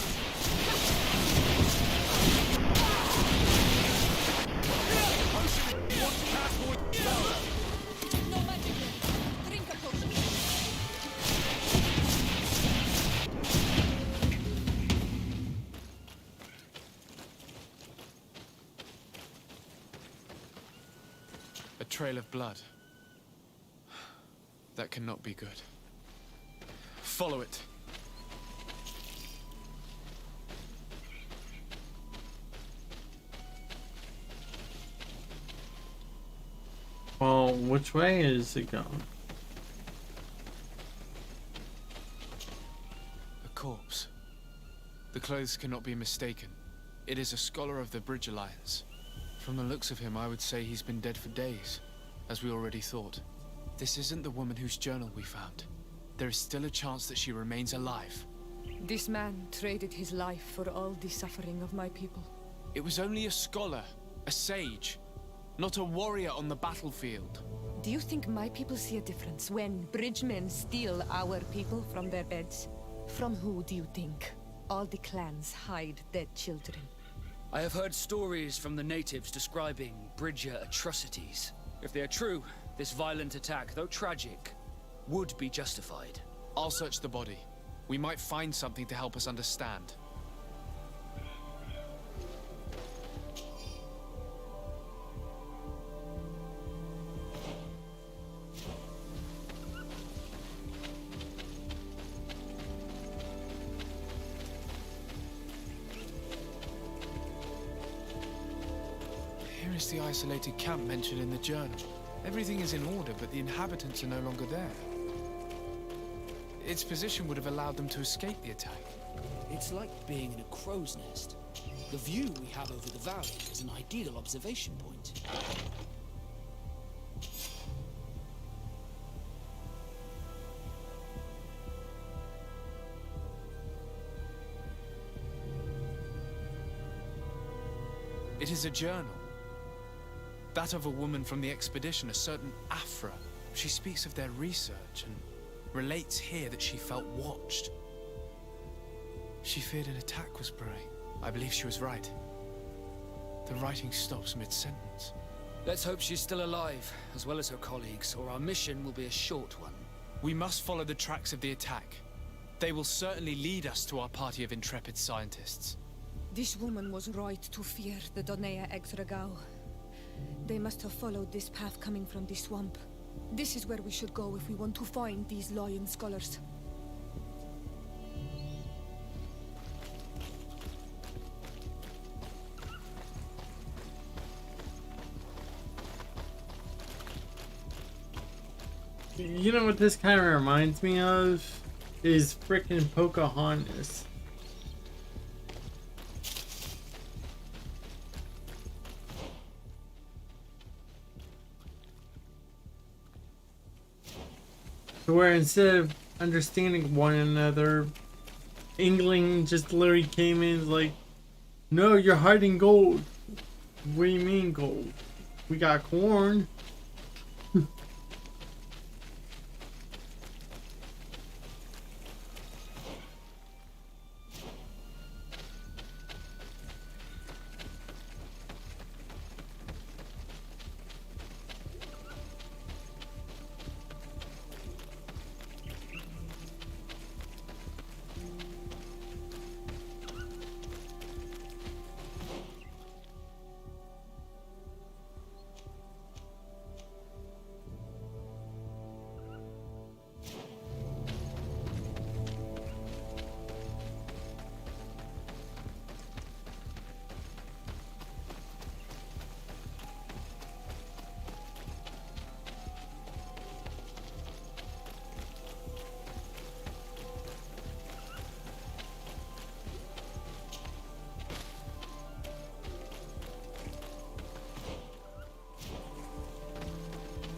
No magic. Drink a potion. A trail of blood. That cannot be good. Follow it. Well, which way is it going? A corpse. The clothes cannot be mistaken. It is a scholar of the Bridge Alliance. From the looks of him, I would say he's been dead for days, as we already thought. This isn't the woman whose journal we found. There is still a chance that she remains alive. This man traded his life for all the suffering of my people. It was only a scholar, a sage, not a warrior on the battlefield. Do you think my people see a difference when bridgemen steal our people from their beds? From who do you think? All the clans hide dead children. I have heard stories from the natives describing Bridger atrocities. If they are true, this violent attack, though tragic, would be justified. I'll search the body. We might find something to help us understand. previously isolated camp mentioned in the journal. Everything is in order, but the inhabitants are no longer there. Its position would have allowed them to escape the attack. It's like being in a crow's nest. The view we have over the valley is an ideal observation point. It is a journal. That of a woman from the expedition, a certain Afra. She speaks of their research and relates here that she felt watched. She feared an attack was brewing. I believe she was right. The writing stops mid-sentence. Let's hope she's still alive, as well as her colleagues, or our mission will be a short one. We must follow the tracks of the attack. They will certainly lead us to our party of intrepid scientists. This woman was right to fear the Donea Exregao. They must have followed this path coming from the swamp. This is where we should go if we want to find these lion scholars. You know what this kind of reminds me of? Is frickin' Pocahontas. Where instead of understanding one another, England just literally came in like, no, you're hiding gold. What do you mean gold? We got corn.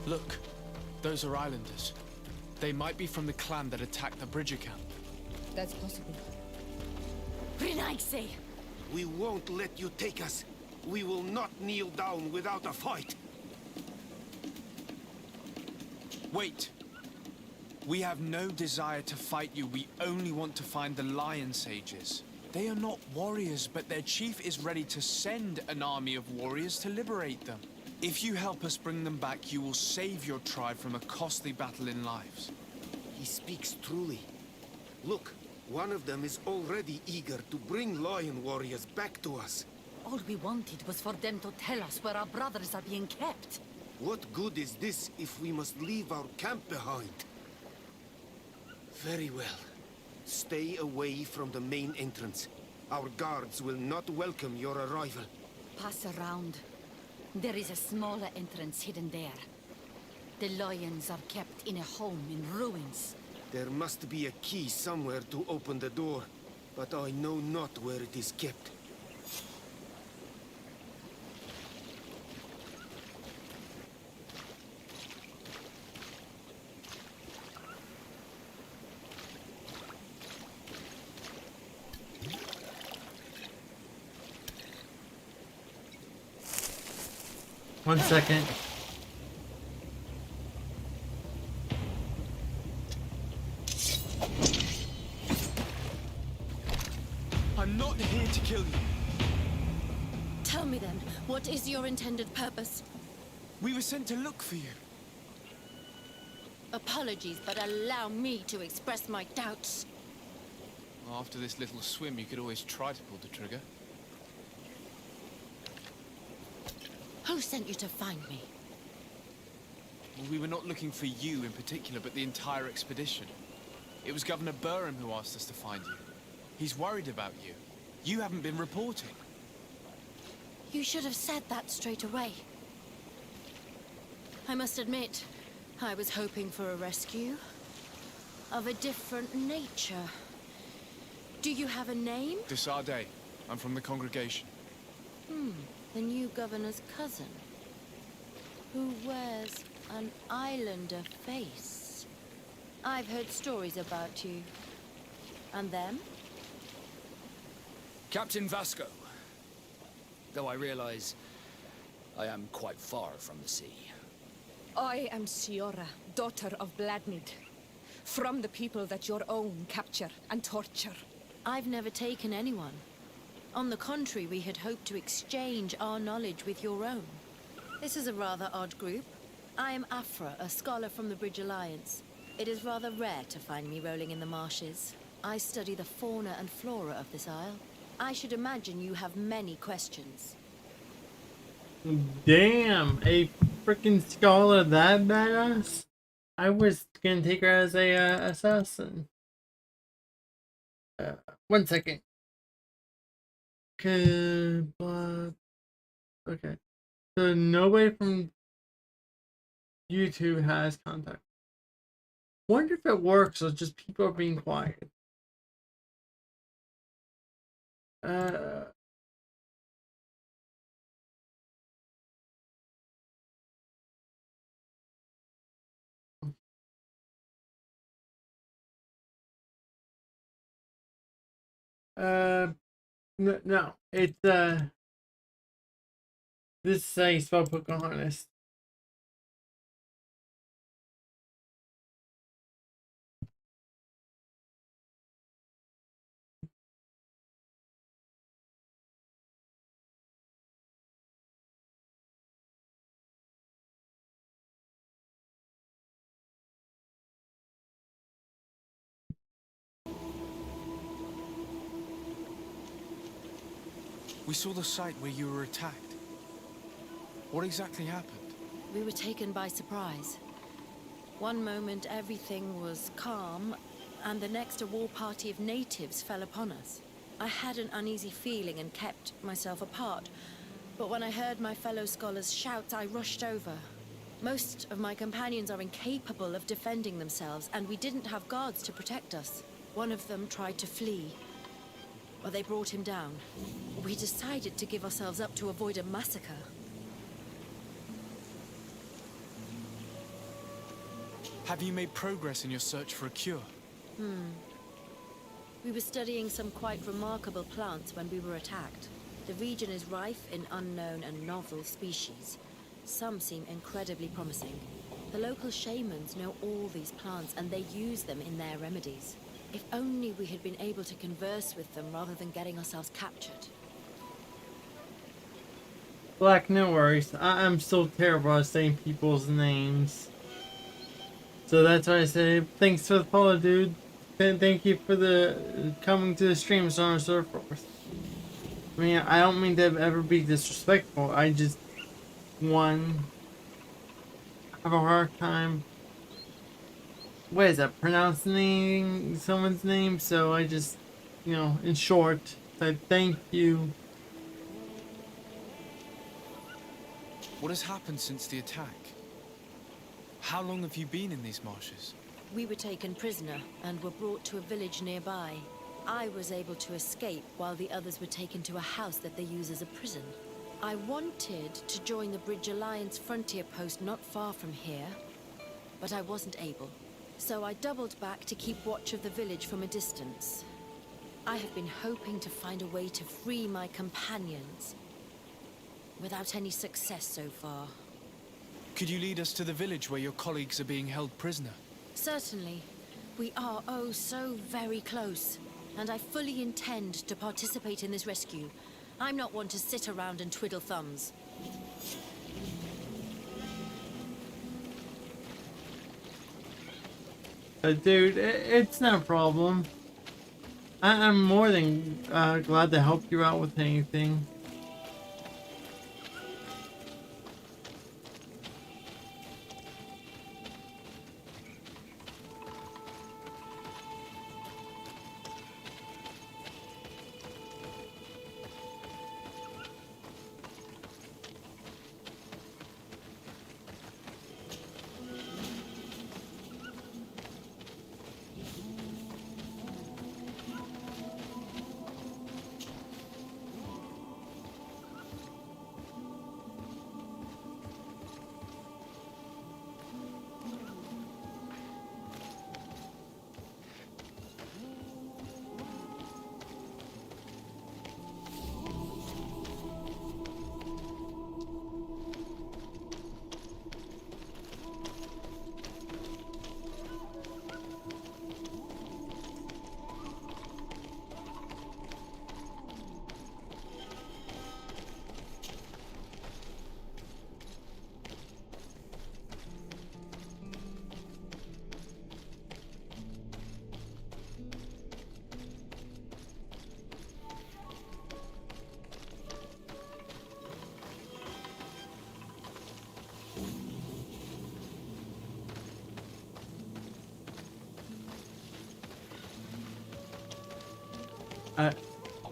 Look, those are islanders. They might be from the clan that attacked the Bridger camp. That's possible. Renaise! We won't let you take us. We will not kneel down without a fight. Wait. We have no desire to fight you. We only want to find the Lion Sages. They are not warriors, but their chief is ready to send an army of warriors to liberate them. If you help us bring them back, you will save your tribe from a costly battle in lives. He speaks truly. Look, one of them is already eager to bring lion warriors back to us. All we wanted was for them to tell us where our brothers are being kept. What good is this if we must leave our camp behind? Very well. Stay away from the main entrance. Our guards will not welcome your arrival. Pass around. There is a smaller entrance hidden there. The lions are kept in a home in ruins. There must be a key somewhere to open the door, but I know not where it is kept. One second. I'm not here to kill you. Tell me then, what is your intended purpose? We were sent to look for you. Apologies, but allow me to express my doubts. After this little swim, you could always try to pull the trigger. Who sent you to find me? Well, we were not looking for you in particular, but the entire expedition. It was Governor Burham who asked us to find you. He's worried about you. You haven't been reporting. You should have said that straight away. I must admit, I was hoping for a rescue of a different nature. Do you have a name? Desarde. I'm from the congregation. The new governor's cousin, who wears an islander face. I've heard stories about you. And them? Captain Vasco. Though I realize I am quite far from the sea. I am Siora, daughter of Bladnid. From the people that your own capture and torture. I've never taken anyone. On the contrary, we had hoped to exchange our knowledge with your own. This is a rather odd group. I am Afra, a scholar from the Bridge Alliance. It is rather rare to find me rolling in the marshes. I study the fauna and flora of this isle. I should imagine you have many questions. Damn, a freaking scholar that badass? I was gonna take her as a assassin. 1 second. Okay. So nobody from YouTube has contact. Wonder if it works or just people are being quiet. No, it's this is how you spell Pocahontas. We saw the site where you were attacked. What exactly happened? We were taken by surprise. One moment everything was calm, and the next a war party of natives fell upon us. I had an uneasy feeling and kept myself apart, but when I heard my fellow scholars' shouts, I rushed over. Most of my companions are incapable of defending themselves, and we didn't have guards to protect us. One of them tried to flee, but they brought him down. We decided to give ourselves up to avoid a massacre. Have you made progress in your search for a cure? We were studying some quite remarkable plants when we were attacked. The region is rife in unknown and novel species. Some seem incredibly promising. The local shamans know all these plants and they use them in their remedies. If only we had been able to converse with them rather than getting ourselves captured. Black, no worries. I'm still terrible at saying people's names. So that's why I say thanks for the follow, dude. Thank you for the coming to the stream, so on and so forth. I mean, I don't mean to ever be disrespectful. I just, one, have a hard time. What is that? Pronouncing someone's name? So I just, you know, in short, said thank you. What has happened since the attack? How long have you been in these marshes? We were taken prisoner and were brought to a village nearby. I was able to escape while the others were taken to a house that they use as a prison. I wanted to join the Bridge Alliance frontier post not far from here, but I wasn't able. So I doubled back to keep watch of the village from a distance. I have been hoping to find a way to free my companions, without any success so far. Could you lead us to the village where your colleagues are being held prisoner? Certainly. We are oh so very close, and I fully intend to participate in this rescue. I'm not one to sit around and twiddle thumbs. Dude, it's no problem. I'm more than glad to help you out with anything.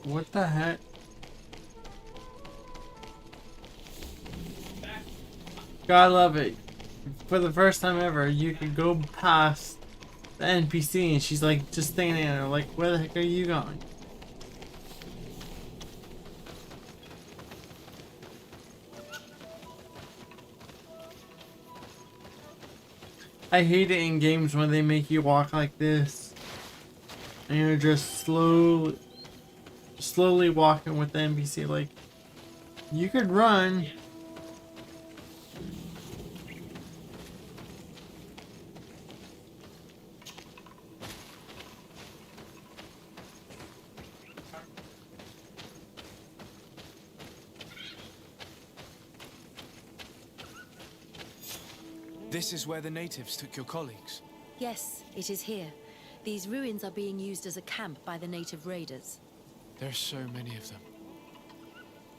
What the heck? God love it. For the first time ever, you could go past the NPC and she's like just standing there like, where the heck are you going? I hate it in games when they make you walk like this. And you're just slowly walking with the NPC. Like, you could run. This is where the natives took your colleagues? Yes, it is here. These ruins are being used as a camp by the native raiders. There are so many of them.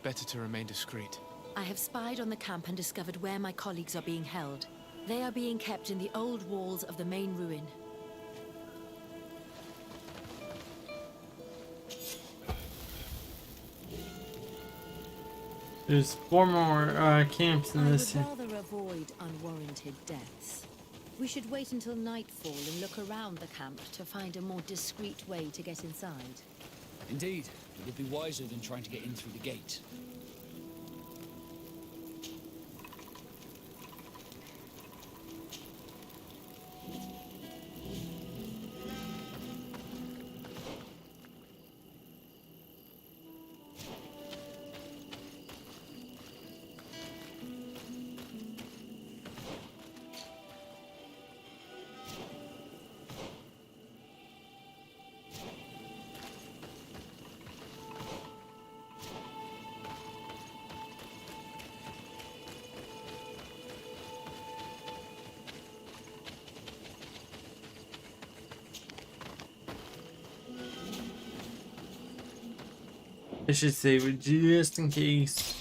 Better to remain discreet. I have spied on the camp and discovered where my colleagues are being held. They are being kept in the old walls of the main ruin. There's 4 more camps in this. I would rather avoid unwarranted deaths. We should wait until nightfall and look around the camp to find a more discreet way to get inside. Indeed, it would be wiser than trying to get in through the gate. I should save it just in case.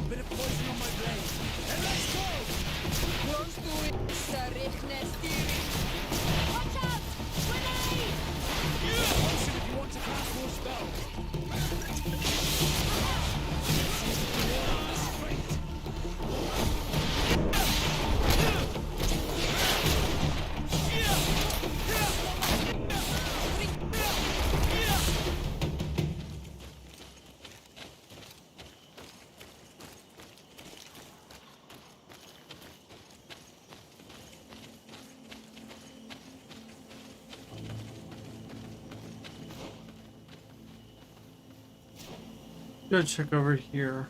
Bit of poison on my blade. And let's go! Close to it, watch out! Grenade! Potion if you want to cast more spells. Go check over here.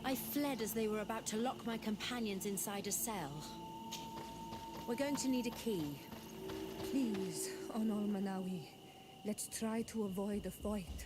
I fled as they were about to lock my companions inside a cell. We're going to need a key. Please, Honor Manawi, let's try to avoid a fight.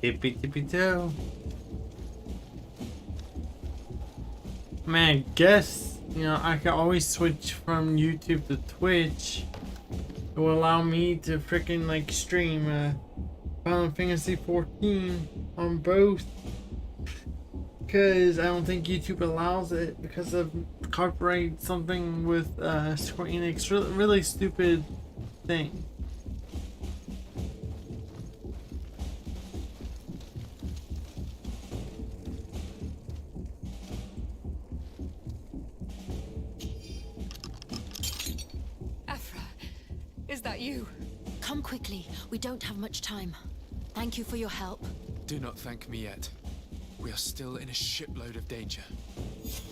Tippy tippy toe. Man, I guess, you know, I can always switch from YouTube to Twitch. It will allow me to freaking like stream Final Fantasy 14 on both. Because I don't think YouTube allows it because of copyright something with Square Enix. Really stupid thing. Afra, is that you? Come quickly. We don't have much time. Thank you for your help. Do not thank me yet. We are still in a shipload of danger.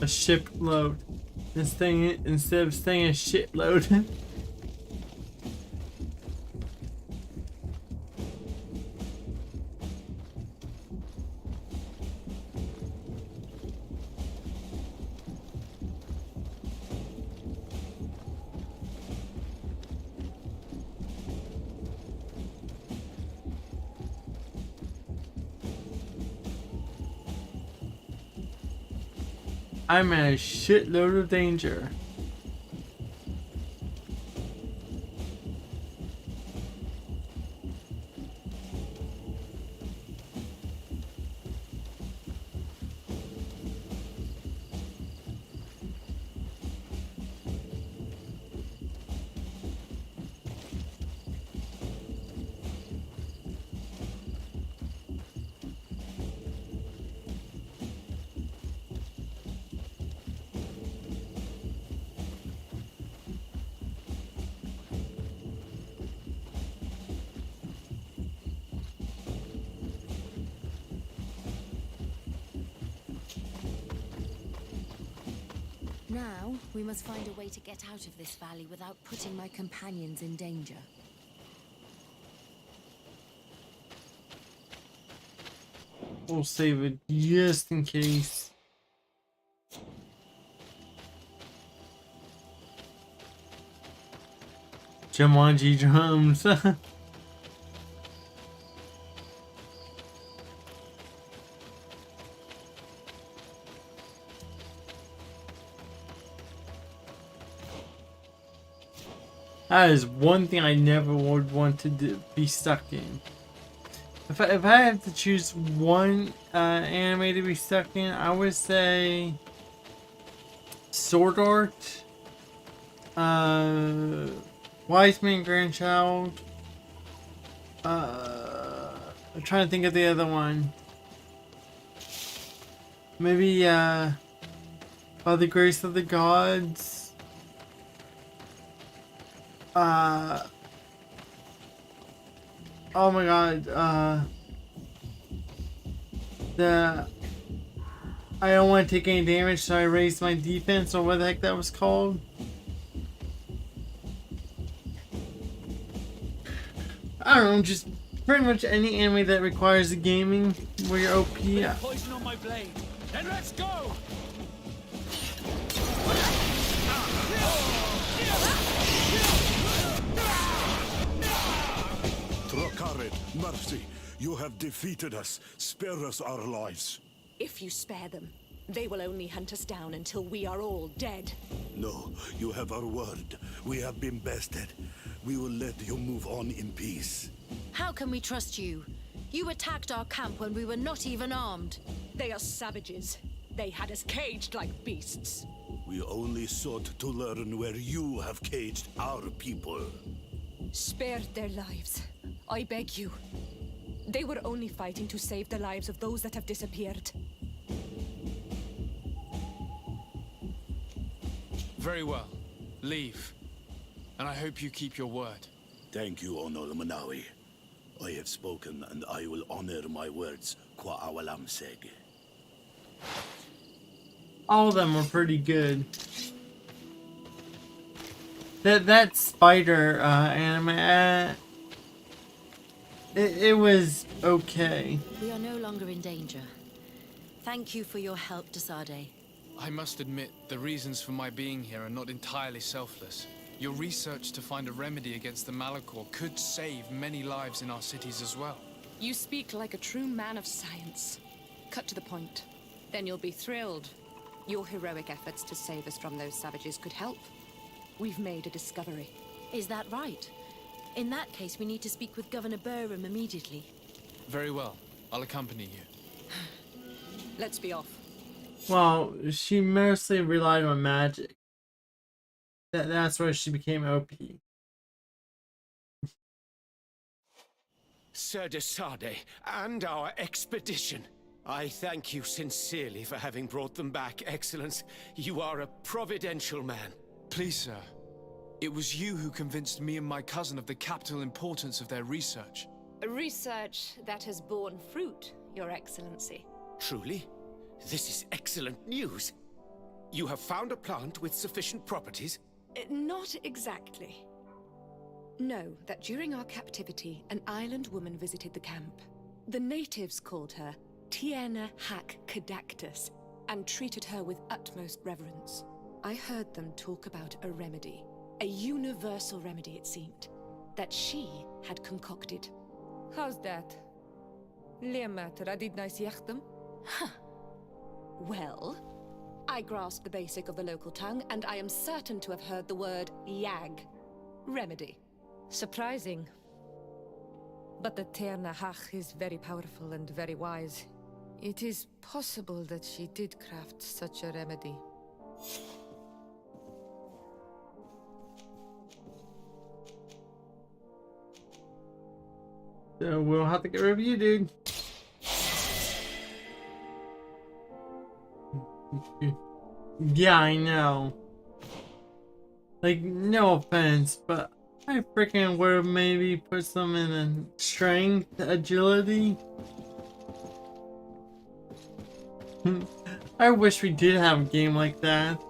A shipload. Instead of saying a shitload. I'm in a shitload of danger. Now, we must find a way to get out of this valley without putting my companions in danger. We'll save it just in case. Jumanji drums. That is one thing I never would want to be stuck in. If I have to choose one anime to be stuck in, I would say Sword Art, Wise Man Grandchild. I'm trying to think of the other one. Maybe By the Grace of the Gods. Oh my god, I don't want to take any damage, so I raised my defense, or what the heck that was called. I don't know, just pretty much any anime that requires the gaming where you're OP. Poison on my blade. Then let's go! Trokared, mercy, you have defeated us. Spare us our lives. If you spare them, they will only hunt us down until we are all dead. No, you have our word. We have been bested. We will let you move on in peace. How can we trust you? You attacked our camp when we were not even armed. They are savages. They had us caged like beasts. We only sought to learn where you have caged our people. Spare their lives. I beg you. They were only fighting to save the lives of those that have disappeared. Very well. Leave. And I hope you keep your word. Thank you, Onol Manawi. I have spoken, and I will honor my words, Kwa awalam seg. All of them were pretty good. That spider anime, it was okay. We are no longer in danger. Thank you for your help, Desade. I must admit, the reasons for my being here are not entirely selfless. Your research to find a remedy against the Malachor could save many lives in our cities as well. You speak like a true man of science. Cut to the point. Then you'll be thrilled. Your heroic efforts to save us from those savages could help. We've made a discovery. Is that right? In that case, we need to speak with Governor Burham immediately. Very well. I'll accompany you. Let's be off. Well, she mostly relied on magic. That's why she became OP. Sir de Sade and our expedition. I thank you sincerely for having brought them back, Excellence. You are a providential man. Please, sir. It was you who convinced me and my cousin of the capital importance of their research. A research that has borne fruit, Your Excellency. Truly? This is excellent news. You have found a plant with sufficient properties? Not exactly. Know that during our captivity, an island woman visited the camp. The natives called her Tierna Hac Cadactus and treated her with utmost reverence. I heard them talk about a remedy, a universal remedy it seemed, that she had concocted. How's that? Leamat radidnais yachtem? Huh. Well, I grasp the basic of the local tongue, and I am certain to have heard the word yag. Remedy. Surprising. But the Tierna Hac is very powerful and very wise. It is possible that she did craft such a remedy. So we'll have to get rid of you, dude. Yeah, I know. Like, no offense, but I freaking would have maybe put some in a strength, agility. I wish we did have a game like that.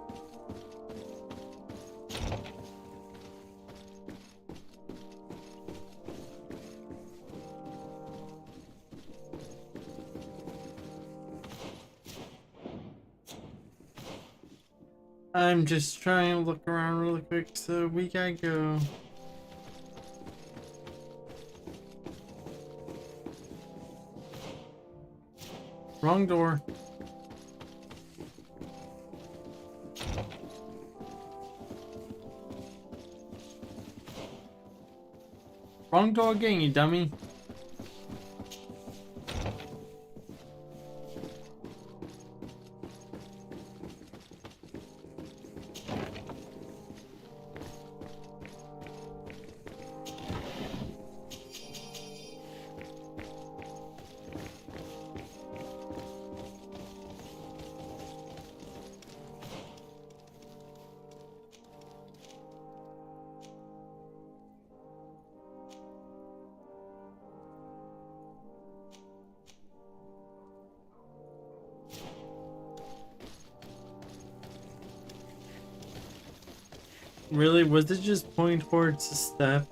I'm just trying to look around really quick, so we gotta go. Wrong door. Wrong door again, you dummy. Really? Was it just pointing towards the step?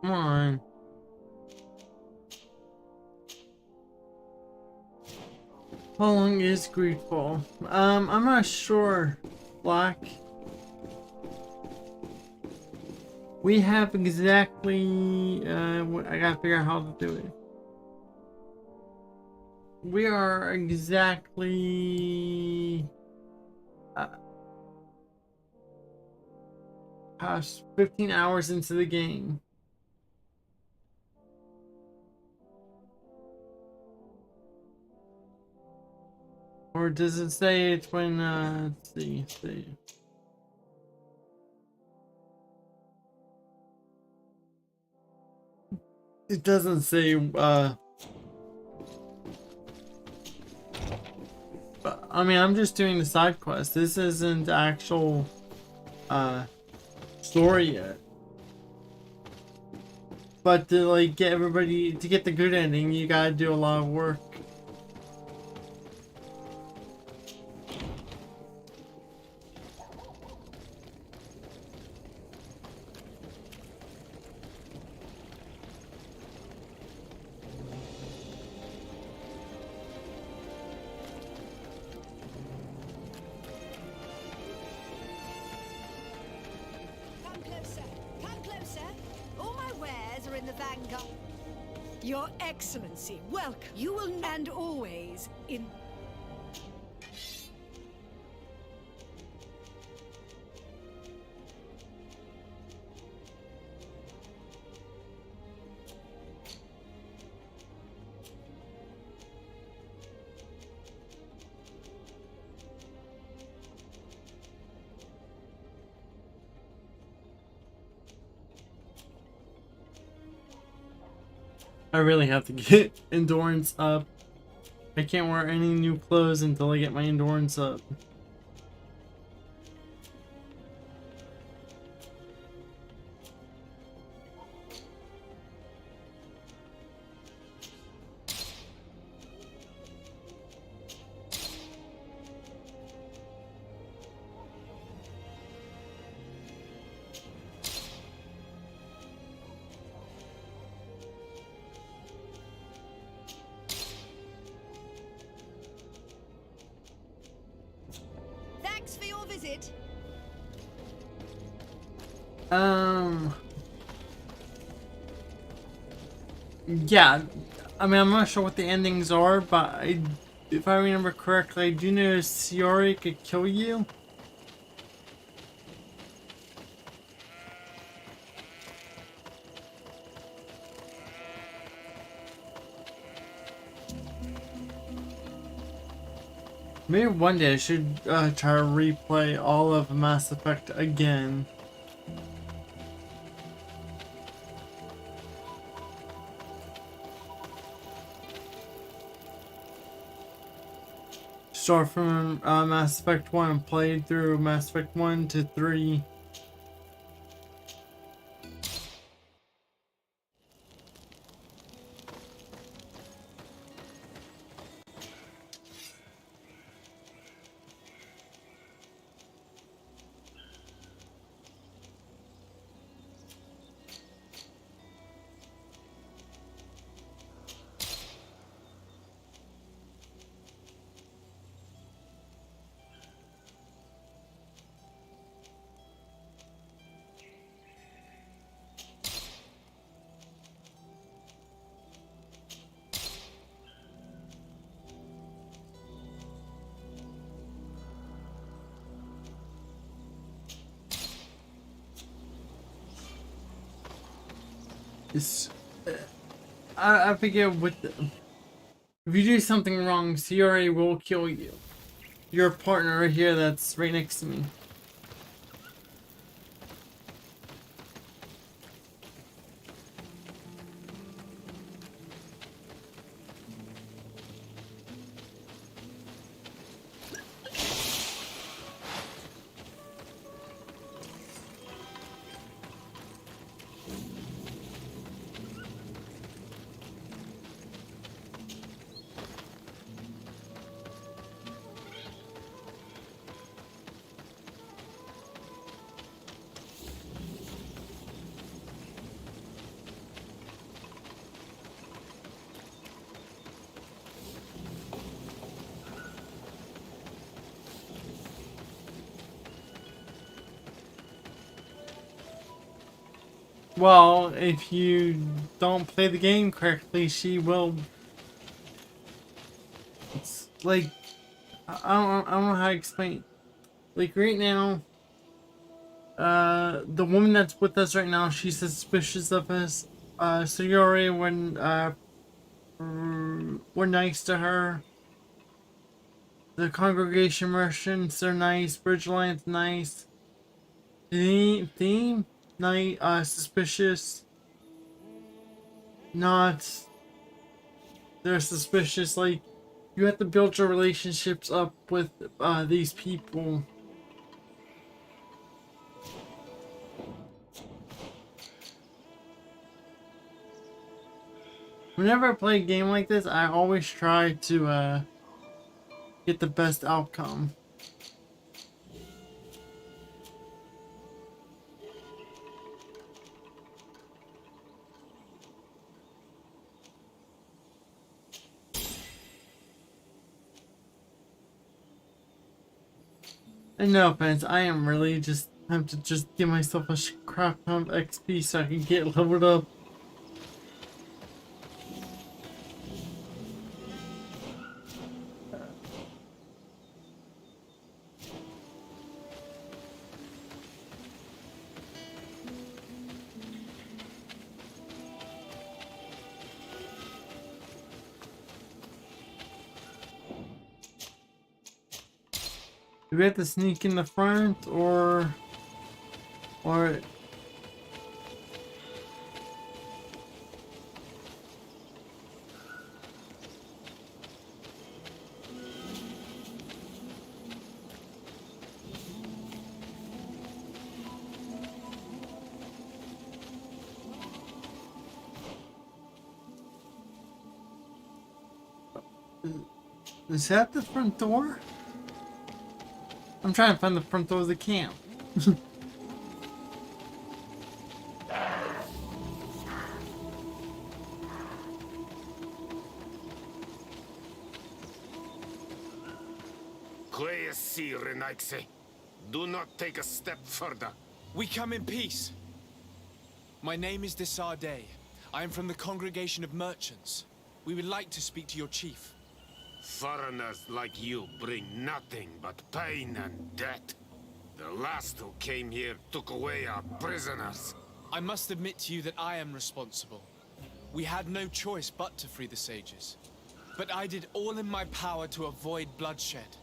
Come on. How long is GreedFall? I'm not sure, Black. We have exactly, I gotta figure out how to do it. We are exactly, past 15 hours into the game. Or does it say it's when, let's see. It doesn't say, but, I mean, I'm just doing the side quest. This isn't the actual, story yet. But to, like, get everybody, to get the good ending, you gotta do a lot of work. Thank God. Your Excellency, welcome. You will and always in. I really have to get endurance up. I can't wear any new clothes until I get my endurance up. Thanks for your visit. Yeah, I mean, I'm not sure what the endings are, but if I remember correctly, I do know Siori could kill you. Maybe one day I should try to replay all of Mass Effect again. Start from Mass Effect 1 and play through Mass Effect 1 to 3. It's, I forget what the, if you do something wrong, Siori will kill you. Your partner right here that's right next to me. Well, if you don't play the game correctly, she will. It's like I don't know how to explain. Like right now, the woman that's with us right now, she's suspicious of us. Sayori, when we're nice to her. The congregation merchants are nice. Bridge Alliance nice. Theme night suspicious. Not. They're suspicious. Like you have to build your relationships up with these people. Whenever I play a game like this, I always try to get the best outcome. And no offense, I am really just have to just give myself a crap ton of XP so I can get leveled up. Do we have to sneak in the front or is that the front door? I'm trying to find the front door of the camp. Quiesci, Renaigse. Do not take a step further. We come in peace. My name is Desardet. I am from the Congregation of Merchants. We would like to speak to your chief. Foreigners like you bring nothing but pain and death. The last who came here took away our prisoners. I must admit to you that I am responsible. We had no choice but to free the sages. But I did all in my power to avoid bloodshed.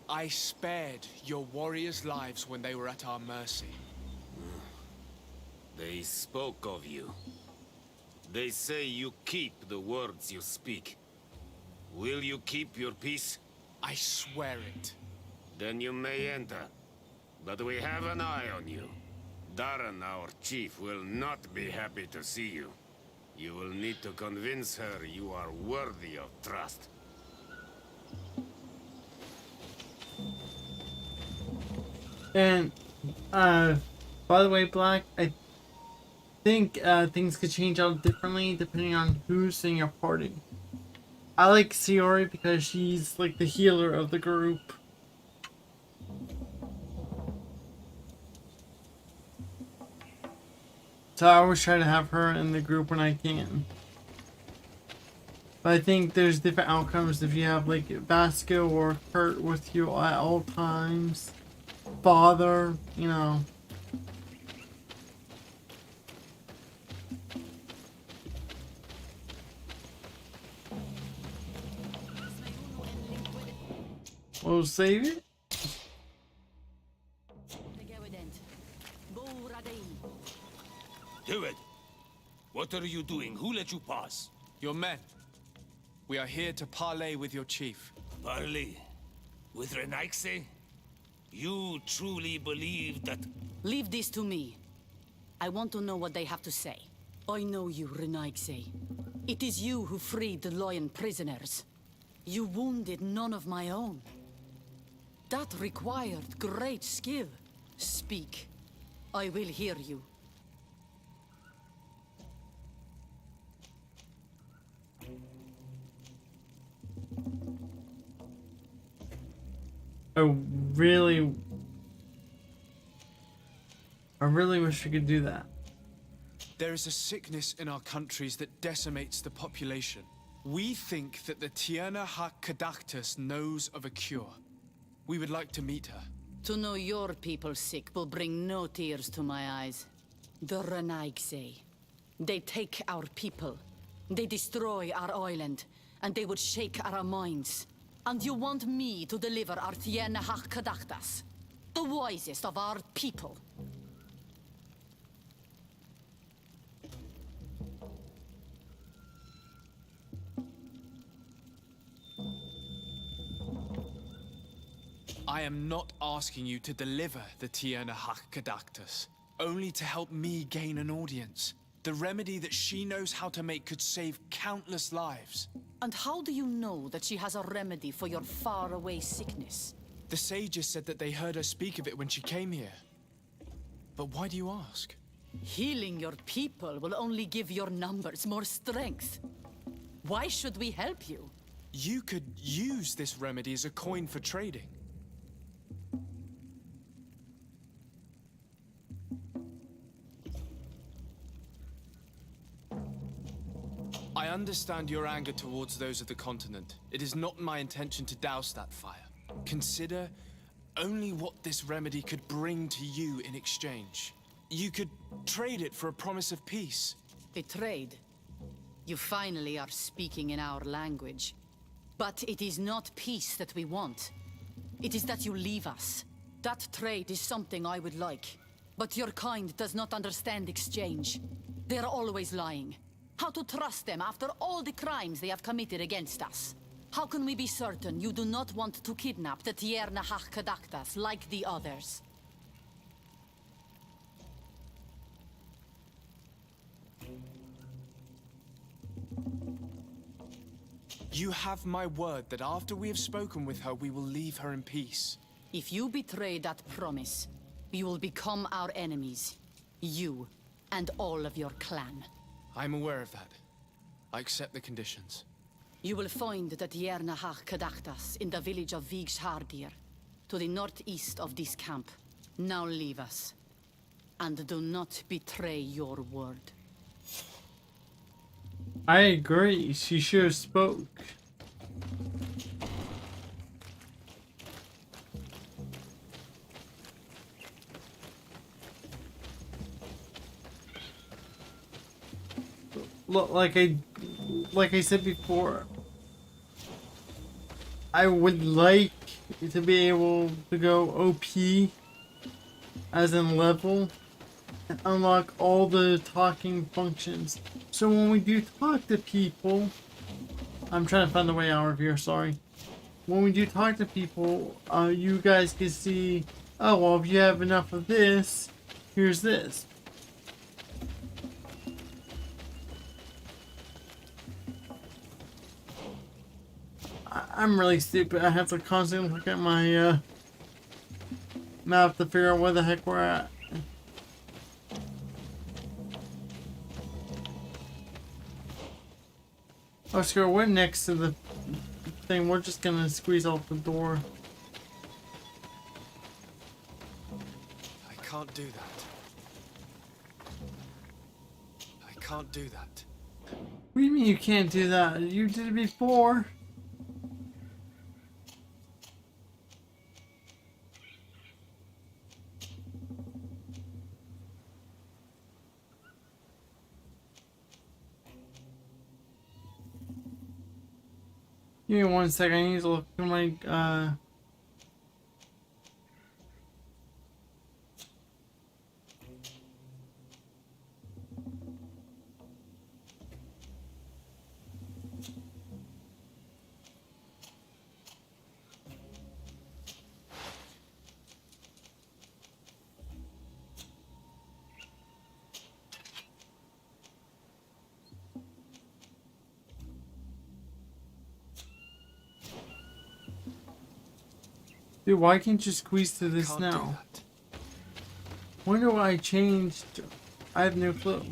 I spared your warriors' lives when they were at our mercy. They spoke of you. They say you keep the words you speak. Will you keep your peace? I swear it. Then you may enter. But we have an eye on you. Darren, our chief, will not be happy to see you. You will need to convince her you are worthy of trust. And, by the way, Black, I think things could change out differently depending on who's in your party. I like Siori because she's like the healer of the group. So I always try to have her in the group when I can. But I think there's different outcomes if you have like Vasco or Kurt with you at all times. Father, you know. We'll save it. Do it. What are you doing? Who let you pass? Your men. We are here to parley with your chief. Parley? With Renaigse? You truly believe that... Leave this to me. I want to know what they have to say. I know you, Renaigse. It is you who freed the Loyan prisoners. You wounded none of my own. That required great skill. Speak. I will hear you. I really wish we could do that. There is a sickness in our countries that decimates the population. We think that the Tierna Kadactus knows of a cure. We would like to meet her. To know your people sick will bring no tears to my eyes. The Renaigse. They take our people. They destroy our island. And they would shake our minds. And you want me to deliver our Tierna Kadactus, the wisest of our people. I am not asking you to deliver the Tierna Kadactus, only to help me gain an audience. The remedy that she knows how to make could save countless lives. And how do you know that she has a remedy for your faraway sickness? The sages said that they heard her speak of it when she came here. But why do you ask? Healing your people will only give your numbers more strength. Why should we help you? You could use this remedy as a coin for trading. I understand your anger towards those of the continent. It is not my intention to douse that fire. Consider only what this remedy could bring to you in exchange. You could trade it for a promise of peace. A trade? You finally are speaking in our language. But it is not peace that we want. It is that you leave us. That trade is something I would like. But your kind does not understand exchange. They are always lying. How to trust them after all the crimes they have committed against us? How can we be certain you do not want to kidnap the Tierna Kadaktas like the others? You have my word that after we have spoken with her, we will leave her in peace. If you betray that promise, you will become our enemies. You and all of your clan. I'm aware of that. I accept the conditions. You will find the Tierna Kadaktas in the village of Vigshardir, to the northeast of this camp. Now leave us. And do not betray your word. I agree. She should have spoke. Look, like I said before, I would like to be able to go OP, as in level, and unlock all the talking functions. So when we do talk to people, I'm trying to find the way out of here, sorry. When we do talk to people, you guys can see, oh, well, if you have enough of this, here's this. I'm really stupid. I have to constantly look at my map to figure out where the heck we're at. Oh, screw it. We're next to the thing. We're just gonna squeeze out the door. I can't do that. I can't do that. What do you mean you can't do that? You did it before. Give me 1 second, I need to look through my, Dude, why can't you squeeze through this now? Wonder why I changed. I have no clue.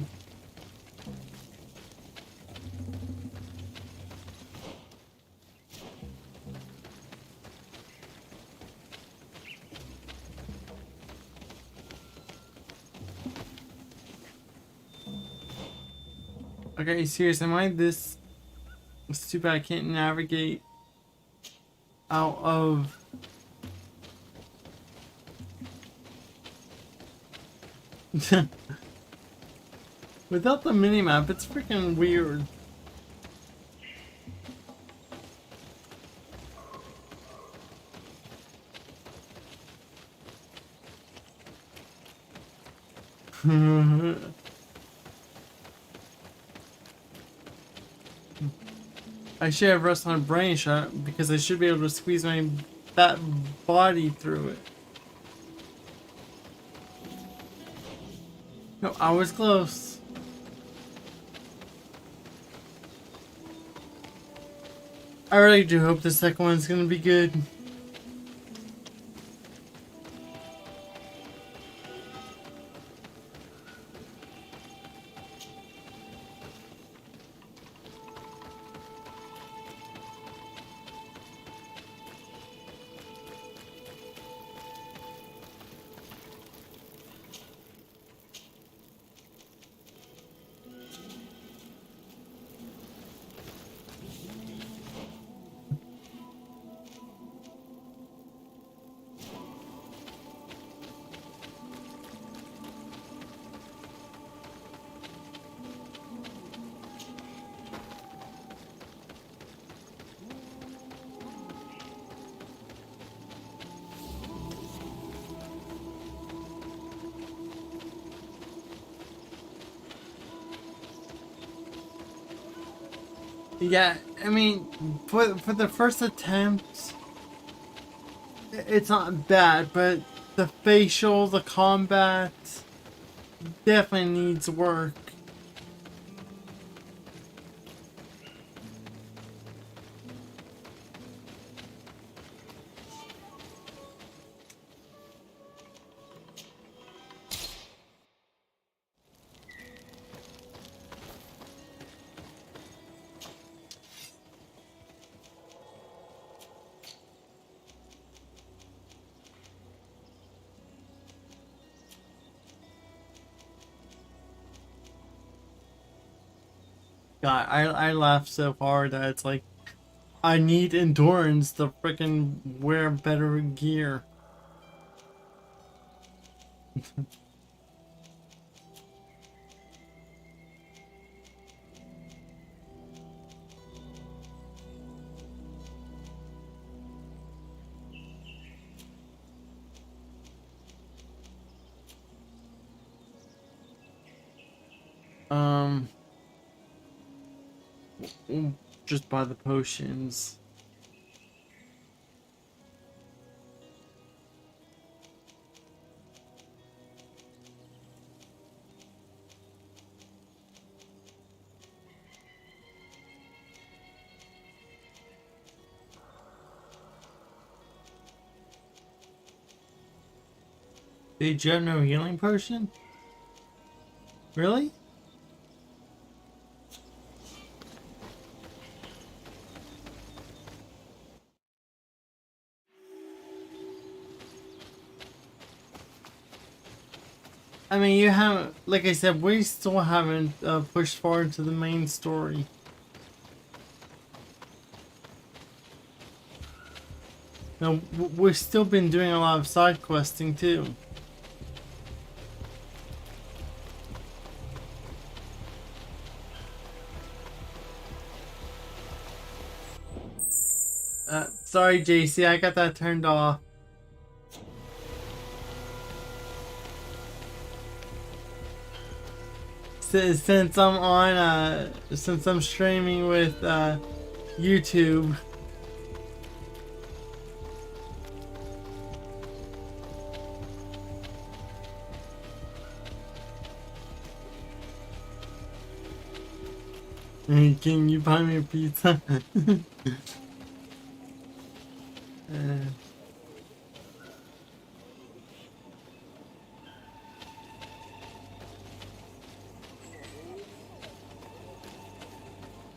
Okay, serious, am I this stupid I can't navigate out of... Without the minimap, it's freaking weird. I should have rest on a brain shot because I should be able to squeeze my fat body through it. No, I was close. I really do hope the second one's gonna be good. Yeah, I mean, for the first attempt, it's not bad, but the facial, the combat, definitely needs work. God, I laugh so hard that it's like, I need endurance to freaking wear better gear. Just buy the potions. Did you have no healing potion? Really? I mean, you haven't, like I said, we still haven't pushed forward to the main story. No, we've still been doing a lot of side questing too. Sorry, JC, I got that turned off. Since I'm on, since I'm streaming with YouTube. Can you buy me a pizza?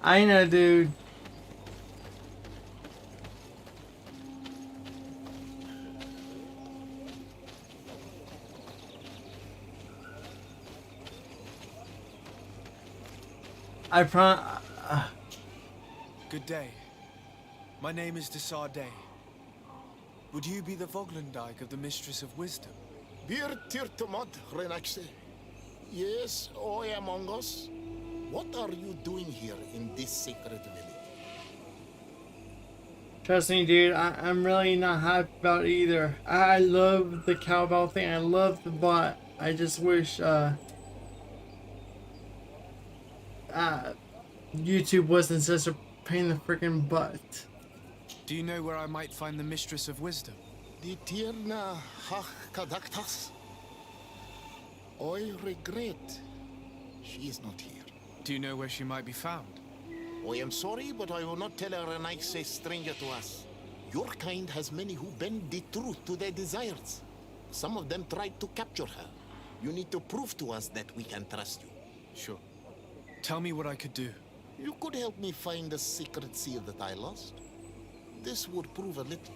I know, dude. Good day. My name is Desardet. Would you be the Voglendike of the Mistress of Wisdom? Bir tirtumad, Renaxe. Yes, I among us. What are you doing here in this sacred village? Trust me, dude, I'm really not happy about it either. I love the cowbell thing, I love the bot. I just wish YouTube wasn't such a pain in the freaking butt. Do you know where I might find the Mistress of Wisdom? The Tierna Hach Kadaktas. I regret she is not here. Do you know where she might be found? I am sorry, but I will not tell her a nice stranger to us. Your kind has many who bend the truth to their desires. Some of them tried to capture her. You need to prove to us that we can trust you. Sure. Tell me what I could do. You could help me find the secret seal that I lost. This would prove a little.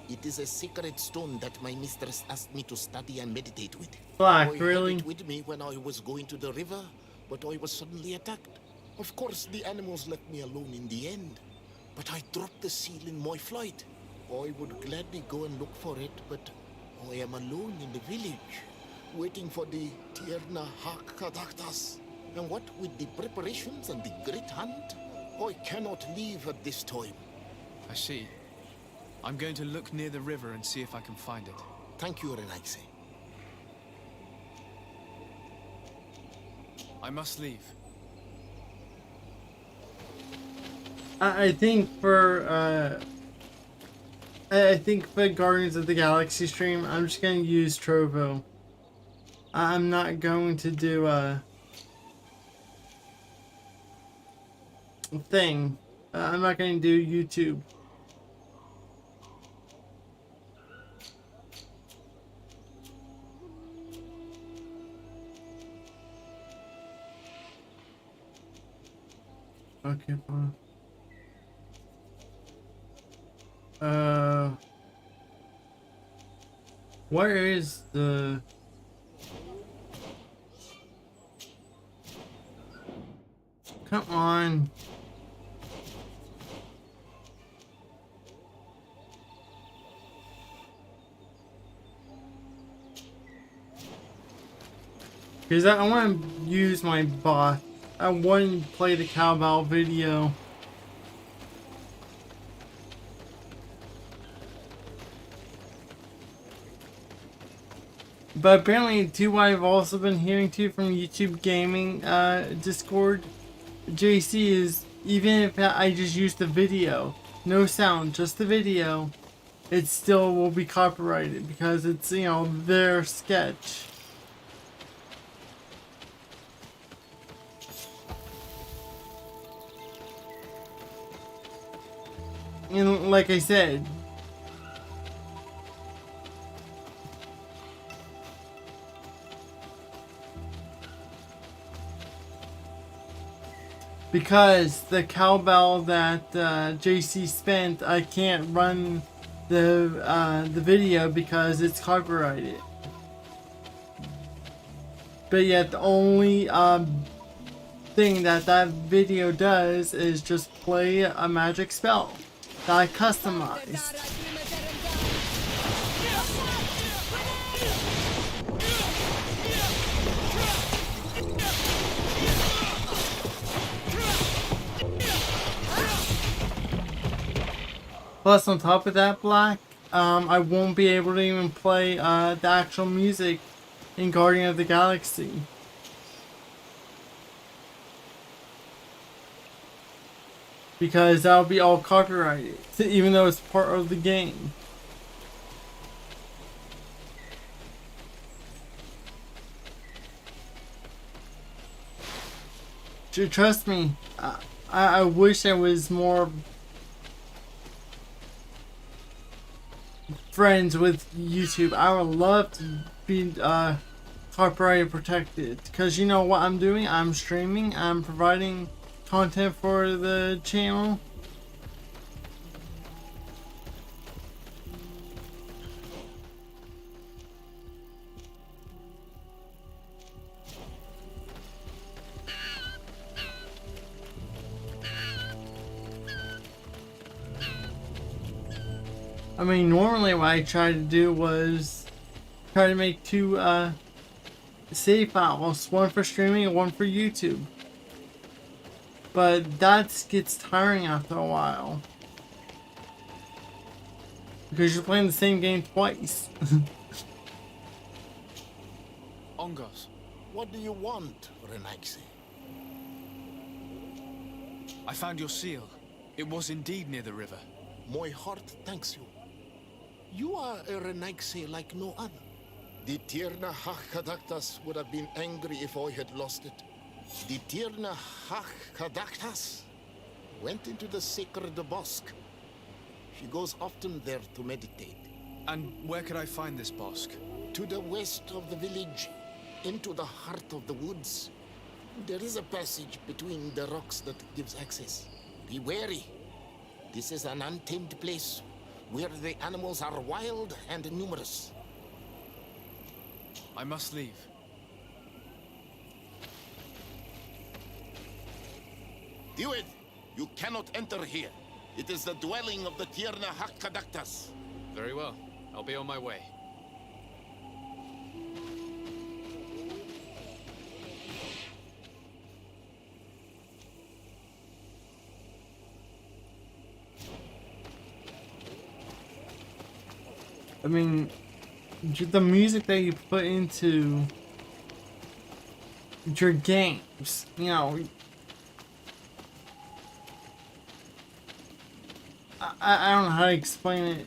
It is a sacred stone that my mistress asked me to study and meditate with. Black, I really? had it with me when I was going to the river, but I was suddenly attacked. Of course, the animals left me alone in the end, but I dropped the seal in my flight. I would gladly go and look for it, but I am alone in the village, waiting for the Tierna Hakadaktas. And what with the preparations and the great hunt, I cannot leave at this time. I see. I'm going to look near the river and see if I can find it. Thank you, Renaxe. I must leave. I think for I think for Guardians of the Galaxy stream, I'm just gonna use Trovo. I'm not going to do a thing. I'm not going to do YouTube. Okay, fine. Where is the... Come on. Because I want to use my bot. I want to play the cowbell video. But apparently too, what I've also been hearing too from YouTube Gaming Discord, JC, is even if I just use the video, no sound, just the video, it still will be copyrighted because it's, you know, their sketch. And like I said, because the cowbell that JC spent, I can't run the video because it's copyrighted. But yet the only thing that video does is just play a magic spell that I customized. Plus, on top of that, Black, I won't be able to even play the actual music in Guardian of the Galaxy. Because that'll be all copyrighted, even though it's part of the game. Trust me, I wish I was more friends with YouTube. I would love to be copyright protected, because you know what I'm doing? I'm streaming, I'm providing content for the channel. I mean, normally what I tried to do was try to make two save files, one for streaming and one for YouTube. But that gets tiring after a while. Because you're playing the same game twice. Ongos. What do you want, Renaxe? I found your seal. It was indeed near the river. My heart thanks you. You are a Renaxe like no other. The Tirna Hachkadaktas would have been angry if I had lost it. The Tirna Hachkadaktas went into the sacred bosque. She goes often there to meditate. And where could I find this bosque? To the west of the village, into the heart of the woods. There is a passage between the rocks that gives access. Be wary. This is an untamed place where the animals are wild and numerous. I must leave. Do it! You cannot enter here. It is the dwelling of the Tirna Hachkadaktas. Very well. I'll be on my way. I mean, the music that you put into your games, you know, I don't know how to explain it.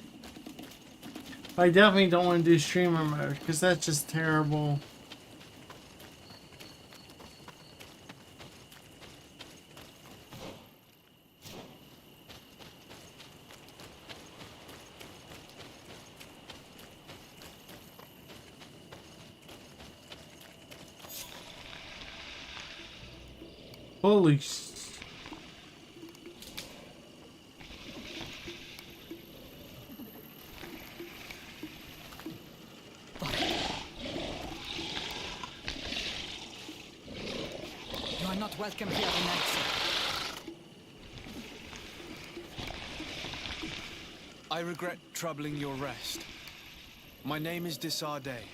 I definitely don't want to do streamer mode because that's just terrible. Holy You are not welcome here tonight, sir. I regret troubling your rest. My name is Desardet.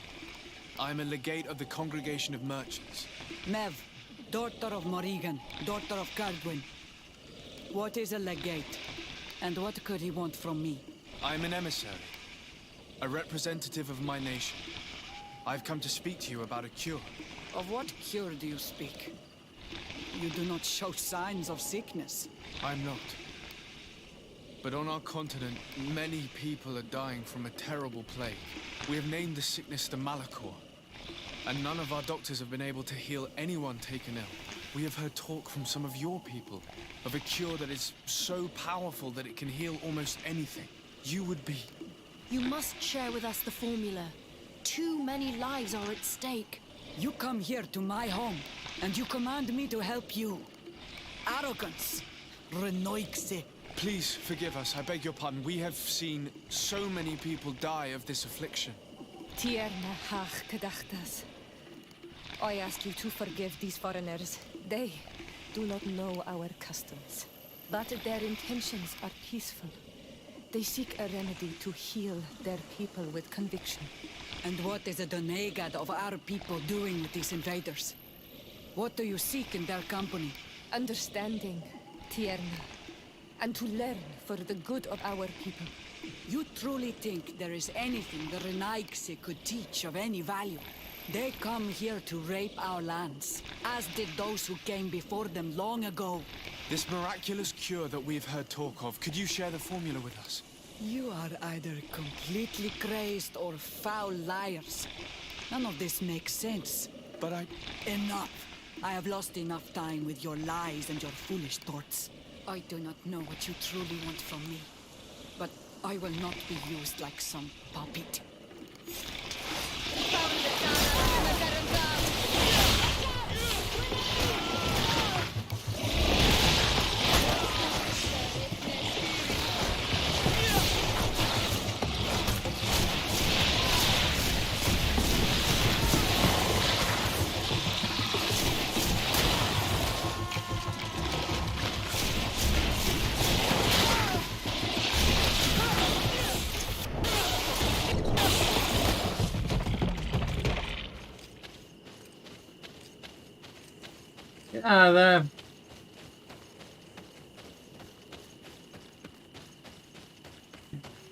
I am a legate of the Congregation of Merchants. Mev, daughter of Morrigan, daughter of Cardwin. What is a legate? And what could he want from me? I am an emissary, a representative of my nation. I've come to speak to you about a cure. Of what cure do you speak? You do not show signs of sickness. I'm not. But on our continent, many people are dying from a terrible plague. We have named the sickness the Malachor, and none of our doctors have been able to heal anyone taken ill. We have heard talk from some of your people of a cure that is so powerful that it can heal almost anything. You would be... You must share with us the formula. Too many lives are at stake. You come here to my home, and you command me to help you. Arrogance. Renoixe. Please forgive us, I beg your pardon. We have seen so many people die of this affliction. Tierna hach gedachtas. I ask you to forgive these foreigners. They do not know our customs, but their intentions are peaceful. They seek a remedy to heal their people with conviction. And what is the Donegad of our people doing with these invaders? What do you seek in their company? Understanding, Tierna, and to learn for the good of our people. You truly think there is anything the Renaixe could teach of any value? They come here to rape our lands, as did those who came before them long ago. This miraculous cure that we've heard talk of, could you share the formula with us? You are either completely crazed or foul liars. None of this makes sense. But Enough! I have lost enough time with your lies and your foolish thoughts. I do not know what you truly want from me, but I will not be used like some puppet. Get out of there.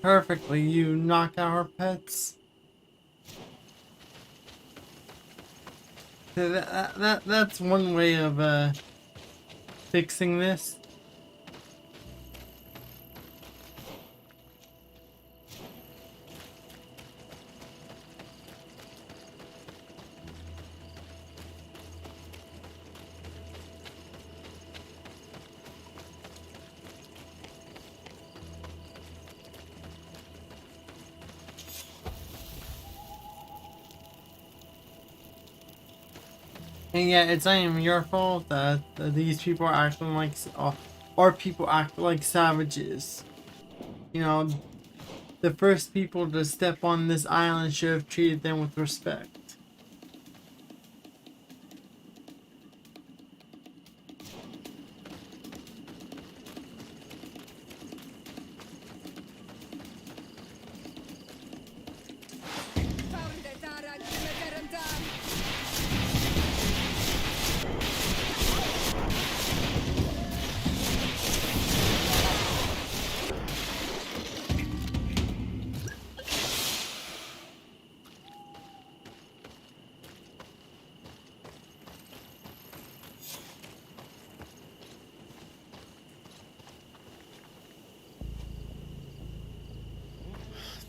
Perfectly, you knock out our pets. That's one way of fixing this. And yeah, it's not even your fault that these people are acting like, or people act like savages. You know, the first people to step on this island should have treated them with respect.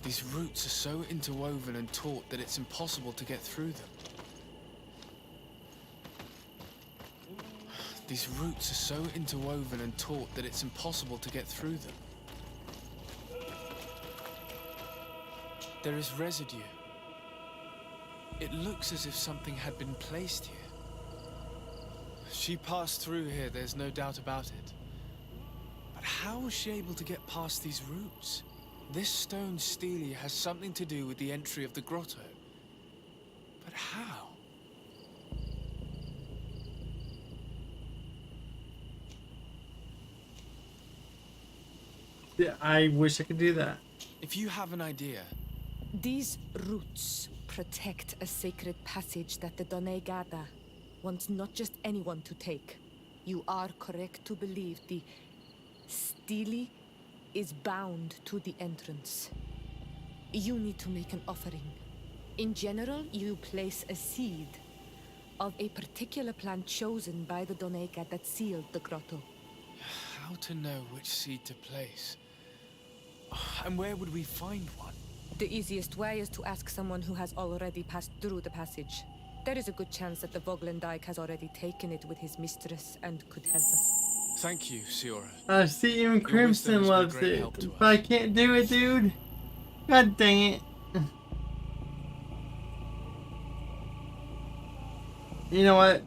These roots are so interwoven and taut that it's impossible to get through them. These roots are so interwoven and taut that it's impossible to get through them. There is residue. It looks as if something had been placed here. She passed through here, there's no doubt about it. But how was she able to get past these roots? This stone stele has something to do with the entry of the grotto. But how? Yeah, I wish I could do that. If you have an idea. These roots protect a sacred passage that the Donegada wants not just anyone to take. You are correct to believe the stele is bound to the entrance. You need to make an offering. In general, you place a seed of a particular plant chosen by the Donega that sealed the grotto. How to know which seed to place? And where would we find one? The easiest way is to ask someone who has already passed through the passage. There is a good chance that the Voglendike has already taken it with his mistress and could help us. Thank you, Siora. See, even Crimson loves it, but I can't do it, dude. God dang it. You know what?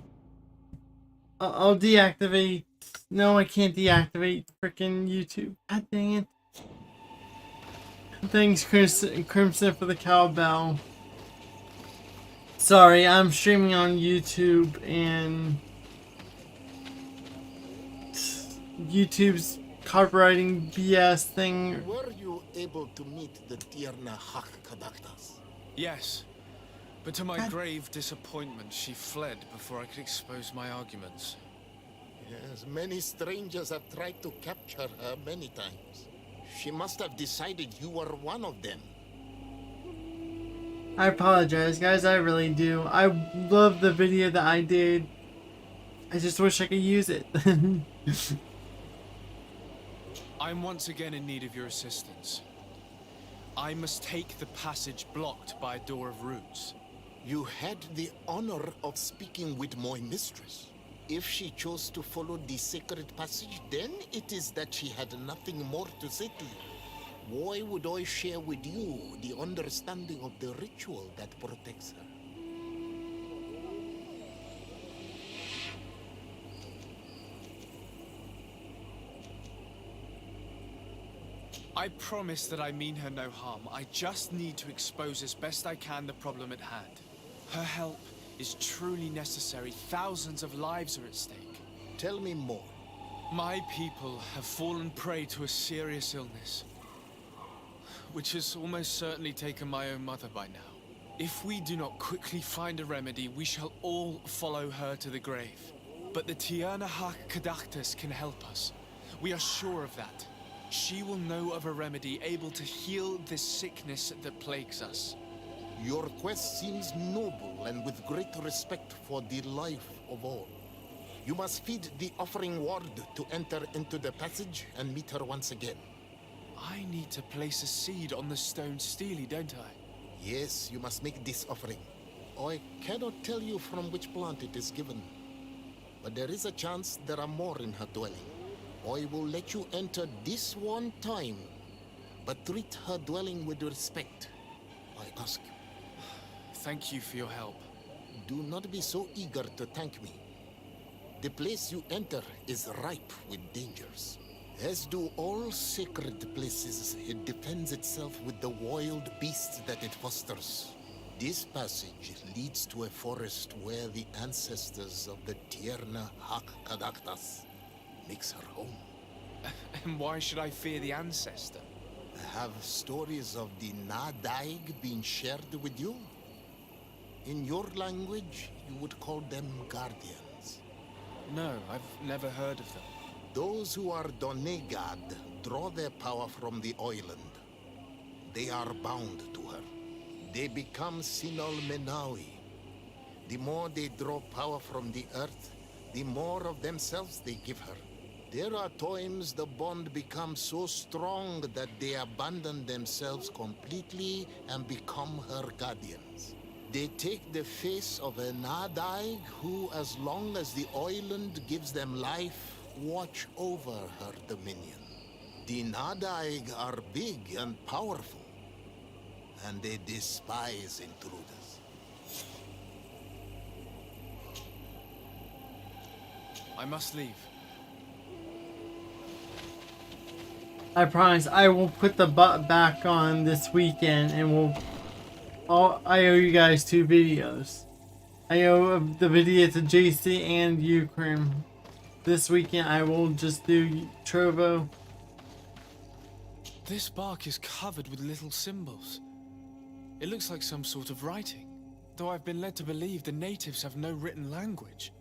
I'll deactivate. No, I can't deactivate freaking YouTube. God dang it. Thanks, Crimson, for the cowbell. Sorry, I'm streaming on YouTube, and YouTube's copywriting BS thing. Were you able to meet the Tierna Hak Kadaktas? Yes, but to my grave disappointment, she fled before I could expose my arguments. Yes, many strangers have tried to capture her many times. She must have decided you were one of them. I apologize, guys. I really do. I love the video that I did. I just wish I could use it. I'm once again in need of your assistance. I must take the passage blocked by a door of roots. You had the honor of speaking with my mistress. If she chose to follow the sacred passage, then it is that she had nothing more to say to you. Why would I share with you the understanding of the ritual that protects her? I promise that I mean her no harm. I just need to expose as best I can the problem at hand. Her help is truly necessary. Thousands of lives are at stake. Tell me more. My people have fallen prey to a serious illness, which has almost certainly taken my own mother by now. If we do not quickly find a remedy, we shall all follow her to the grave. But the Tierna Hak Kadaktas can help us. We are sure of that. She will know of a remedy able to heal this sickness that plagues us. Your quest seems noble and with great respect for the life of all. You must feed the offering ward to enter into the passage and meet her once again. I need to place a seed on the stone stele, don't I? Yes, you must make this offering. I cannot tell you from which plant it is given, but there is a chance there are more in her dwelling. I will let you enter this one time, but treat her dwelling with respect, I ask you. Thank you for your help. Do not be so eager to thank me. The place you enter is ripe with dangers. As do all sacred places, it defends itself with the wild beasts that it fosters. This passage leads to a forest where the ancestors of the Tierna Hak Kadaktas makes her home. And why should I fear the ancestor? Have stories of the Nadaig been shared with you? In your language, you would call them guardians. No, I've never heard of them. Those who are Donegad draw their power from the island. They are bound to her. They become Sinol Menawi. The more they draw power from the earth, the more of themselves they give her. There are times the bond becomes so strong that they abandon themselves completely and become her guardians. They take the face of a Nadaig who, as long as the island gives them life, watch over her dominion. The Nadaig are big and powerful, and they despise intruders. I must leave. I promise I will put the butt back on this weekend and I owe you guys 2 videos. I owe the video to JC and you, Krim. This weekend I will just do Trovo. This bark is covered with little symbols. It looks like some sort of writing, though I've been led to believe the natives have no written language.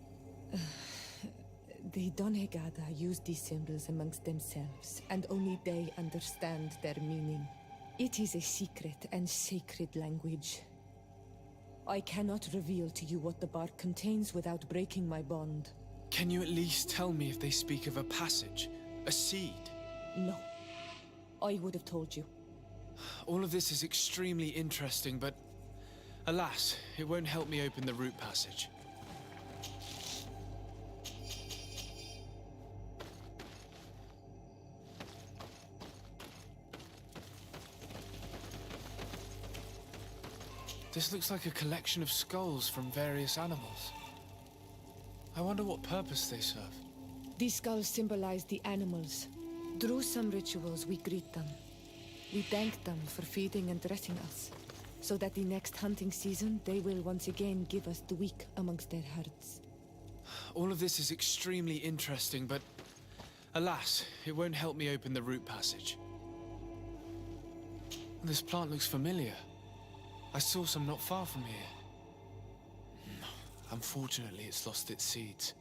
The Donegada use these symbols amongst themselves, and only they understand their meaning. It is a secret and sacred language. I cannot reveal to you what the bark contains without breaking my bond. Can you at least tell me if they speak of a passage, a seed? No. I would have told you. All of this is extremely interesting, but alas, it won't help me open the root passage. This looks like a collection of skulls from various animals. I wonder what purpose they serve. These skulls symbolize the animals. Through some rituals, we greet them. We thank them for feeding and dressing us, so that the next hunting season, they will once again give us the weak amongst their herds. All of this is extremely interesting, but alas, it won't help me open the root passage. This plant looks familiar. I saw some not far from here. Unfortunately, it's lost its seeds.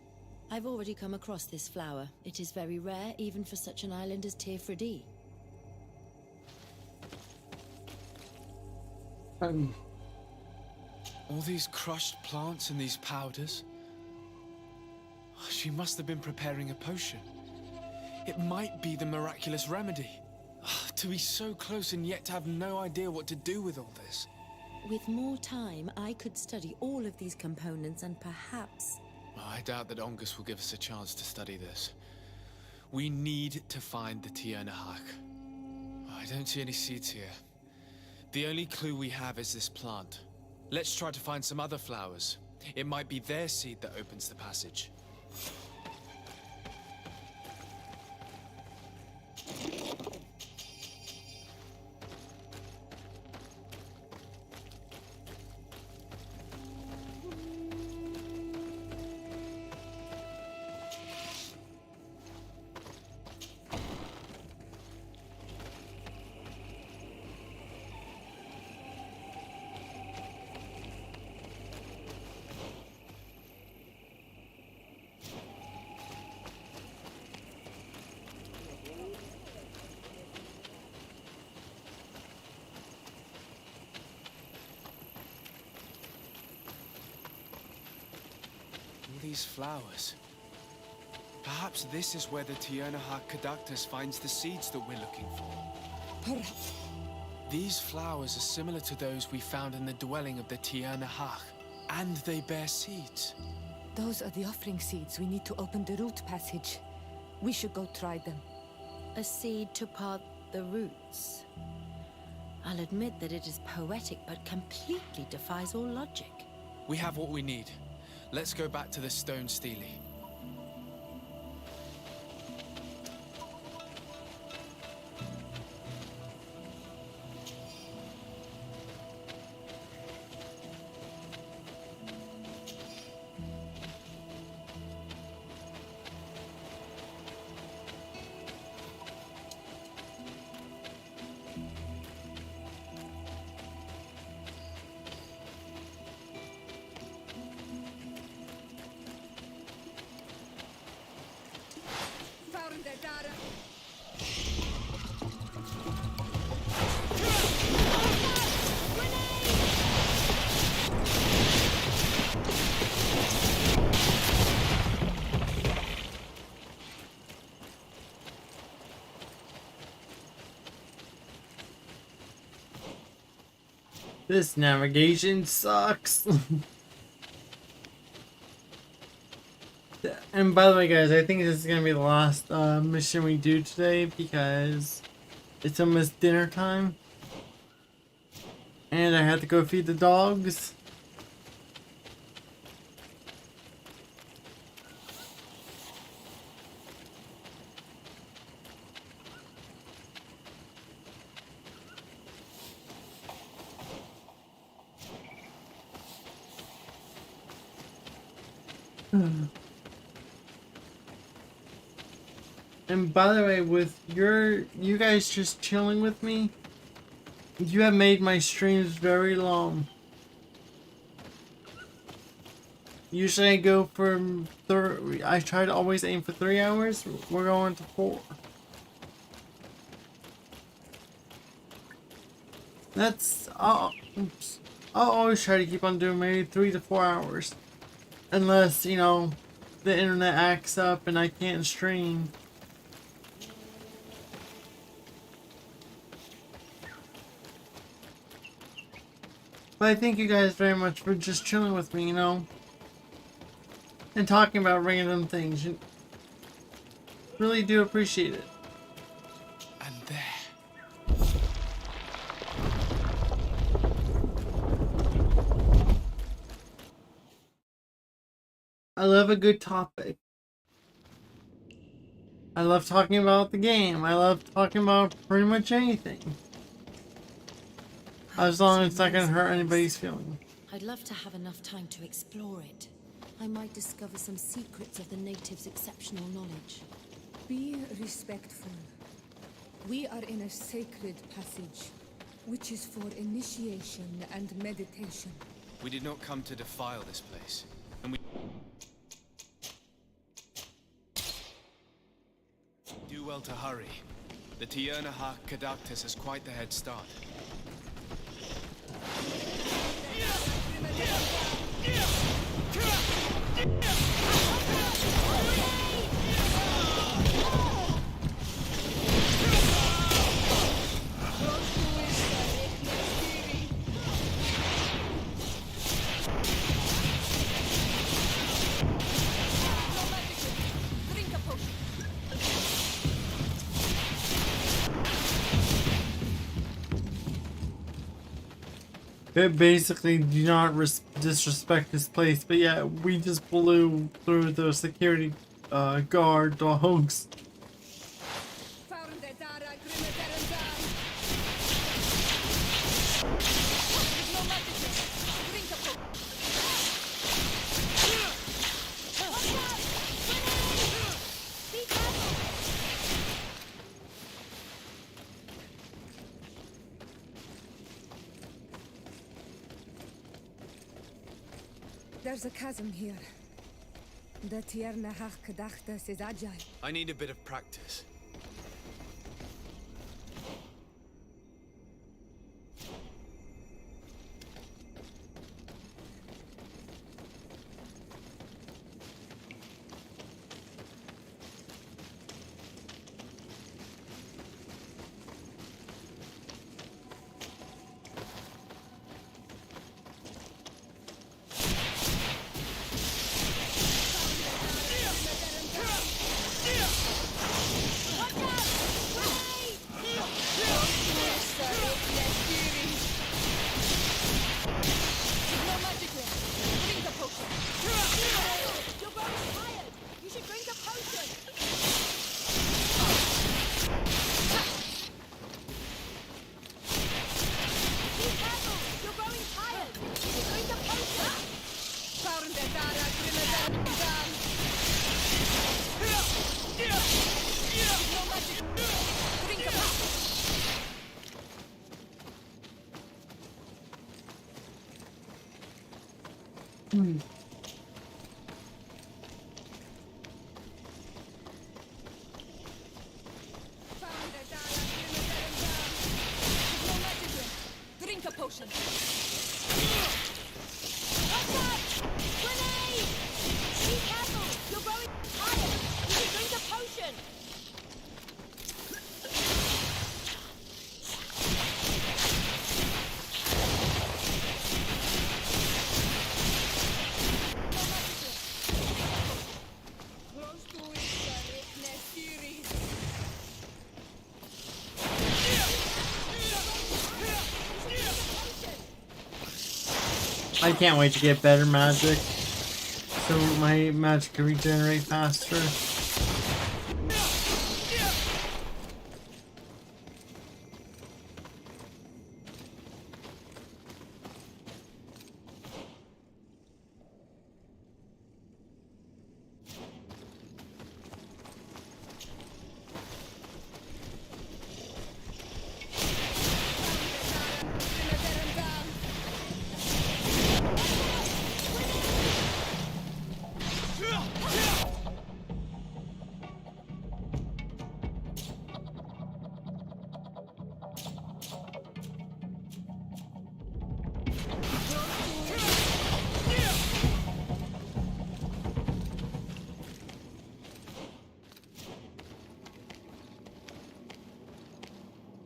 I've already come across this flower. It is very rare, even for such an island as Teefredi. All these crushed plants and these powders. She must have been preparing a potion. It might be the miraculous remedy. To be so close and yet to have no idea what to do with all this. With more time, I could study all of these components and perhaps... I doubt that Ongus will give us a chance to study this. We need to find the Tiernahak. I don't see any seeds here. The only clue we have is this plant. Let's try to find some other flowers. It might be their seed that opens the passage. These flowers. Perhaps this is where the Tiernahak Caductus finds the seeds that we're looking for. Perhaps. These flowers are similar to those we found in the dwelling of the Tiernahak, and they bear seeds. Those are the offering seeds we need to open the root passage. We should go try them. A seed to part the roots. I'll admit that it is poetic, but completely defies all logic. We have what we need. Let's go back to the stone stele. This navigation sucks. And by the way, guys, I think this is gonna be the last mission we do today because it's almost dinner time, and I have to go feed the dogs. And by the way, with you guys just chilling with me, you have made my streams very long. Usually I go from I try to always aim for 3 hours. We're going to 4. That's oops. I'll always try to keep on doing maybe 3 to 4 hours, unless you know the internet acts up and I can't stream. But I thank you guys very much for just chilling with me, you know, and talking about random things. Really do appreciate it. And there. I love a good topic. I love talking about the game. I love talking about pretty much anything. As long as it's not gonna hurt anybody's feelings. I'd love to have enough time to explore it. I might discover some secrets of the natives' exceptional knowledge. Be respectful. We are in a sacred passage, which is for initiation and meditation. We did not come to defile this place, and we do well to hurry. The Tiernahak Kadaktis has quite the head start. They basically do not disrespect this place, but yeah, we just blew through the security guard dogs. There's a chasm here. The Tiernahak Kadaktis is agile. I need a bit of practice. Drink a potion. I can't wait to get better magic, so my magic can regenerate faster.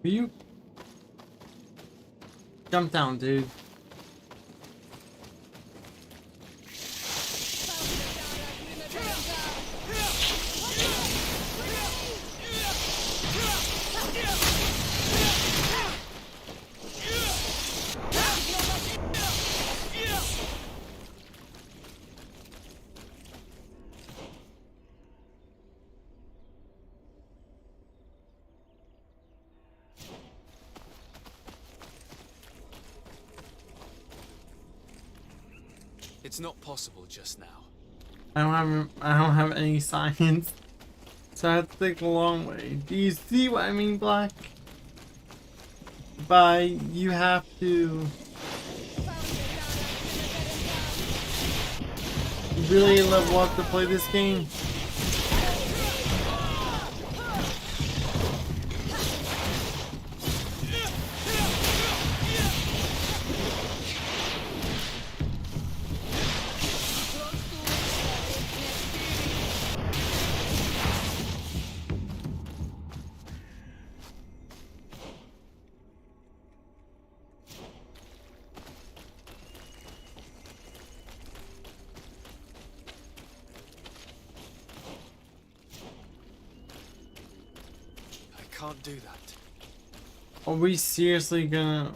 Will you jump down, dude? It's not possible just now. I don't have any science, so I have to take the long way. Do you see what I mean, Black? By you have to really level up to play this game. I can't do that. Are we seriously gonna...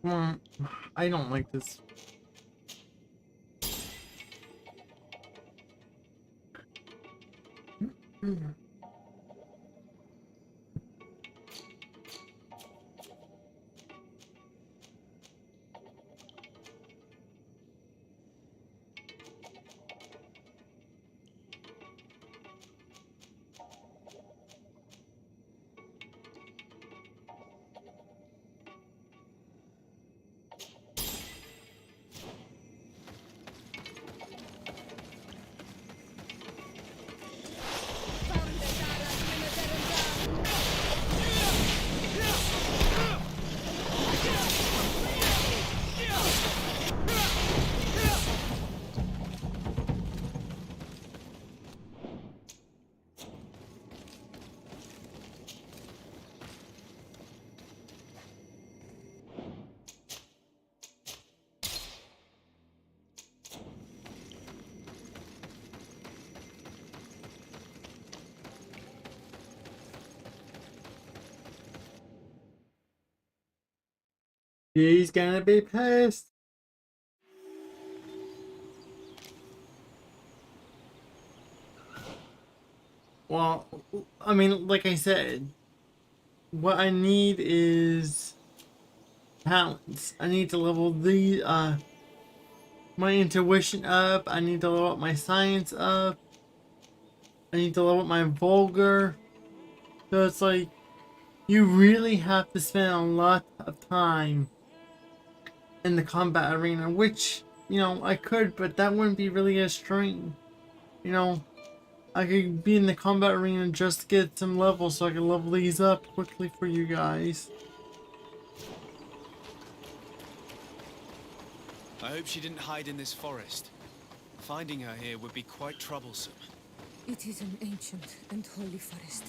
Come on. I don't like this. He's gonna be pissed. Well, I mean, like I said, what I need is talents. I need to level the my intuition up. I need to level up my science up. I need to level up my vulgar. So it's like you really have to spend a lot of time in the combat arena, which, you know, I could, but that wouldn't be really a stream. You know, I could be in the combat arena just to get some levels so I can level these up quickly for you guys. I hope she didn't hide in this forest. Finding her here would be quite troublesome. It is an ancient and holy forest.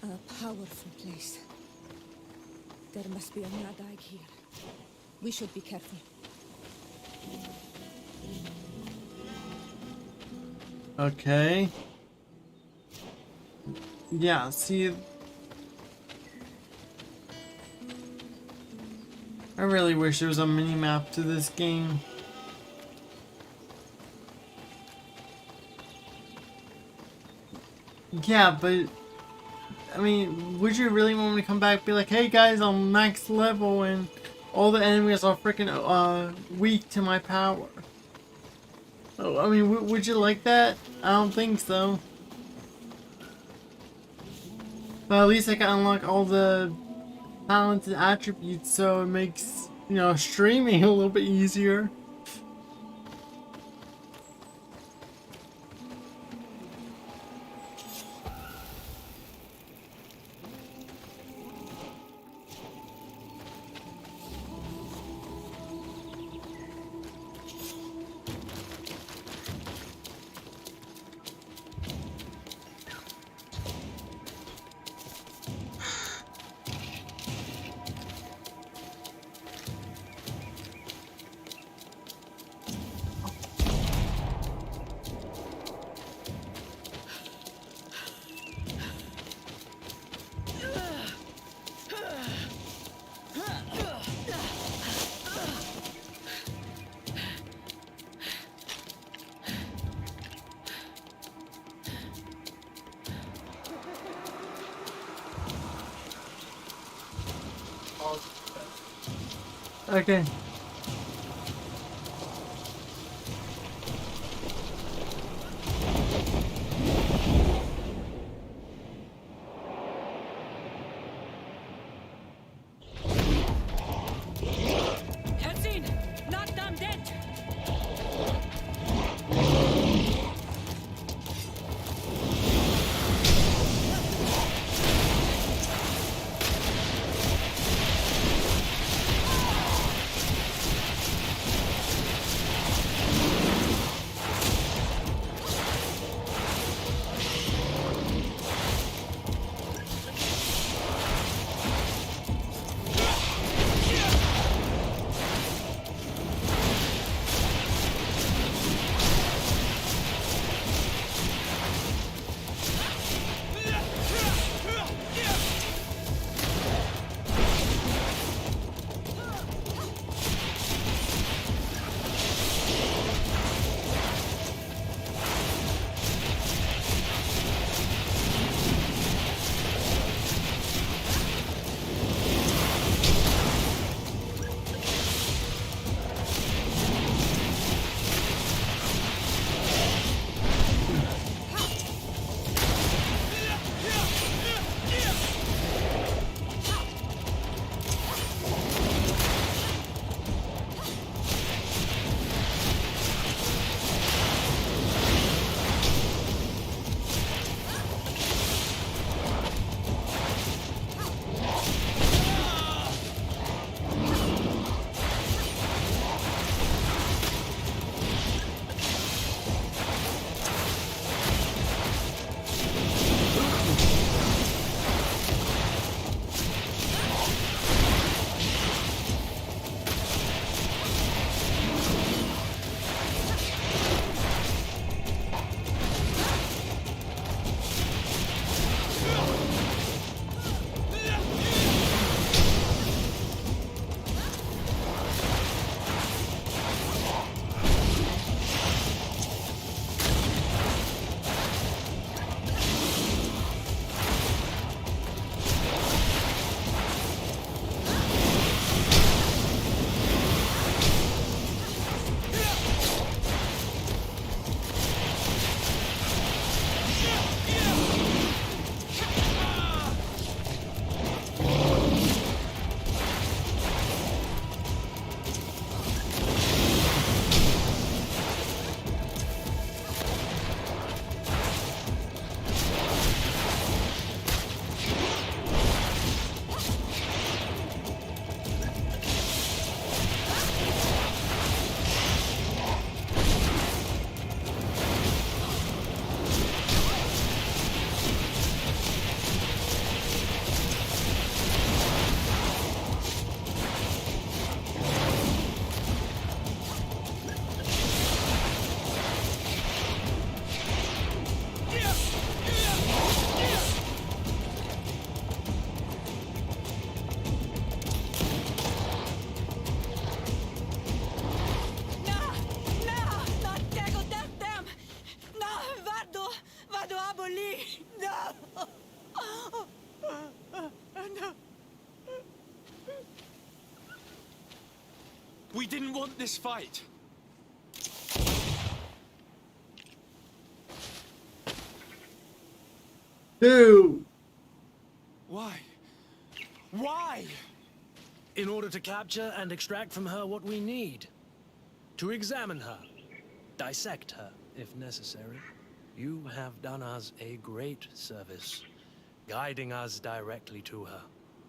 A powerful place. There must be a Nadai here. We should be careful. Okay. Yeah, see... I really wish there was a mini-map to this game. Yeah, but... I mean, would you really want me to come back and be like, hey guys, I'm max level and all the enemies are freaking weak to my power? Oh, I mean, would you like that? I don't think so. But at least I can unlock all the talented attributes, so it makes, you know, streaming a little bit easier. Okay. Helsin! Knock them dead! Please, no! No. We didn't want this fight. Dude! Why? Why? In order to capture and extract from her what we need. To examine her. Dissect her, if necessary. You have done us a great service, guiding us directly to her.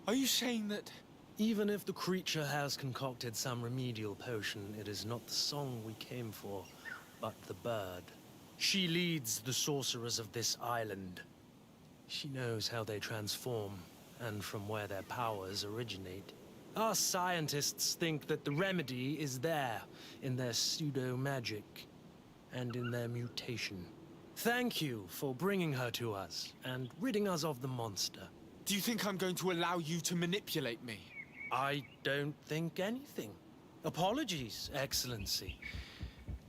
Are you saying that... Even if the creature has concocted some remedial potion, it is not the song we came for, but the bird. She leads the sorcerers of this island. She knows how they transform, and from where their powers originate. Our scientists think that the remedy is there, in their pseudo-magic, and in their mutation. Thank you for bringing her to us, and ridding us of the monster. Do you think I'm going to allow you to manipulate me? I don't think anything. Apologies, Excellency.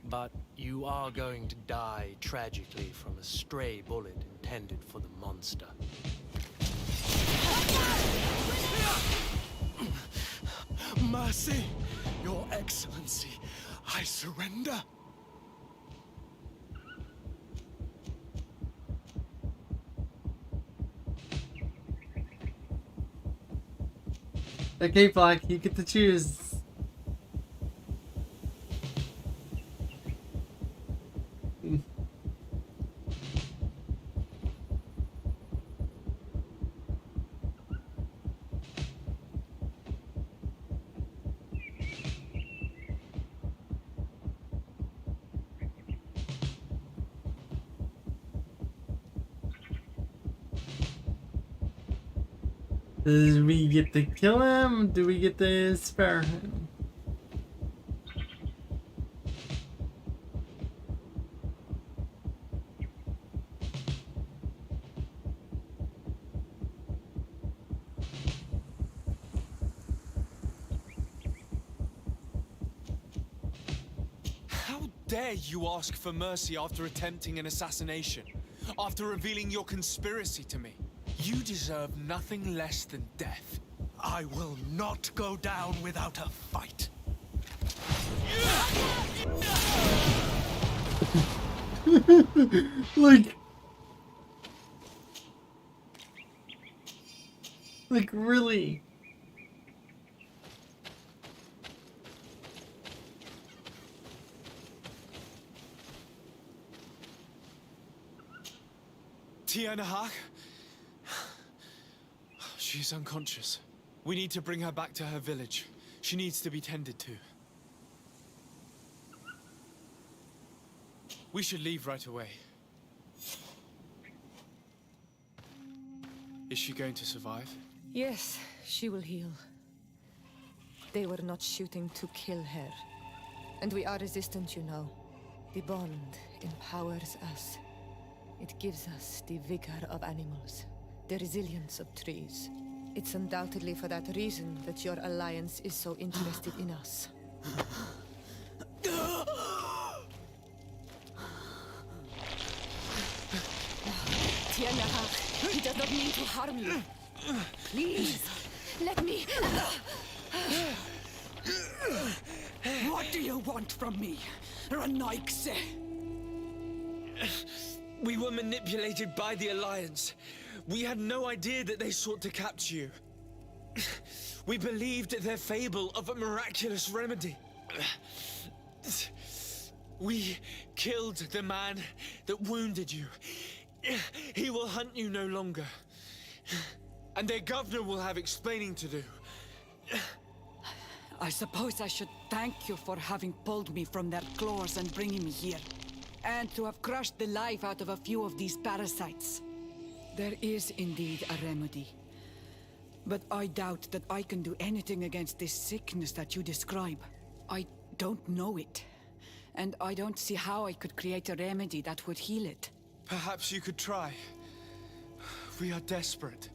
But you are going to die tragically from a stray bullet intended for the monster. Mercy, Your Excellency, I surrender. Okay, Black, you get to choose. Do we get to kill him? Do we get to spare him? How dare you ask for mercy after attempting an assassination? After revealing your conspiracy to me? You deserve nothing less than death. I will not go down without a fight. Like really? Tianahak? She's unconscious. We need to bring her back to her village. She needs to be tended to. We should leave right away. Is she going to survive? Yes, she will heal. They were not shooting to kill her. And we are resistant, you know. The bond empowers us. It gives us the vigor of animals, the resilience of trees. It's undoubtedly for that reason that your alliance is so interested in us. Tianahak, he does not mean to harm you. Please, let me... What do you want from me, Ranaikse? We were manipulated by the Alliance. We had no idea that they sought to capture you. We believed their fable of a miraculous remedy. We killed the man that wounded you. He will hunt you no longer. And their governor will have explaining to do. I suppose I should thank you for having pulled me from their claws and bringing me here. And to have crushed the life out of a few of these parasites. There is indeed a remedy. But I doubt that I can do anything against this sickness that you describe. I don't know it. And I don't see how I could create a remedy that would heal it. Perhaps you could try. We are desperate.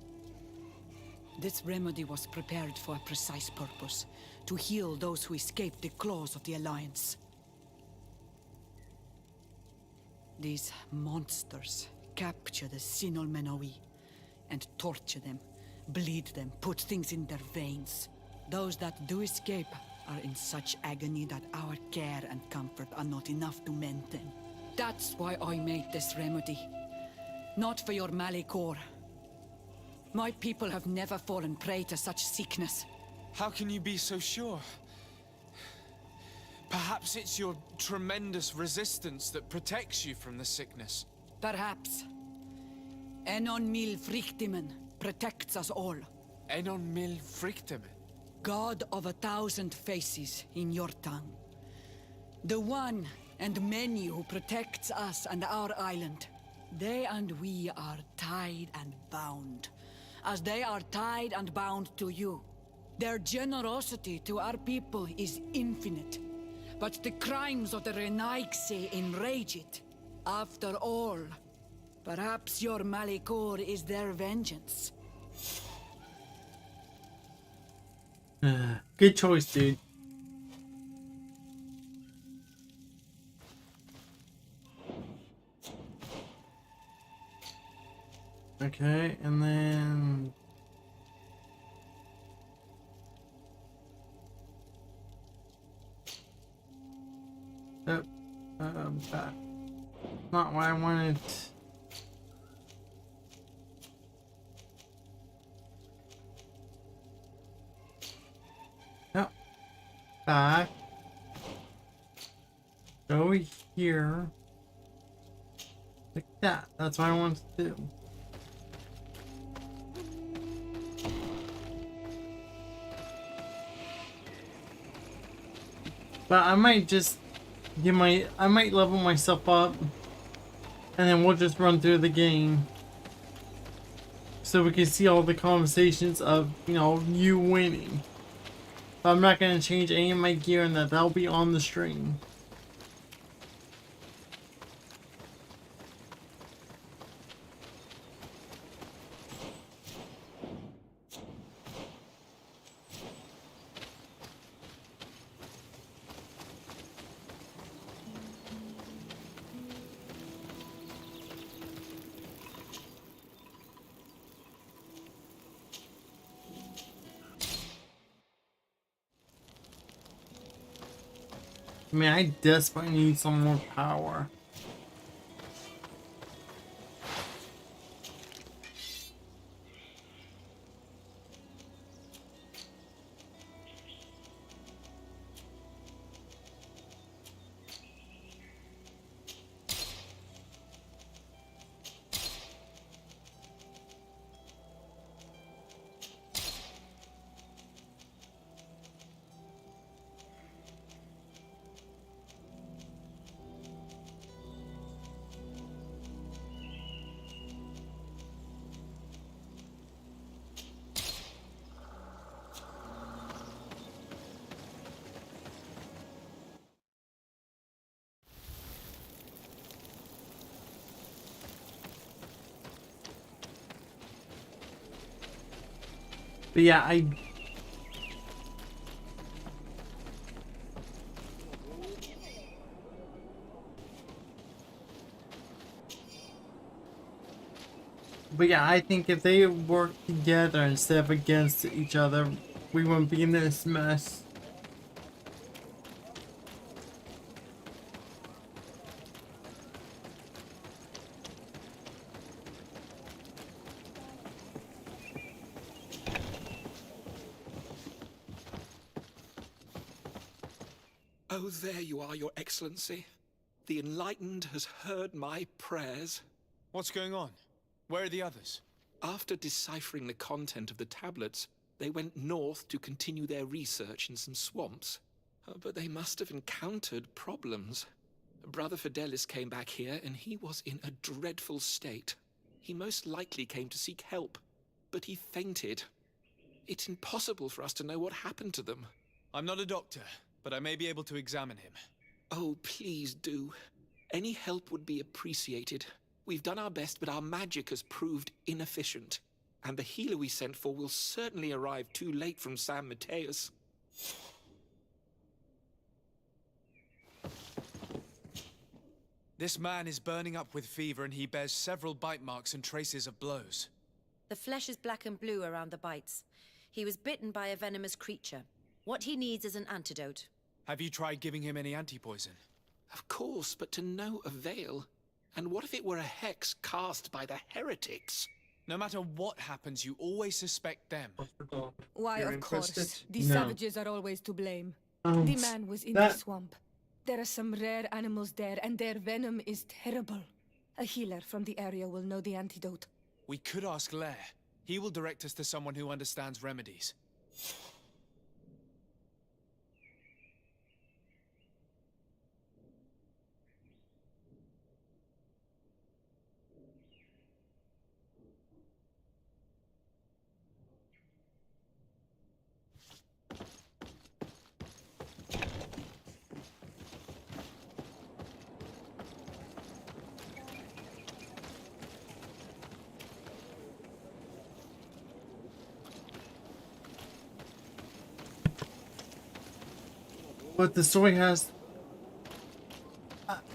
This remedy was prepared for a precise purpose. To heal those who escaped the claws of the Alliance. These monsters capture the Sinol Menoi and torture them, bleed them, put things in their veins. Those that do escape are in such agony that our care and comfort are not enough to mend them. That's why I made this remedy. Not for your Malikor. My people have never fallen prey to such sickness. How can you be so sure? Perhaps it's your tremendous resistance that protects you from the sickness. Perhaps. Enon mil frictimen protects us all. Enon mil frictimen? God of 1,000 faces in your tongue. The one and many who protects us and our island. They and we are tied and bound, as they are tied and bound to you. Their generosity to our people is infinite, but the crimes of the Renaigse enrage it. After all, perhaps your Malikor is their vengeance. Good choice, dude. Okay, and then... Yep, back. Not what I wanted. Yep. Back. Go here. Like that. That's what I want to do. But I might just I might level myself up and then we'll just run through the game so we can see all the conversations of, you know, you winning. But I'm not going to change any of my gear, and that'll be on the stream. I mean, I desperately need some more power. But yeah, I think if they worked together instead of against each other, we wouldn't be in this mess. Oh, there you are, Your Excellency. The Enlightened has heard my prayers. What's going on? Where are the others? After deciphering the content of the tablets, they went north to continue their research in some swamps. But they must have encountered problems. Brother Fidelis came back here, and he was in a dreadful state. He most likely came to seek help, but he fainted. It's impossible for us to know what happened to them. I'm not a doctor, but I may be able to examine him. Oh, please do. Any help would be appreciated. We've done our best, but our magic has proved inefficient. And the healer we sent for will certainly arrive too late from San Mateus. This man is burning up with fever and he bears several bite marks and traces of blows. The flesh is black and blue around the bites. He was bitten by a venomous creature. What he needs is an antidote. Have you tried giving him any anti-poison? Of course, but to no avail. And what if it were a hex cast by the heretics? No matter what happens, you always suspect them. Why, You're of course. interested? The No. savages are always to blame. Um, The man was in the swamp. There are some rare animals there, and their venom is terrible. A healer from the area will know the antidote. We could ask Lair. He will direct us to someone who understands remedies. But the story has...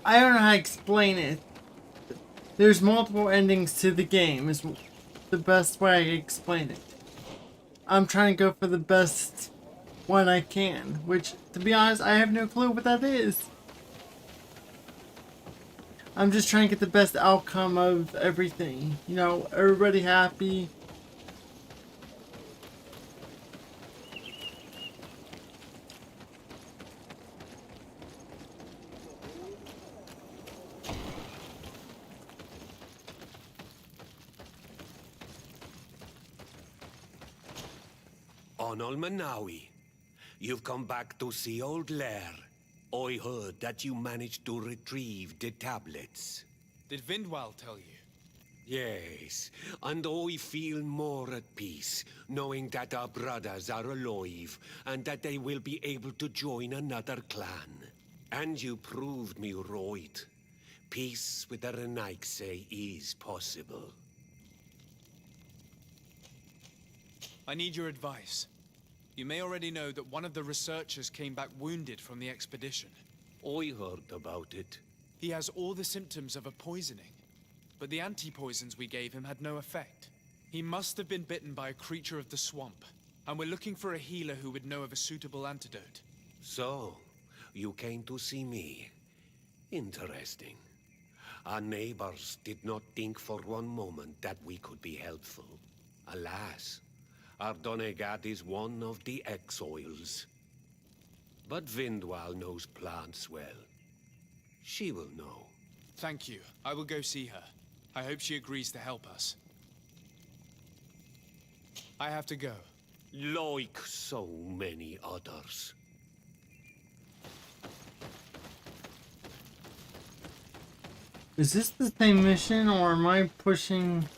I don't know how to explain it. There's multiple endings to the game, is the best way I can explain it. I'm trying to go for the best one I can, which, to be honest, I have no clue what that is. I'm just trying to get the best outcome of everything. You know, everybody happy. On Olmanawi, you've come back to see old Lair. I heard that you managed to retrieve the tablets. Did Vindwal tell you? Yes, and I feel more at peace, knowing that our brothers are alive, and that they will be able to join another clan. And you proved me right. Peace with the Renaigse is possible. I need your advice. You may already know that one of the researchers came back wounded from the expedition. I heard about it. He has all the symptoms of a poisoning, but the anti-poisons we gave him had no effect. He must have been bitten by a creature of the swamp, and we're looking for a healer who would know of a suitable antidote. So, you came to see me. Interesting. Our neighbors did not think for one moment that we could be helpful. Alas, our Donegat is one of the exiles. But Vindwal knows plants well. She will know. Thank you. I will go see her. I hope she agrees to help us. I have to go. Like so many others. Is this the same mission, or am I pushing...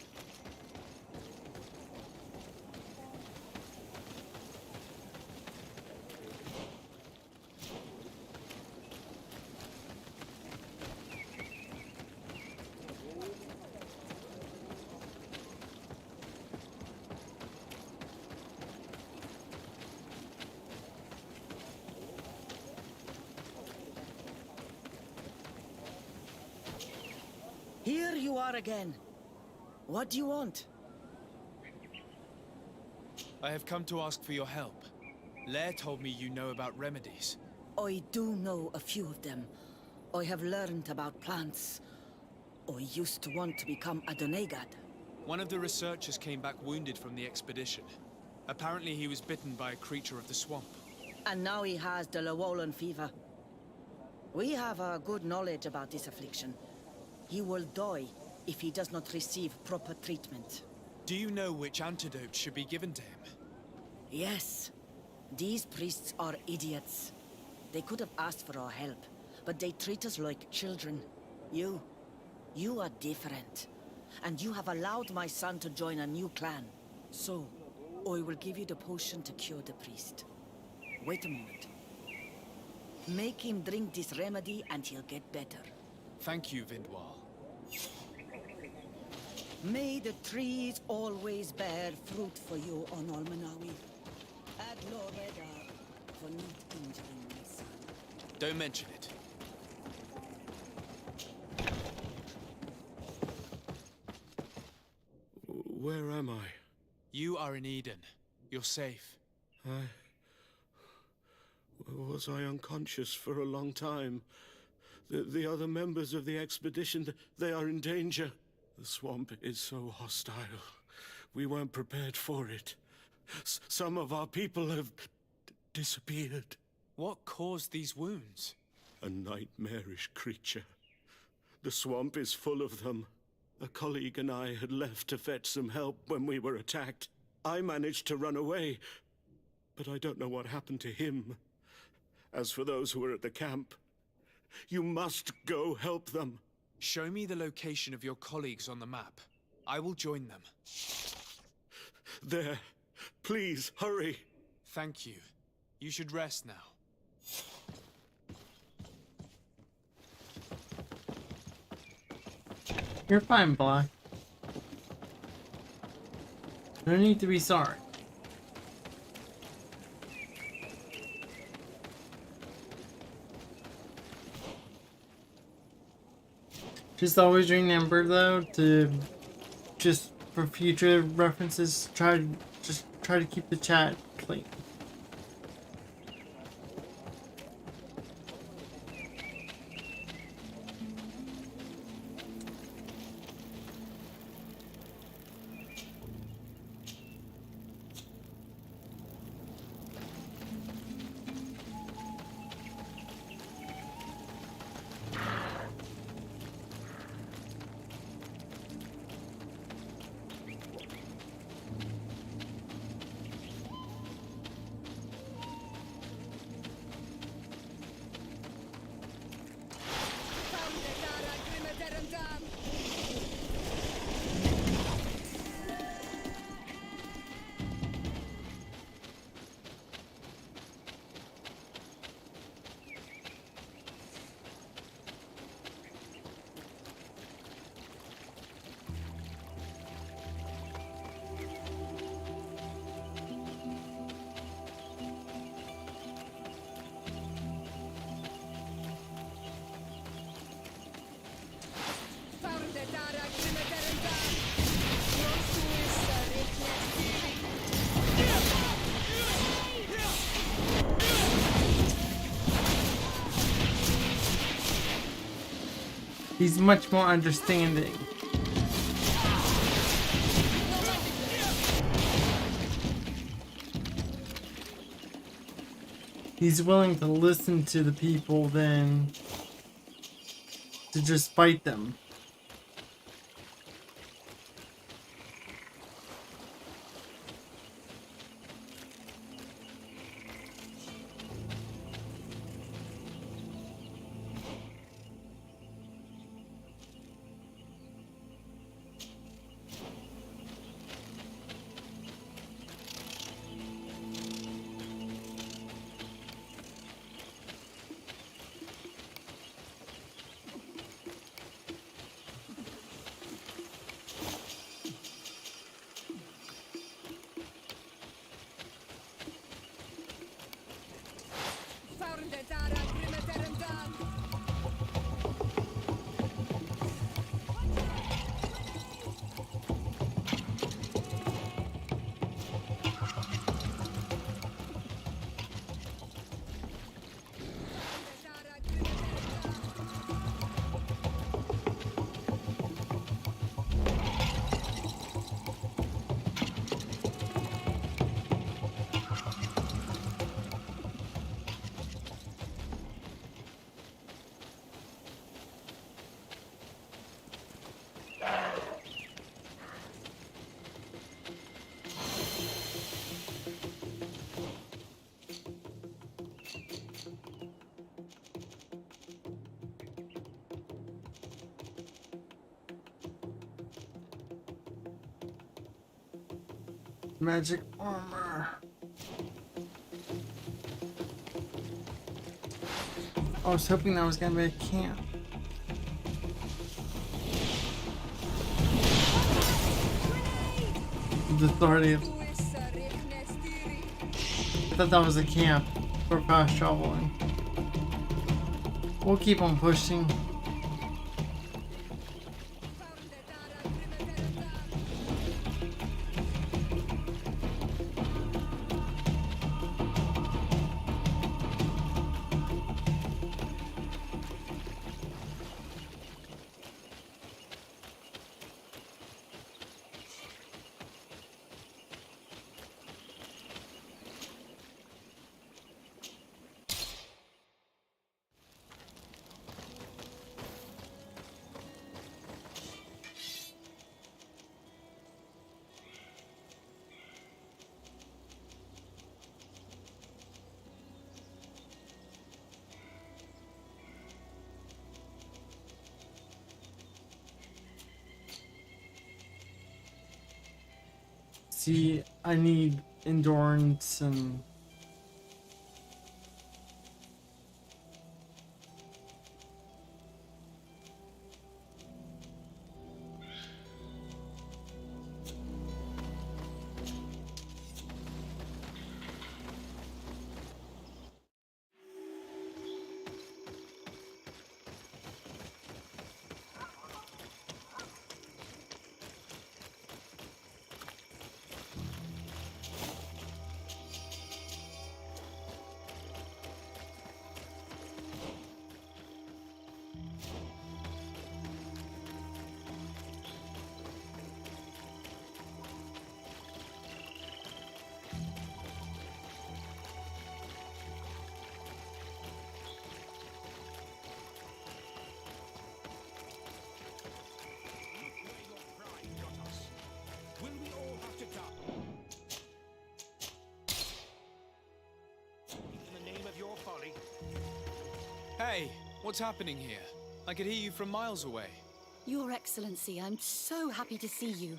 Here you are again. What do you want? I have come to ask for your help. Lair told me you know about remedies. I do know a few of them. I have learned about plants. I used to want to become a Donegat. One of the researchers came back wounded from the expedition. Apparently he was bitten by a creature of the swamp. And now he has the Llewellyn fever. We have a good knowledge about this affliction. He will die if he does not receive proper treatment. Do you know which antidote should be given to him? Yes. These priests are idiots. They could have asked for our help, but they treat us like children. You are different. And you have allowed my son to join a new clan. So, I will give you the potion to cure the priest. Wait a moment. Make him drink this remedy and he'll get better. Thank you, Vindwal. May the trees always bear fruit for you on Olmanawi. Ad Loreda, for not injuring my son. Don't mention it. Where am I? You are in Eden. You're safe. Was I unconscious for a long time? The other members of the expedition, they are in danger. The swamp is so hostile. We weren't prepared for it. Some of our people have disappeared. What caused these wounds? A nightmarish creature. The swamp is full of them. A colleague and I had left to fetch some help when we were attacked. I managed to run away, but I don't know what happened to him. As for those who are at the camp, you must go help them. Show me the location of your colleagues on the map. I will join them. There. Please, hurry. Thank you. You should rest now. You're fine, Black. No need to be sorry. Just always remember, though, to just for future references, try to keep the chat clean. He's much more understanding. He's willing to listen to the people than to just fight them. Magic armor. I was hoping that was gonna be a camp. The authority of... I thought that was a camp for fast traveling. We'll keep on pushing. See, I need endurance and... Will we all have to die? In the name of your folly. Hey, what's happening here? I could hear you from miles away. Your Excellency, I'm so happy to see you.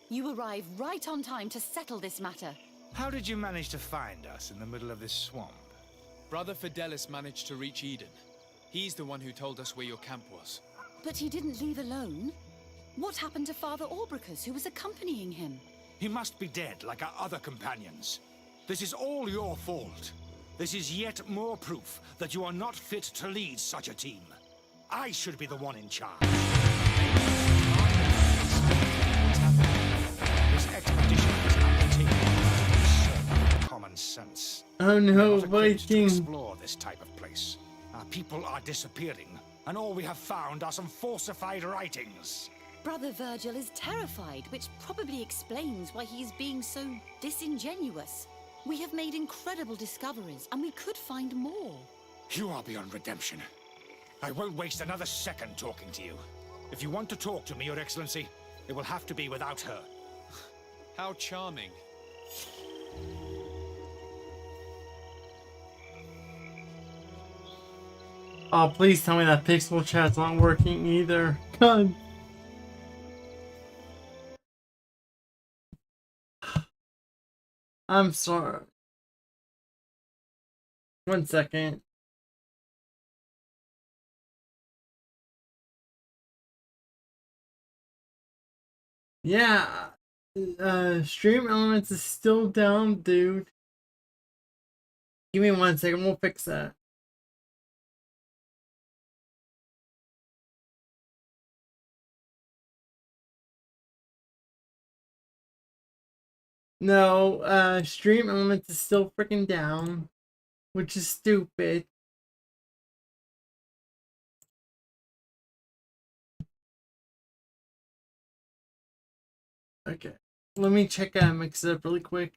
You arrived right on time to settle this matter. How did you manage to find us in the middle of this swamp? Brother Fidelis managed to reach Eden. He's the one who told us where your camp was. But he didn't leave alone. What happened to Father Orbricus, who was accompanying him? He must be dead, like our other companions. This is all your fault. This is yet more proof that you are not fit to lead such a team. I should be the one in charge. This expedition is undertaken with common sense. Oh no, We are not equipped to Viking. explore this type of place. Our people are disappearing, and all we have found are some falsified writings. Brother Virgil is terrified, which probably explains why he's being so disingenuous. We have made incredible discoveries, and we could find more. You are beyond redemption. I won't waste another second talking to you. If you want to talk to me, Your Excellency, it will have to be without her. How charming. Oh, please tell me that pixel chat's not working either. God. I'm sorry. 1 second. Yeah. Stream Elements is still down, dude. Give me 1 second, we'll fix that. No, Stream Elements is still freaking down, which is stupid. Okay, let me check mix it up really quick.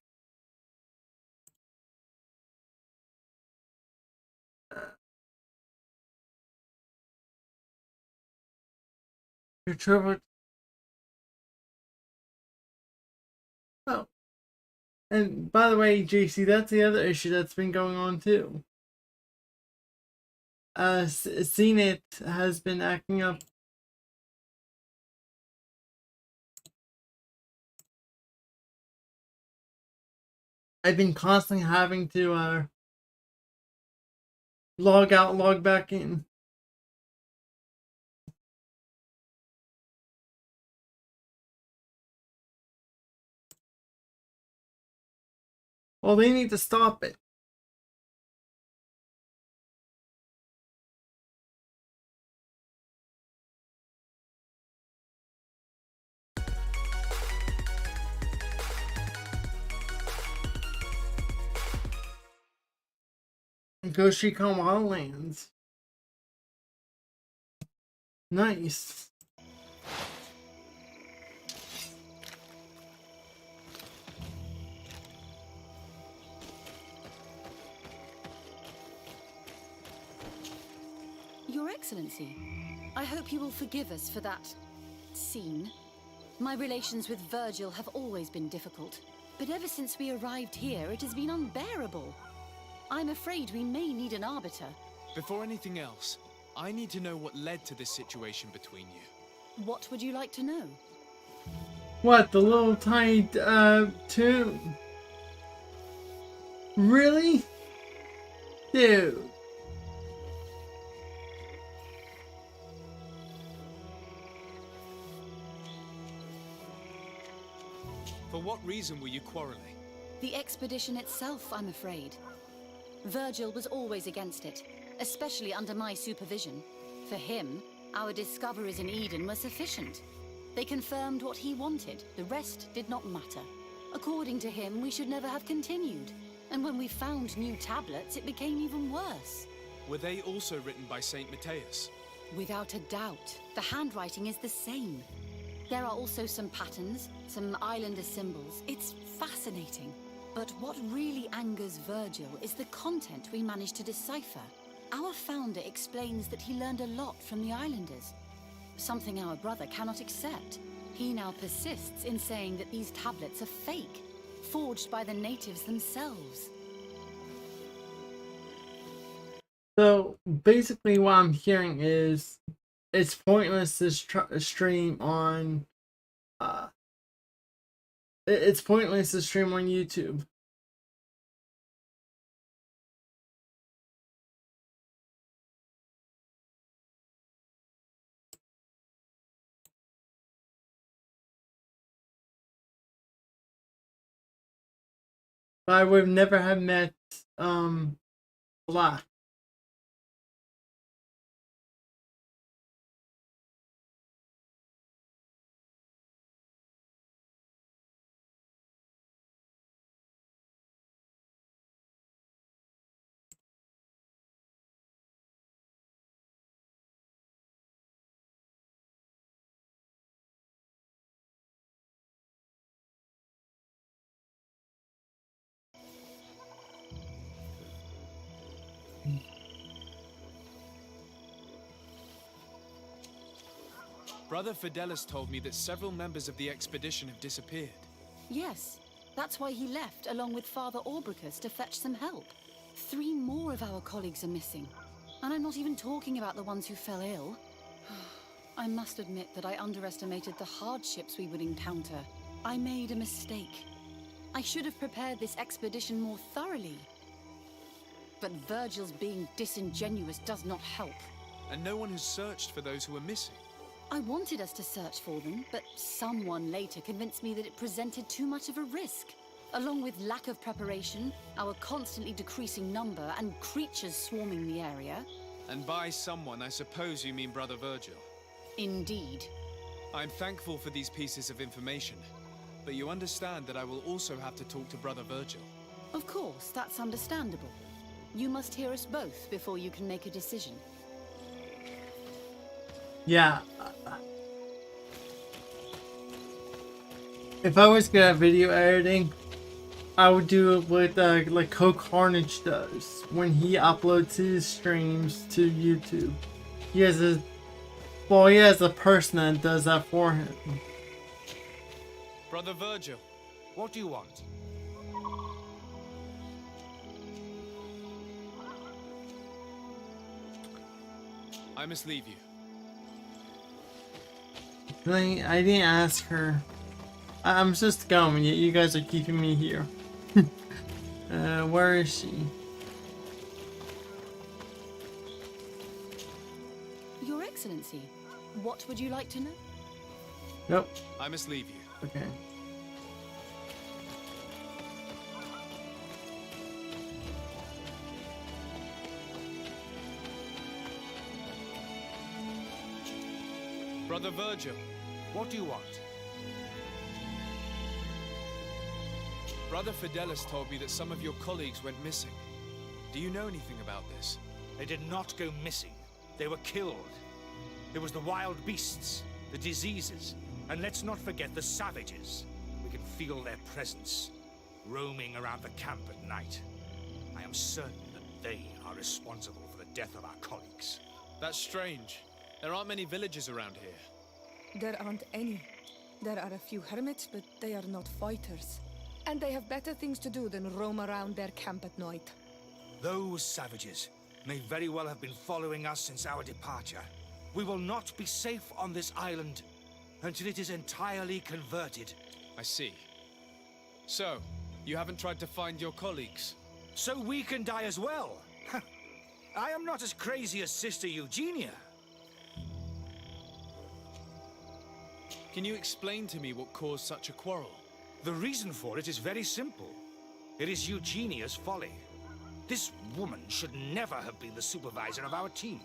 Your turbo. Oh. And by the way, JC, that's the other issue that's been going on too. CNET has been acting up. I've been constantly having to log out, log back in. Well, they need to stop it. Ghost Recon Wildlands. Nice. Your Excellency, I hope you will forgive us for that scene. My relations with Virgil have always been difficult, but ever since we arrived here, it has been unbearable. I'm afraid we may need an arbiter. Before anything else, I need to know what led to this situation between you. What would you like to know? What, the little tiny, tomb? Really? Dude. For what reason were you quarreling? The expedition itself, I'm afraid. Virgil was always against it, especially under my supervision. For him, our discoveries in Eden were sufficient. They confirmed what he wanted. The rest did not matter. According to him, we should never have continued. And when we found new tablets, it became even worse. Were they also written by Saint Matthias? Without a doubt. The handwriting is the same. There are also some patterns, some islander symbols. It's fascinating. But what really angers Virgil is the content we managed to decipher. Our founder explains that he learned a lot from the islanders. Something our brother cannot accept. He now persists in saying that these tablets are fake, forged by the natives themselves. So basically what I'm hearing is it's pointless to stream on it's pointless to stream on YouTube. I would never have met Black. Brother Fidelis told me that several members of the expedition have disappeared. Yes, that's why he left along with Father Orbricus to fetch some help. 3 more of our colleagues are missing. And I'm not even talking about the ones who fell ill. I must admit that I underestimated the hardships we would encounter. I made a mistake. I should have prepared this expedition more thoroughly. But Virgil's being disingenuous does not help. And no one has searched for those who are missing. I wanted us to search for them, but someone later convinced me that it presented too much of a risk. Along with lack of preparation, our constantly decreasing number, and creatures swarming the area. And by someone, I suppose you mean Brother Virgil. Indeed. I'm thankful for these pieces of information, but you understand that I will also have to talk to Brother Virgil. Of course, that's understandable. You must hear us both before you can make a decision. Yeah. If I was good at video editing, I would do it with like Carnage does when he uploads his streams to YouTube. He has a person that does that for him. Brother Virgil, what do you want? I must leave you. I didn't ask her. I'm just going, yet you guys are keeping me here. Where is she? Your Excellency, what would you like to know? Nope. I must leave you. Okay. Brother Virgil, what do you want? Brother Fidelis told me that some of your colleagues went missing. Do you know anything about this? They did not go missing. They were killed. There was the wild beasts, the diseases, and let's not forget the savages. We can feel their presence, roaming around the camp at night. I am certain that they are responsible for the death of our colleagues. That's strange. There aren't many villages around here. There aren't any. There are a few hermits, but they are not fighters. And they have better things to do than roam around their camp at night. Those savages may very well have been following us since our departure. We will not be safe on this island. until it is entirely converted. I see. So, you haven't tried to find your colleagues? So we can die as well. I am not as crazy as Sister Eugenia. Can you explain to me what caused such a quarrel? The reason for it is very simple. It is Eugenia's folly. This woman should never have been the supervisor of our team.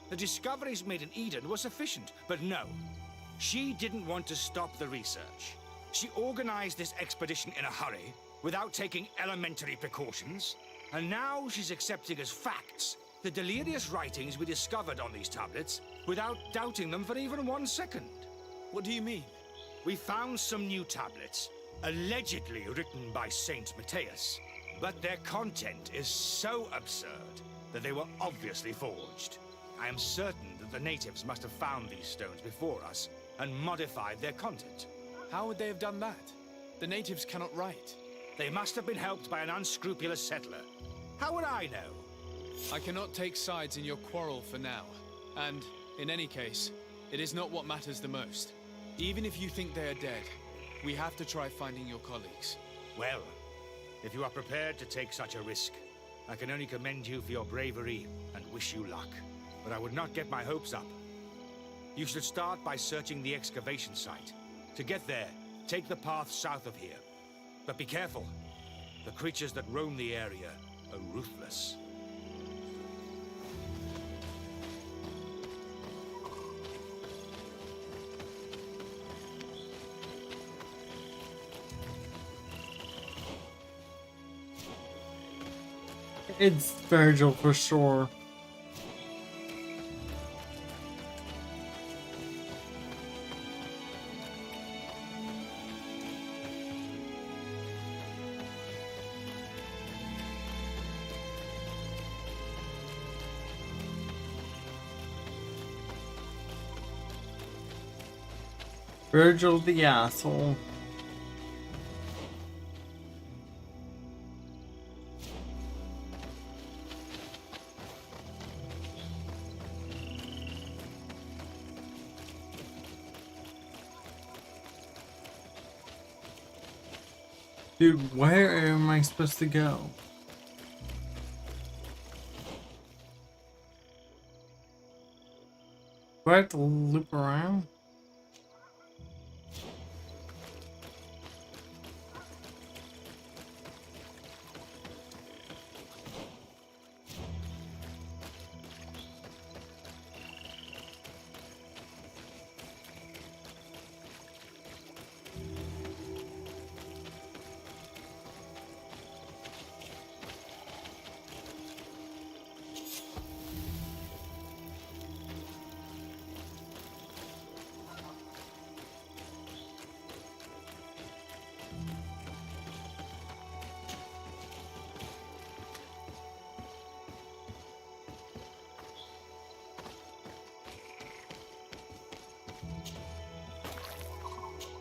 The discoveries made in Eden were sufficient, but no. She didn't want to stop the research. She organized this expedition in a hurry, without taking elementary precautions, and now she's accepting as facts the delirious writings we discovered on these tablets, without doubting them for even 1 second. What do you mean? We found some new tablets, allegedly written by Saint Matthias, but their content is so absurd that they were obviously forged. I am certain that the natives must have found these stones before us and modified their content. How would they have done that? The natives cannot write. They must have been helped by an unscrupulous settler. How would I know? I cannot take sides in your quarrel for now. And, in any case, it is not what matters the most. Even if you think they are dead, we have to try finding your colleagues. Well, if you are prepared to take such a risk, I can only commend you for your bravery and wish you luck. But I would not get my hopes up. You should start by searching the excavation site. To get there, take the path south of here. But be careful. The creatures that roam the area are ruthless. It's Virgil for sure. Virgil the asshole. Dude, where am I supposed to go? Do I have to loop around?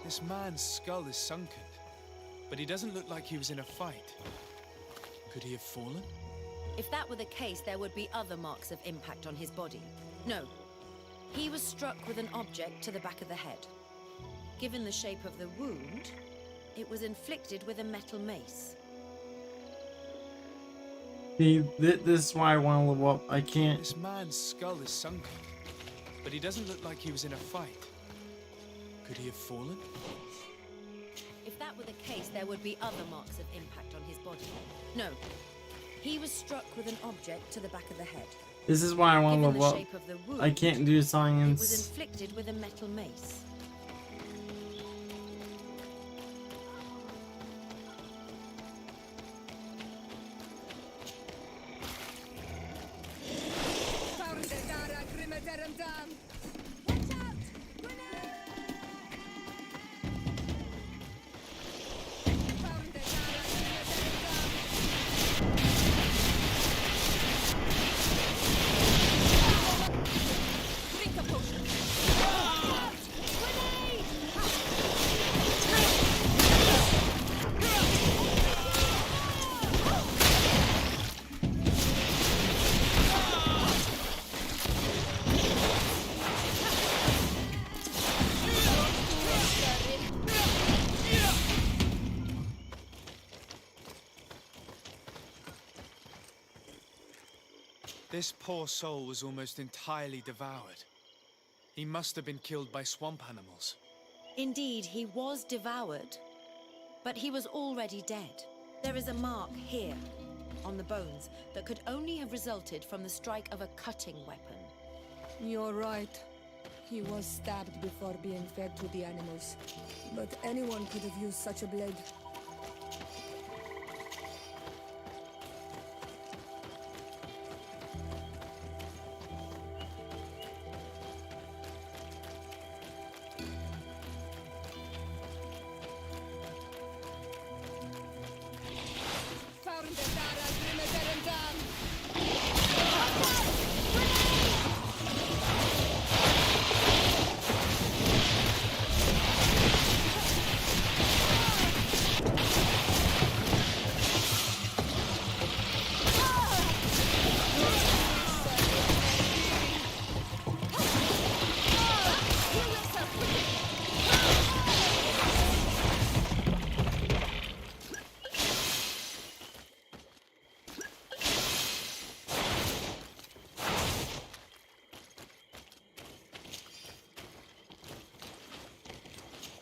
This man's skull is sunken, but he doesn't look like he was in a fight. Could he have fallen? If that were the case, there would be other marks of impact on his body. No. He was struck with an object to the back of the head. Given the shape of the wound, it was inflicted with a metal mace. See, this is why I want to level up. I can't. This man's skull is sunken, but he doesn't look like he was in a fight. Could he have fallen? If that were the case, there would be other marks of impact on his body. No. He was struck with an object to the back of the head. This is why I want to level up. I can't do It was science. inflicted with a metal mace. Drink a potion. This poor soul was almost entirely devoured. He must have been killed by swamp animals. Indeed, he was devoured, but he was already dead. There is a mark here, on the bones, that could only have resulted from the strike of a cutting weapon. You're right. He was stabbed before being fed to the animals. But anyone could have used such a blade.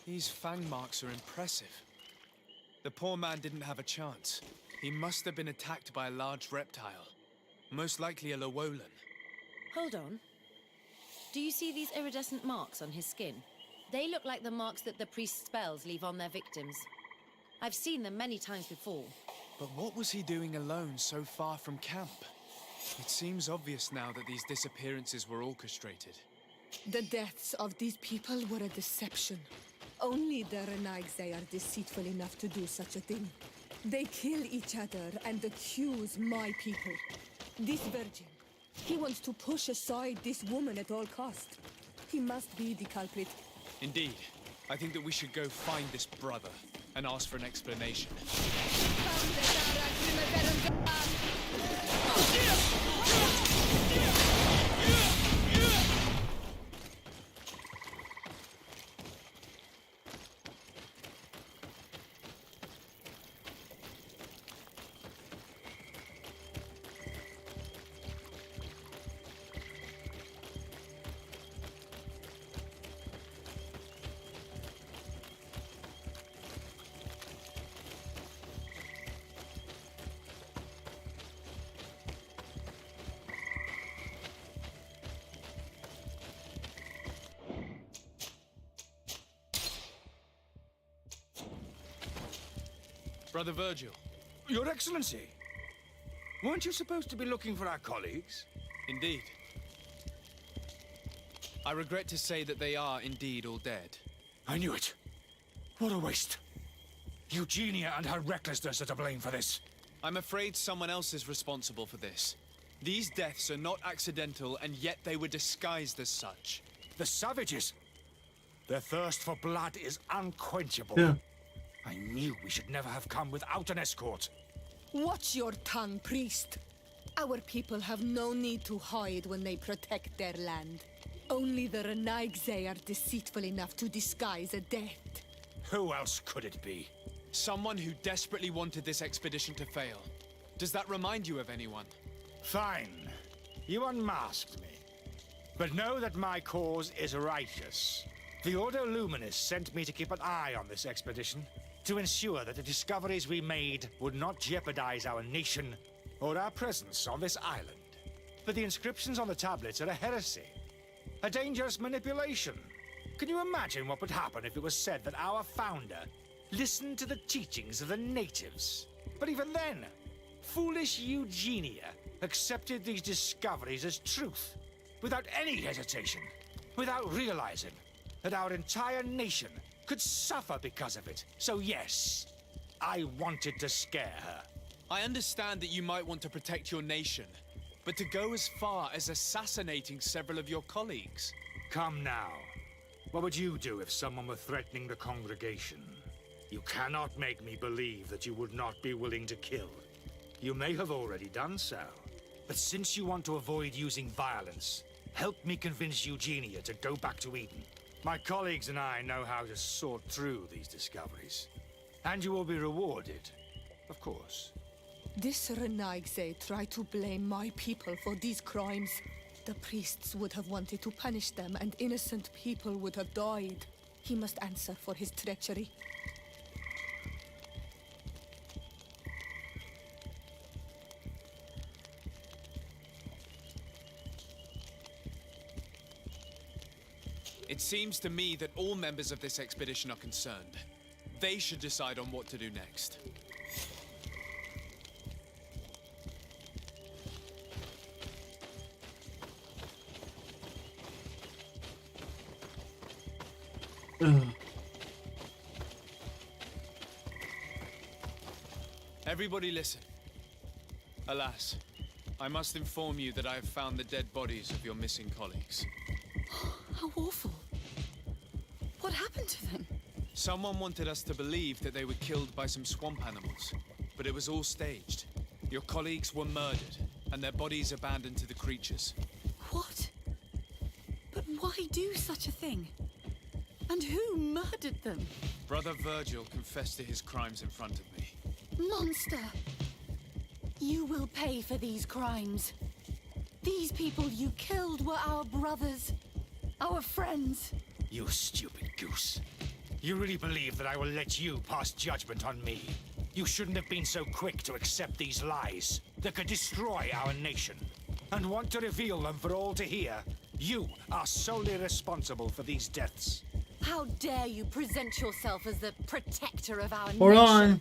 These fang marks are impressive. The poor man didn't have a chance. He must have been attacked by a large reptile. Most likely a Llewellyn. Hold on. Do you see these iridescent marks on his skin? They look like the marks that the priest's spells leave on their victims. I've seen them many times before. But what was he doing alone so far from camp? It seems obvious now that these disappearances were orchestrated. The deaths of these people were a deception. Only the Renaigse are deceitful enough to do such a thing. They kill each other and accuse my people. This virgin, he wants to push aside this woman at all cost. He must be the culprit. Indeed. I think that we should go find this brother and ask for an explanation. Brother Virgil. Your Excellency! Weren't you supposed to be looking for our colleagues? Indeed. I regret to say that they are indeed all dead. I knew it. What a waste. Eugenia and her recklessness are to blame for this. I'm afraid someone else is responsible for this. These deaths are not accidental, and yet they were disguised as such. The savages! Their thirst for blood is unquenchable. Yeah. I knew we should never have come without an escort. Watch your tongue, priest. Our people have no need to hide when they protect their land. Only the Renaigse are deceitful enough to disguise a death. Who else could it be? Someone who desperately wanted this expedition to fail. Does that remind you of anyone? Fine. You unmasked me. But know that my cause is righteous. The Ordo Luminis sent me to keep an eye on this expedition, to ensure that the discoveries we made would not jeopardize our nation or our presence on this island. But the inscriptions on the tablets are a heresy, a dangerous manipulation. Can you imagine what would happen if it was said that our founder listened to the teachings of the natives? But even then, foolish Eugenia accepted these discoveries as truth, without any hesitation, without realizing that our entire nation could suffer because of it. So yes, I wanted to scare her. I understand that you might want to protect your nation, but to go as far as assassinating several of your colleagues... Come now. What would you do if someone were threatening the congregation? You cannot make me believe that you would not be willing to kill. You may have already done so. But since you want to avoid using violence, help me convince Eugenia to go back to Eden. My colleagues and I know how to sort through these discoveries. And you will be rewarded, of course. This Renaigse tried to blame my people for these crimes. The priests would have wanted to punish them, and innocent people would have died. He must answer for his treachery. It seems to me that all members of this expedition are concerned. They should decide on what to do next. Everybody listen. Alas, I must inform you that I have found the dead bodies of your missing colleagues. How awful. What happened to them? Someone wanted us to believe that they were killed by some swamp animals, but it was all staged. Your colleagues were murdered, and their bodies abandoned to the creatures. What? But why do such a thing? And who murdered them? Brother Virgil confessed to his crimes in front of me. Monster! You will pay for these crimes. These people you killed were our brothers, our friends. You stupid goose. You really believe that I will let you pass judgment on me? You shouldn't have been so quick to accept these lies that could destroy our nation. And want to reveal them for all to hear. You are solely responsible for these deaths. How dare you present yourself as the protector of our Hold nation? on.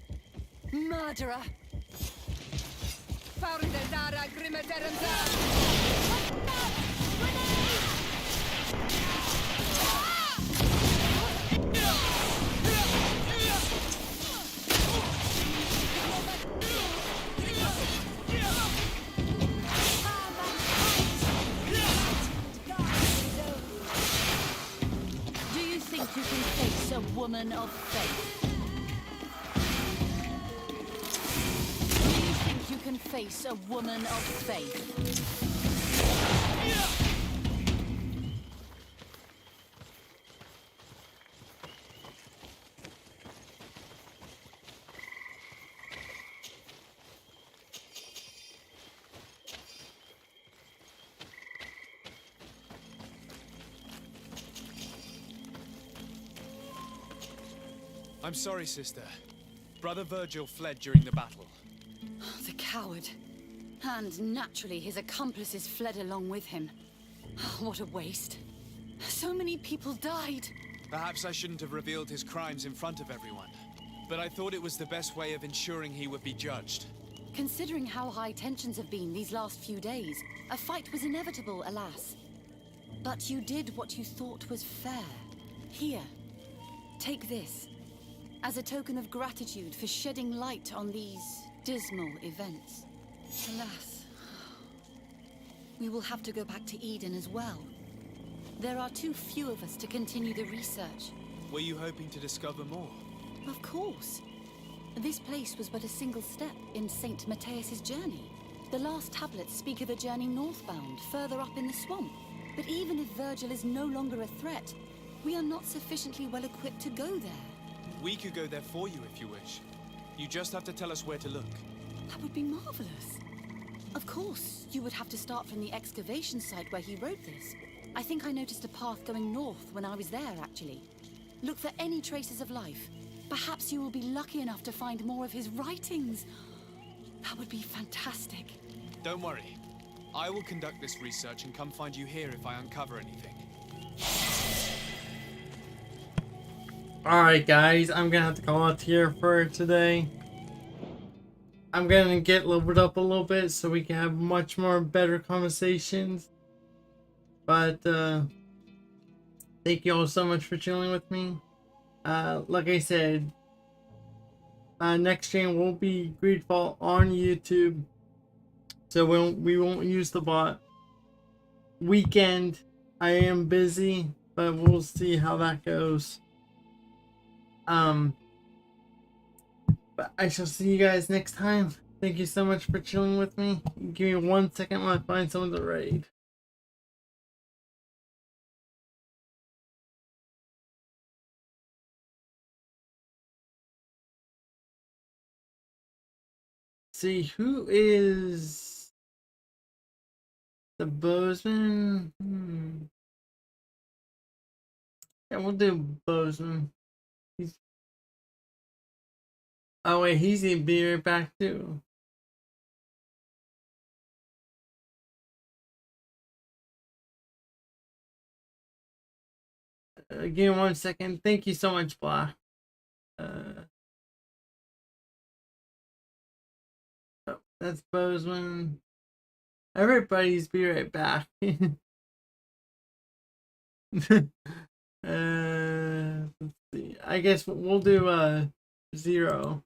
Murderer! Do you think you can face a woman of faith? Do you think you can face a woman of faith? I'm sorry, sister. Brother Virgil fled during the battle. The coward. And naturally, his accomplices fled along with him. What a waste. So many people died. Perhaps I shouldn't have revealed his crimes in front of everyone. But I thought it was the best way of ensuring he would be judged. Considering how high tensions have been these last few days, a fight was inevitable, alas. But you did what you thought was fair. Here, take this. As a token of gratitude for shedding light on these dismal events. Alas, we will have to go back to Eden as well. There are too few of us to continue the research. Were you hoping to discover more? Of course. This place was but a single step in St. Matthias's journey. The last tablets speak of a journey northbound, further up in the swamp. But even if Virgil is no longer a threat, we are not sufficiently well equipped to go there. We could go there for you if you wish. You just have to tell us where to look. That would be marvelous. Of course, you would have to start from the excavation site where he wrote this. I think I noticed a path going north when I was there, actually. Look for any traces of life. Perhaps you will be lucky enough to find more of his writings. That would be fantastic. Don't worry. I will conduct this research and come find you here if I uncover anything. Alright guys, I'm gonna have to call it here for today. I'm gonna get leveled up a little bit so we can have much more better conversations. But thank you all so much for chilling with me. Like I said, next stream will be GreedFall on YouTube. So we won't use the bot. Weekend, I am busy, but we'll see how that goes. But I shall see you guys next time. Thank you so much for chilling with me. Give me 1 second while I find someone to raid. see, who is the bosun? Yeah, we'll do bosun. Oh wait, he's gonna be right back too. Give me 1 second. Thank you so much, Black. Oh, that's Bozeman. Everybody's be right back. Let's see. I guess we'll do 0.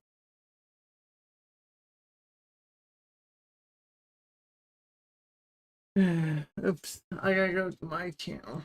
Oops, I gotta go to my channel.